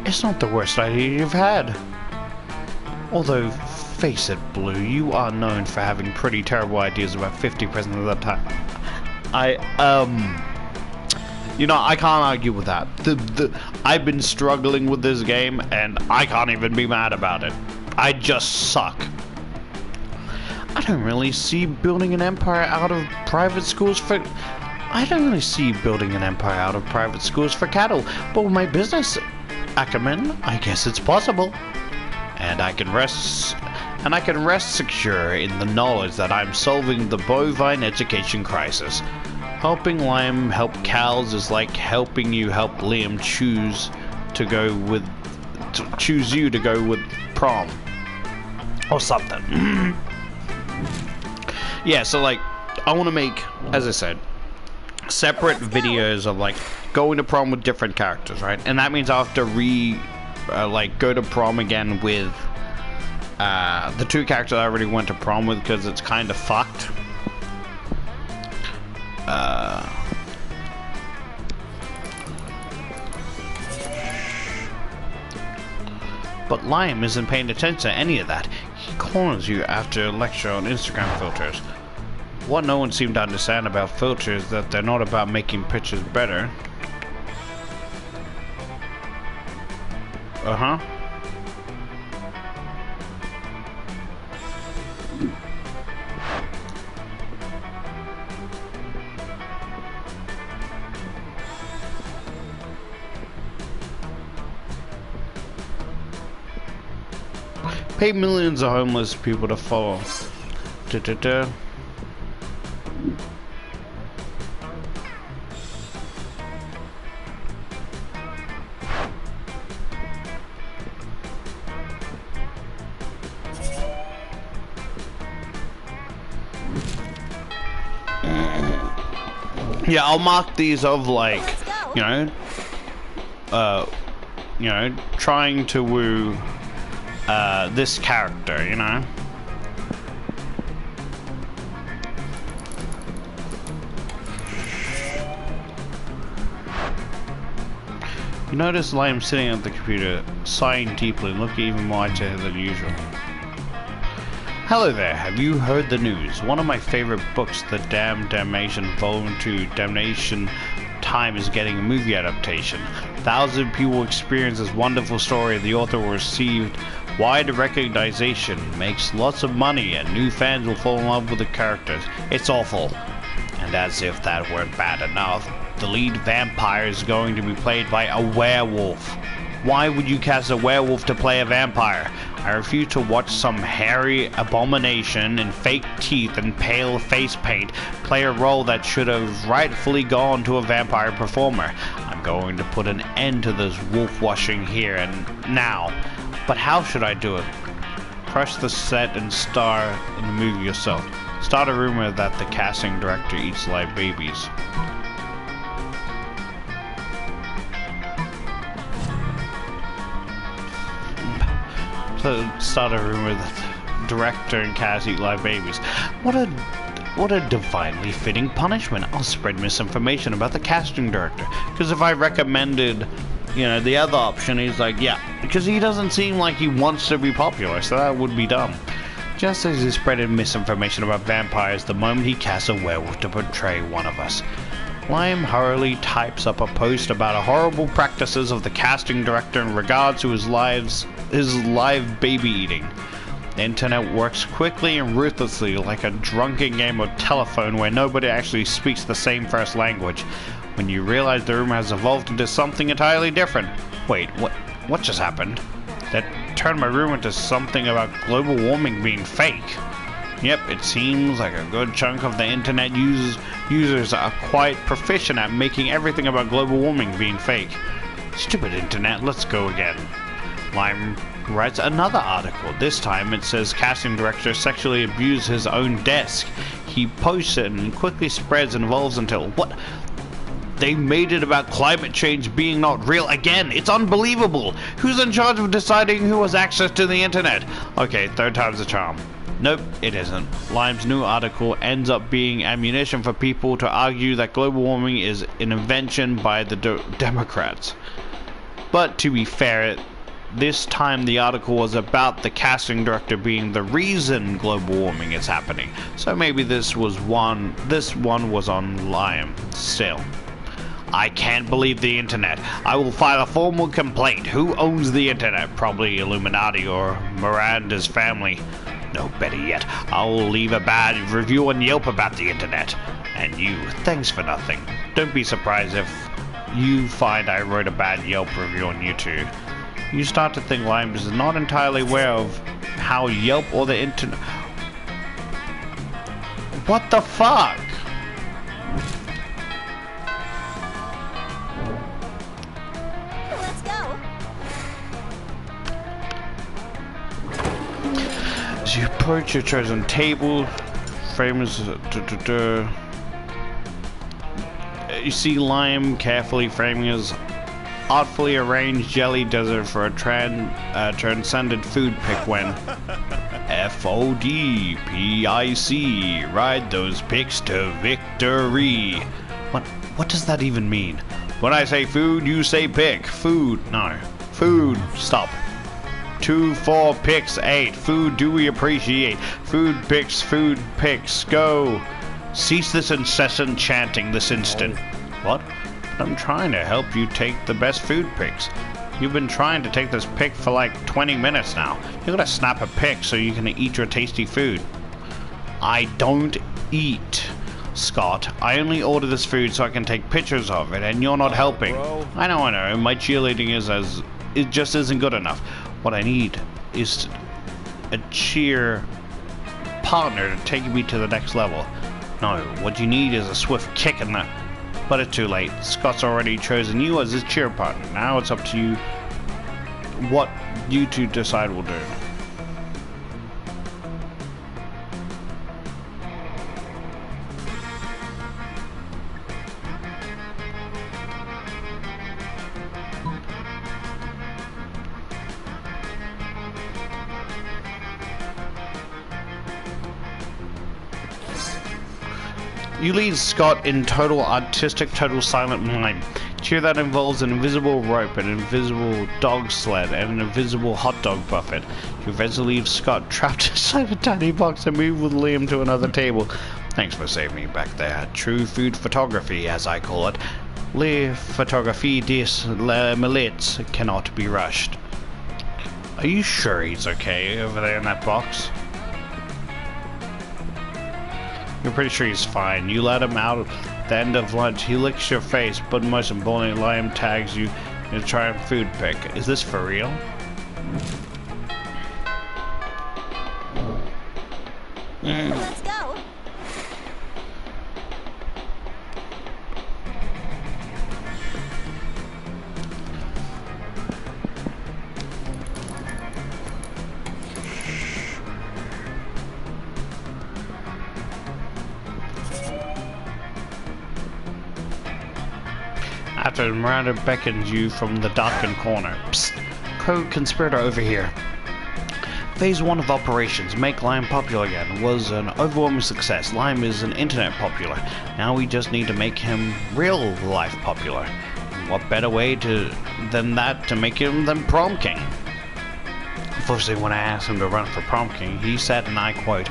it's not the worst idea you've had. Although, face it, Blue, you are known for having pretty terrible ideas about 50% of the time. You know, I can't argue with that. I've been struggling with this game, and I can't even be mad about it. I just suck. I don't really see building an empire out of private schools for cattle, but with my business acumen, I guess it's possible. And I can rest secure in the knowledge that I'm solving the bovine education crisis. Helping Liam help cows is like helping you help Liam choose you to go with prom or something. Yeah, so like I want to make, as I said, separate videos of like going to prom with different characters, right? And that means I have to go to prom again with the 2 characters I already went to prom with, because it's kind of fucked. But Liam isn't paying attention to any of that. He corners you after a lecture on Instagram filters. What no one seemed to understand about filters is that they're not about making pictures better. Uh-huh. Pay millions of homeless people to follow. Da-da-da. Yeah, I'll mark these of like, you know, trying to woo this character, you know. You notice Lime sitting at the computer, sighing deeply, looking even more agitated than usual. Hello there, have you heard the news? One of my favorite books, The Damnation Volume 2, Damnation Time, is getting a movie adaptation. Thousands of people experience this wonderful story. The author will receive wide recognition, makes lots of money, and new fans will fall in love with the characters. It's awful. And as if that weren't bad enough, the lead vampire is going to be played by a werewolf. Why would you cast a werewolf to play a vampire? I refuse to watch some hairy abomination in fake teeth and pale face paint play a role that should have rightfully gone to a vampire performer. I'm going to put an end to this wolf washing here and now. But how should I do it? Press the set and star in the movie yourself. Start a rumor that the casting director eats live babies. Start a rumor that the director and cast eat live babies. What a divinely fitting punishment. I'll spread misinformation about the casting director. Because if I recommended, you know, the other option, he's like, yeah, because he doesn't seem like he wants to be popular, so that would be dumb. Just as he spreading misinformation about vampires the moment he casts a werewolf to portray one of us. Lime hurriedly types up a post about a horrible practices of the casting director in regards to his live baby eating. The internet works quickly and ruthlessly like a drunken game of telephone where nobody actually speaks the same first language. When you realize the rumor has evolved into something entirely different. Wait, what just happened? That turned my rumor into something about global warming being fake. Yep, it seems like a good chunk of the internet users are quite proficient at making everything about global warming being fake. Stupid internet, let's go again. Lime writes another article. This time it says casting director sexually abused his own desk. He posts it and quickly spreads and evolves until, what? They made it about climate change being not real again. It's unbelievable. Who's in charge of deciding who has access to the internet? Okay, third time's the charm. Nope, it isn't. Lime's new article ends up being ammunition for people to argue that global warming is an invention by the Democrats. But to be fair, this time the article was about the casting director being the reason global warming is happening. So maybe this one was on Lime. Still, I can't believe the internet. I will file a formal complaint. Who owns the internet? Probably Illuminati or Miranda's family. No, better yet, I'll leave a bad review on Yelp about the internet. And you, thanks for nothing. Don't be surprised if you find I wrote a bad Yelp review on YouTube. You start to think Lime is not entirely aware of how Yelp or the internet... What the fuck? Let's go. As you approach your chosen table, frames... You see Lime carefully framing his artfully arranged jelly desert for a transcendent food pick when FODPIC, ride those picks to victory. What does that even mean? When I say food, you say pick. Food, no. Food, stop. 2, 4, picks, 8. Food do we appreciate. Food picks, go. Cease this incessant chanting this instant. What? I'm trying to help you take the best food picks. You've been trying to take this pick for like 20 minutes now. You gotta snap a pick so you can eat your tasty food. I don't eat, Scott. I only order this food so I can take pictures of it, and you're not helping. I know. My cheerleading it just isn't good enough. What I need is a cheer partner to take me to the next level. No, what you need is a swift kick in the... But it's too late. Scott's already chosen you as his cheer partner. Now it's up to you what you two decide will do. You lead Scott in total artistic, total silent mime. Cheer that involves an invisible rope, an invisible dog sled, and an invisible hot dog buffet. You eventually leave Scott trapped inside a tiny box and move with Liam to another table. Thanks for saving me back there. True food photography, as I call it. Le photographie des millettes cannot be rushed. Are you sure he's okay over there in that box? You're pretty sure he's fine. You let him out at the end of lunch. He licks your face, but most importantly, Liam tags you in a Triumph food pick. Is this for real? Let's go. After Miranda beckons you from the darkened corner. Psst! Co-conspirator over here. Phase 1 of operations, make Lime popular again, was an overwhelming success. Lime is an internet popular. Now we just need to make him real life popular. What better way than that to make him than Prom King? Unfortunately, when I asked him to run for Prom King, he said, and I quote,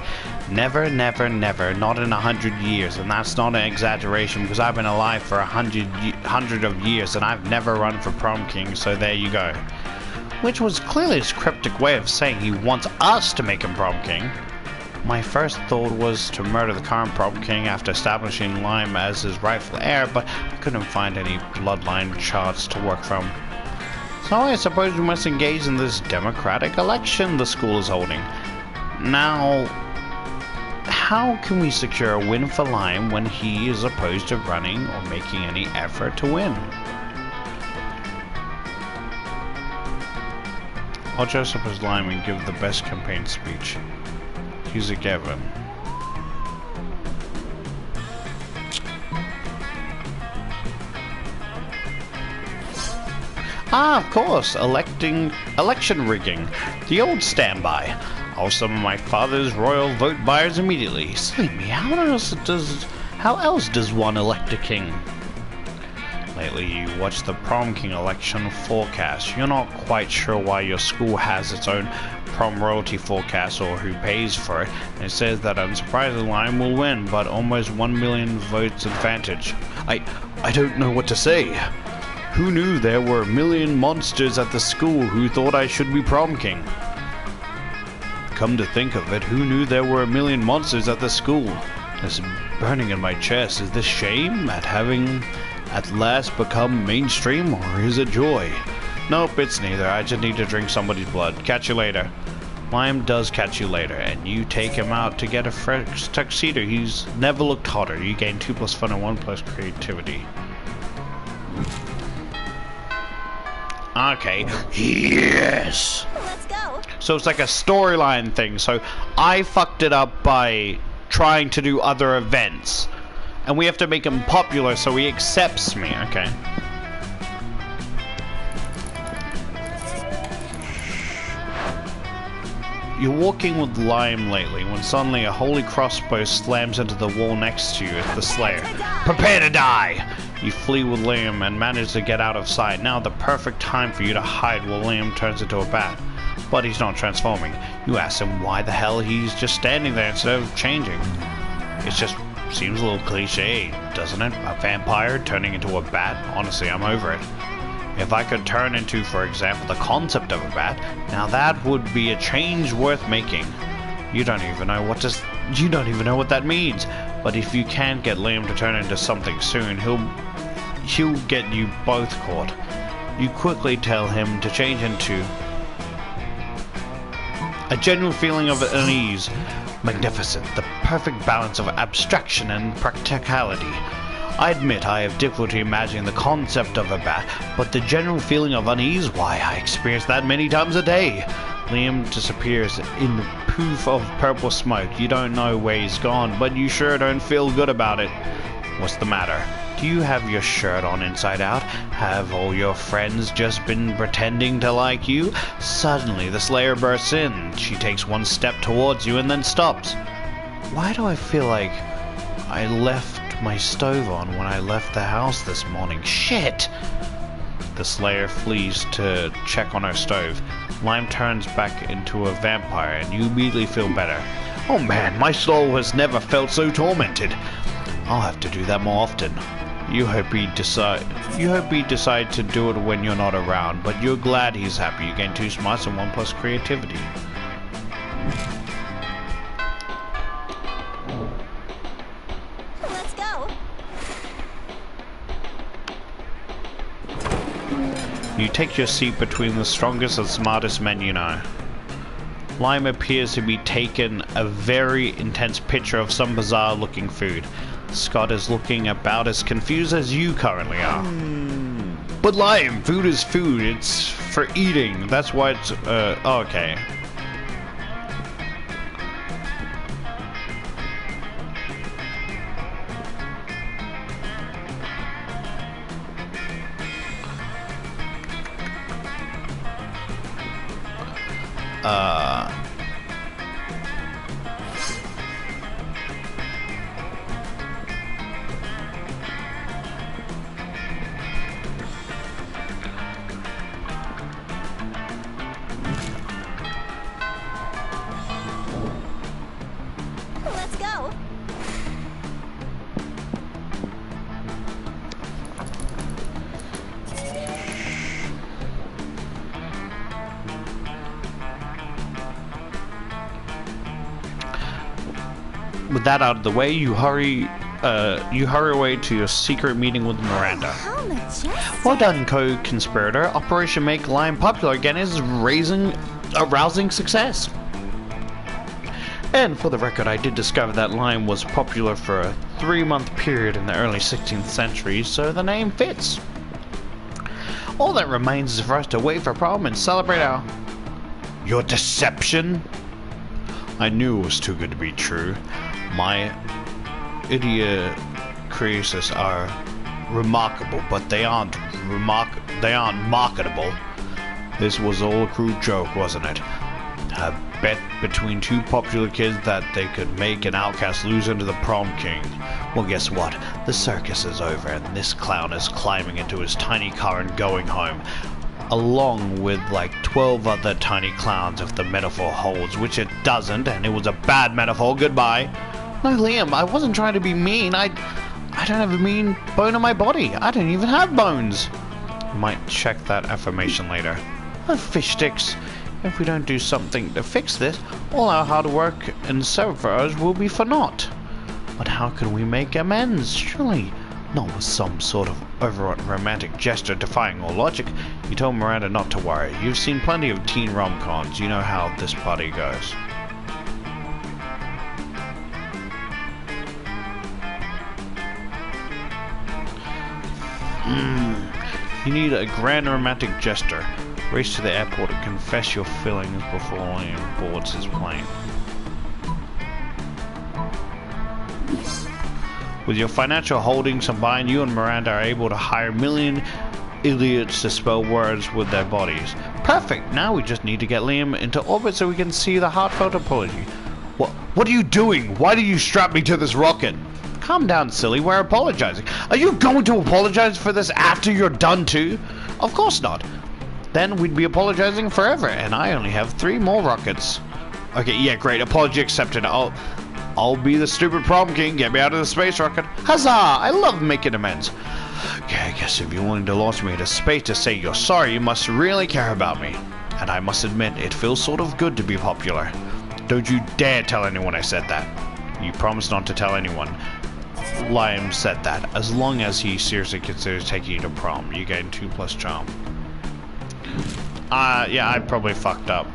"Never, never, never, not in 100 years." And that's not an exaggeration, because I've been alive for 100 of years and I've never run for Prom King, so there you go. Which was clearly his cryptic way of saying he wants us to make him Prom King. My first thought was to murder the current Prom King after establishing Lime as his rightful heir, but I couldn't find any bloodline charts to work from. So I suppose we must engage in this democratic election the school is holding. Now, how can we secure a win for Lime when he is opposed to running or making any effort to win? I'll dress up as Lime and give the best campaign speech. He's a Gavin. Ah, of course, election rigging. The old standby. I'll summon my father's royal vote buyers immediately. Silly me, how else does one elect a king? Lately, you watch the Prom King election forecast. You're not quite sure why your school has its own prom royalty forecast or who pays for it. And it says that unsurprisingly Lime will win, but almost 1 million votes advantage. I don't know what to say. Who knew there were a million monsters at the school who thought I should be Prom King? Come to think of it, who knew there were a million monsters at the school? This burning in my chest, is this shame at having at last become mainstream, or is it joy? Nope, it's neither. I just need to drink somebody's blood. Catch you later. Lime does catch you later, and you take him out to get a fresh tuxedo. He's never looked hotter. You gain 2 plus fun and 1 plus creativity. Okay. Yes! Let's go. So it's like a storyline thing. So I fucked it up by trying to do other events. And we have to make him popular so he accepts me. Okay. You're walking with Lime lately when suddenly a holy crossbow slams into the wall next to you as the Slayer. Prepare to die! You flee with Liam and manage to get out of sight. Now the perfect time for you to hide while Liam turns into a bat. But he's not transforming. You ask him why the hell he's just standing there instead of changing. It just seems a little cliche, doesn't it? A vampire turning into a bat? Honestly, I'm over it. If I could turn into, for example, the concept of a bat, now that would be a change worth making. You don't even know what that means. But if you can't get Liam to turn into something soon, he'll get you both caught. You quickly tell him to change into A genuine feeling of unease. Magnificent, the perfect balance of abstraction and practicality. I admit I have difficulty imagining the concept of a bat, but the general feeling of unease, why, I experience that many times a day. Liam disappears in the poof of purple smoke. You don't know where he's gone, but you sure don't feel good about it. What's the matter? Do you have your shirt on inside out? Have all your friends just been pretending to like you? Suddenly, the Slayer bursts in. She takes one step towards you and then stops. Why do I feel like I left my stove on when I left the house this morning? Shit! The Slayer flees to check on her stove. Lime turns back into a vampire and you immediately feel better. Oh man, my soul has never felt so tormented. I'll have to do that more often. You hope he decide to do it when you're not around, but you're glad he's happy. You gain 2 smarts and 1 plus creativity. Let's go. You take your seat between the strongest and smartest men you know. Lime appears to be taking a very intense picture of some bizarre looking food. Scott is looking about as confused as you currently are. But Lime, food is food. It's for eating. That's why it's, okay. Let's go. With that out of the way, you hurry away to your secret meeting with Miranda. How majestic. Well done, co-conspirator. Operation Make Lime Popular again is a rousing success. And for the record, I did discover that Lime was popular for a 3-month period in the early 16th century, so the name fits. All that remains is for us to wait for Prom and celebrate your deception? I knew it was too good to be true. My idiosyncrasies are remarkable, but they aren't marketable. This was all a crude joke, wasn't it? A bet between 2 popular kids that they could make an outcast lose into the prom king. Well, guess what? The circus is over, and this clown is climbing into his tiny car and going home. Along with like 12 other tiny clowns if the metaphor holds, which it doesn't, and it was a bad metaphor. Goodbye. No, Liam, I wasn't trying to be mean. I don't have a mean bone in my body. I don't even have bones. You might check that affirmation later. Oh, fish sticks. If we don't do something to fix this, all our hard work and service will be for naught. But how can we make amends? Surely not with some sort of overwrought romantic gesture defying all logic. You told Miranda not to worry. You've seen plenty of teen rom-coms. You know how this party goes. You need a grand romantic gesture. Race to the airport and confess your feelings before Liam boards his plane. With your financial holdings combined, you and Miranda are able to hire a million idiots to spell words with their bodies. Perfect! Now we just need to get Liam into orbit so we can see the heartfelt apology. What are you doing? Why did you strap me to this rocket? Calm down, silly. We're apologizing. Are you going to apologize for this after you're done too? Of course not. Then we'd be apologizing forever, and I only have 3 more rockets. Okay, yeah, great. Apology accepted. I'll be the stupid prom king. Get me out of the space rocket. Huzzah! I love making amends. Okay, I guess if you're willing to launch me into space to say you're sorry, you must really care about me. And I must admit, it feels sort of good to be popular. Don't you dare tell anyone I said that. You promised not to tell anyone. Liam said that. As long as he seriously considers taking you to prom, you gain 2+ charm. Yeah, I probably fucked up.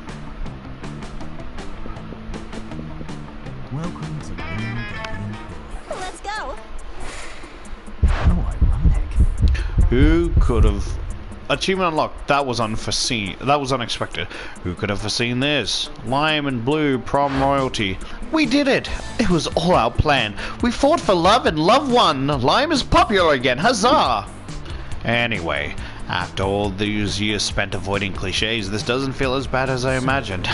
Welcome to being the Let's go. How ironic. Who could have... Achievement unlocked. That was unforeseen. That was unexpected. Who could have foreseen this? Lime and Blue, prom royalty. We did it! It was all our plan. We fought for love and love won. Lime is popular again. Huzzah! Anyway, after all these years spent avoiding cliches, this doesn't feel as bad as I imagined.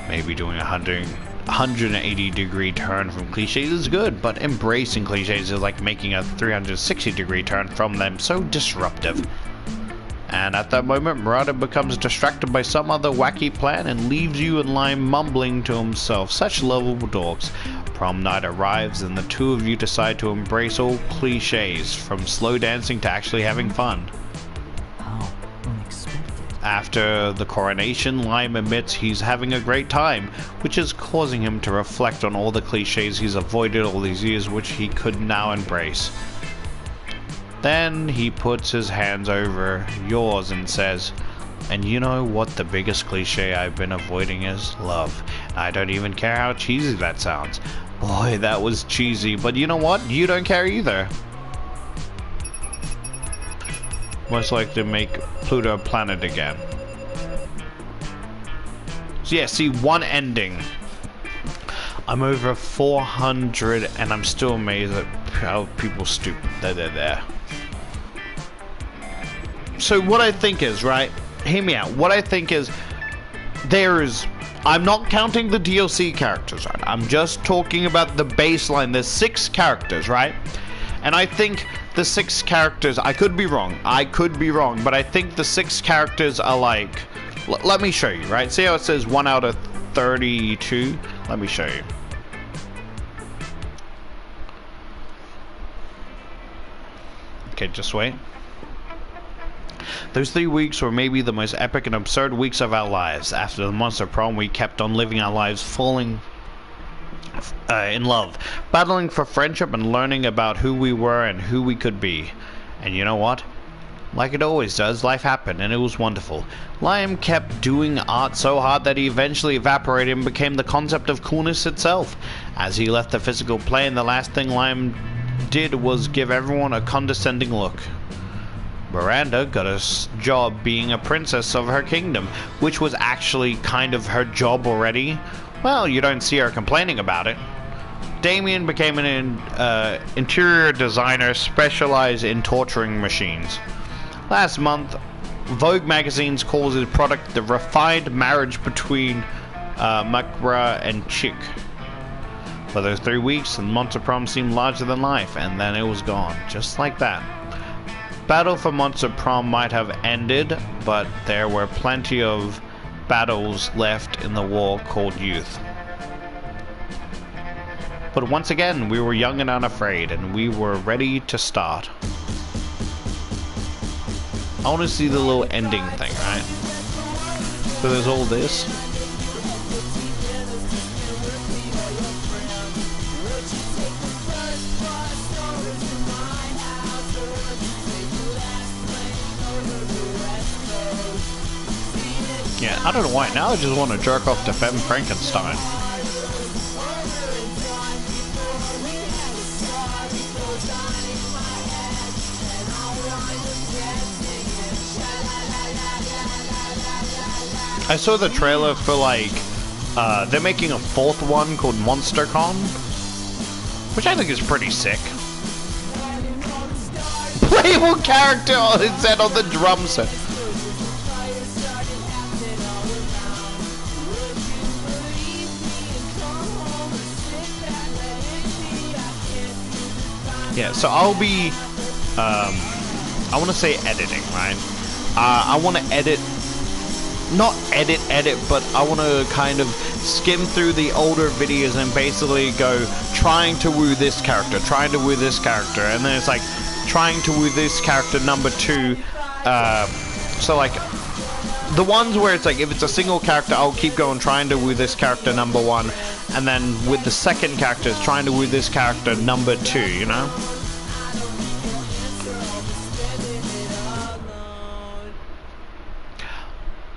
Maybe doing 180-degree turn from cliches is good, but embracing cliches is like making a 360-degree turn from them, so disruptive. And at that moment, Murata becomes distracted by some other wacky plan and leaves you and Lime mumbling to himself. Such lovable dogs. Prom night arrives and the two of you decide to embrace all cliches, from slow dancing to actually having fun. How unexpected. After the coronation, Lime admits he's having a great time, which is causing him to reflect on all the cliches he's avoided all these years, which he could now embrace. Then he puts his hands over yours and says, "And you know what the biggest cliche I've been avoiding is? Love. I don't even care how cheesy that sounds." Boy, that was cheesy, but you know what? You don't care either. Most likely to make Pluto a planet again. So yeah, see, one ending. I'm over 400 and I'm still amazed at how people stupid that they're there. So what I think is, right, hear me out, what I think is, I'm not counting the DLC characters, right? I'm just talking about the baseline. There's 6 characters, right? And I think the 6 characters, I could be wrong, but I think the 6 characters are like, let me show you, right? See how it says 1 out of 32? Let me show you. Okay, just wait. Those 3 weeks were maybe the most epic and absurd weeks of our lives. After the monster prom, we kept on living our lives falling in love, battling for friendship and learning about who we were and who we could be. And you know what? Like it always does, life happened and it was wonderful. Lime kept doing art so hard that he eventually evaporated and became the concept of coolness itself. As he left the physical plane, the last thing Lime did was give everyone a condescending look. Miranda got a job being a princess of her kingdom, which was actually kind of her job already. Well, you don't see her complaining about it. Damien became an interior designer specialized in torturing machines. Last month, Vogue magazines calls his product the refined marriage between Makra and Chick. For those 3 weeks, the Monster Prom seemed larger than life, and then it was gone, just like that. Battle for Monster Prom might have ended, but there were plenty of battles left in the war called youth. But once again, we were young and unafraid, and we were ready to start. I want to see the little ending thing, right? So there's all this. Yeah, I don't know why. Now I just want to jerk off to Femme Frankenstein. I saw the trailer for like, they're making a 4th one called MonsterCon, which I think is pretty sick. Playable character it said on the drum set. Yeah, so I'll be, I want to say editing, right? I want to edit, not edit, but I want to kind of skim through the older videos and basically go trying to woo this character, and then it's like trying to woo this character number 2. So like the ones where it's like if it's a single character, I'll keep going trying to woo this character number 1, and then with the second character, it's trying to woo this character number 2, you know?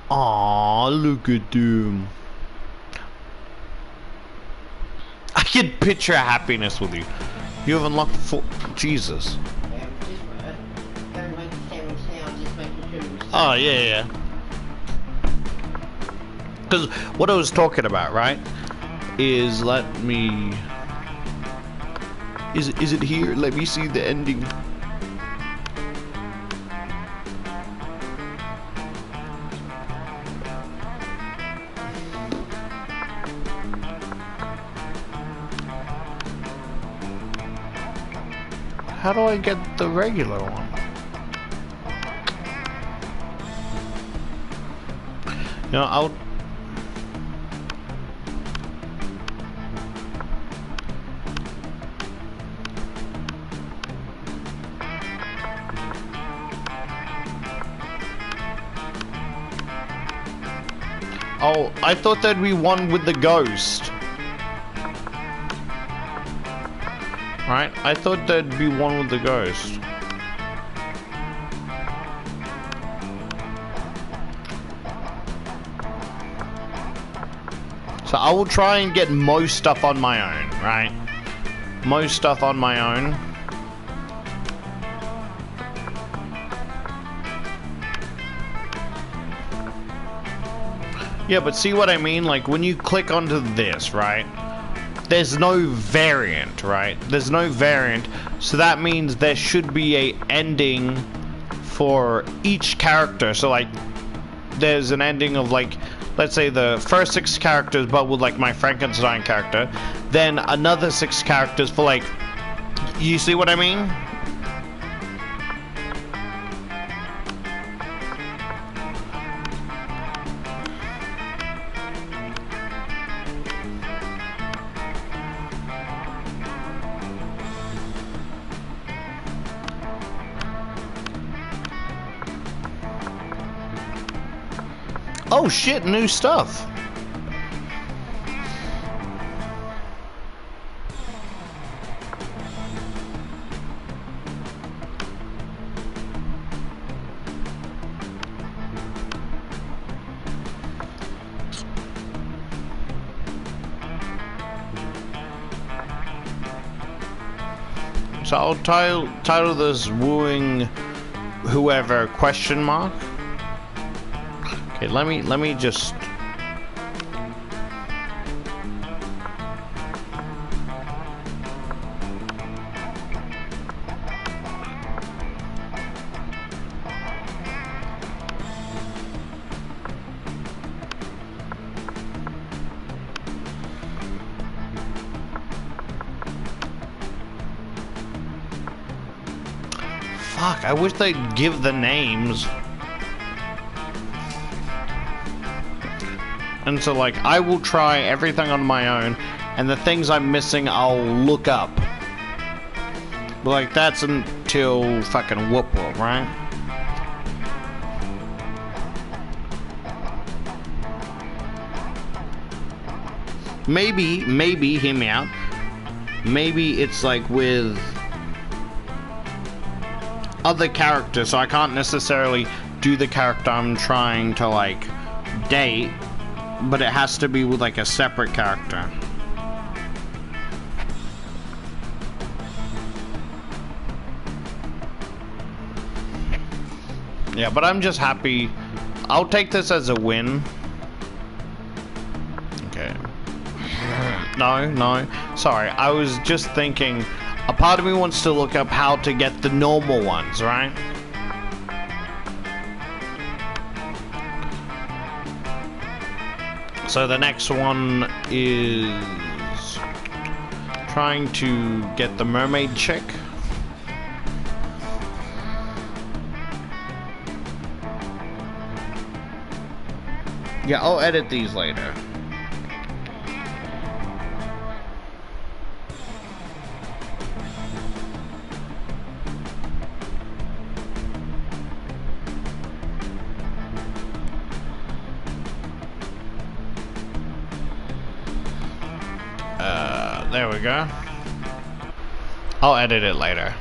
Aww, look at them. fucking picture of happiness with you. You have unlocked four. Jesus. Oh, yeah. Because what I was talking about, right, is let me... Is it here? Let me see the ending. How do I get the regular one? You know, I'll... Oh, I thought there'd be one with the ghost. Right? I thought there'd be one with the ghost. So I will try and get most stuff on my own, right? Most stuff on my own. Yeah, but see what I mean? Like, when you click onto this, right? There's no variant, right? There's no variant, so that means there should be a ending for each character. So, like, there's an ending of, like, let's say the first 6 characters, but with, like, my Frankenstein character. Then another 6 characters for, like... You see what I mean? Oh shit, new stuff. So I'll title this Wooing Whoever question mark. Okay, let me just... Fuck, I wish they'd give the names. And so, like, I will try everything on my own, and the things I'm missing, I'll look up. But, like, that's until fucking Whoop Whoop, right? Maybe, hear me out. Maybe it's, like, with other characters, so I can't necessarily do the character I'm trying to, like, date. But it has to be with, like, a separate character. Yeah, but I'm just happy. I'll take this as a win. Okay. No. Sorry, I was just thinking. A part of me wants to look up how to get the normal ones, right? So the next one is trying to get the mermaid chick. Yeah, I'll edit these later. There we go. I'll edit it later.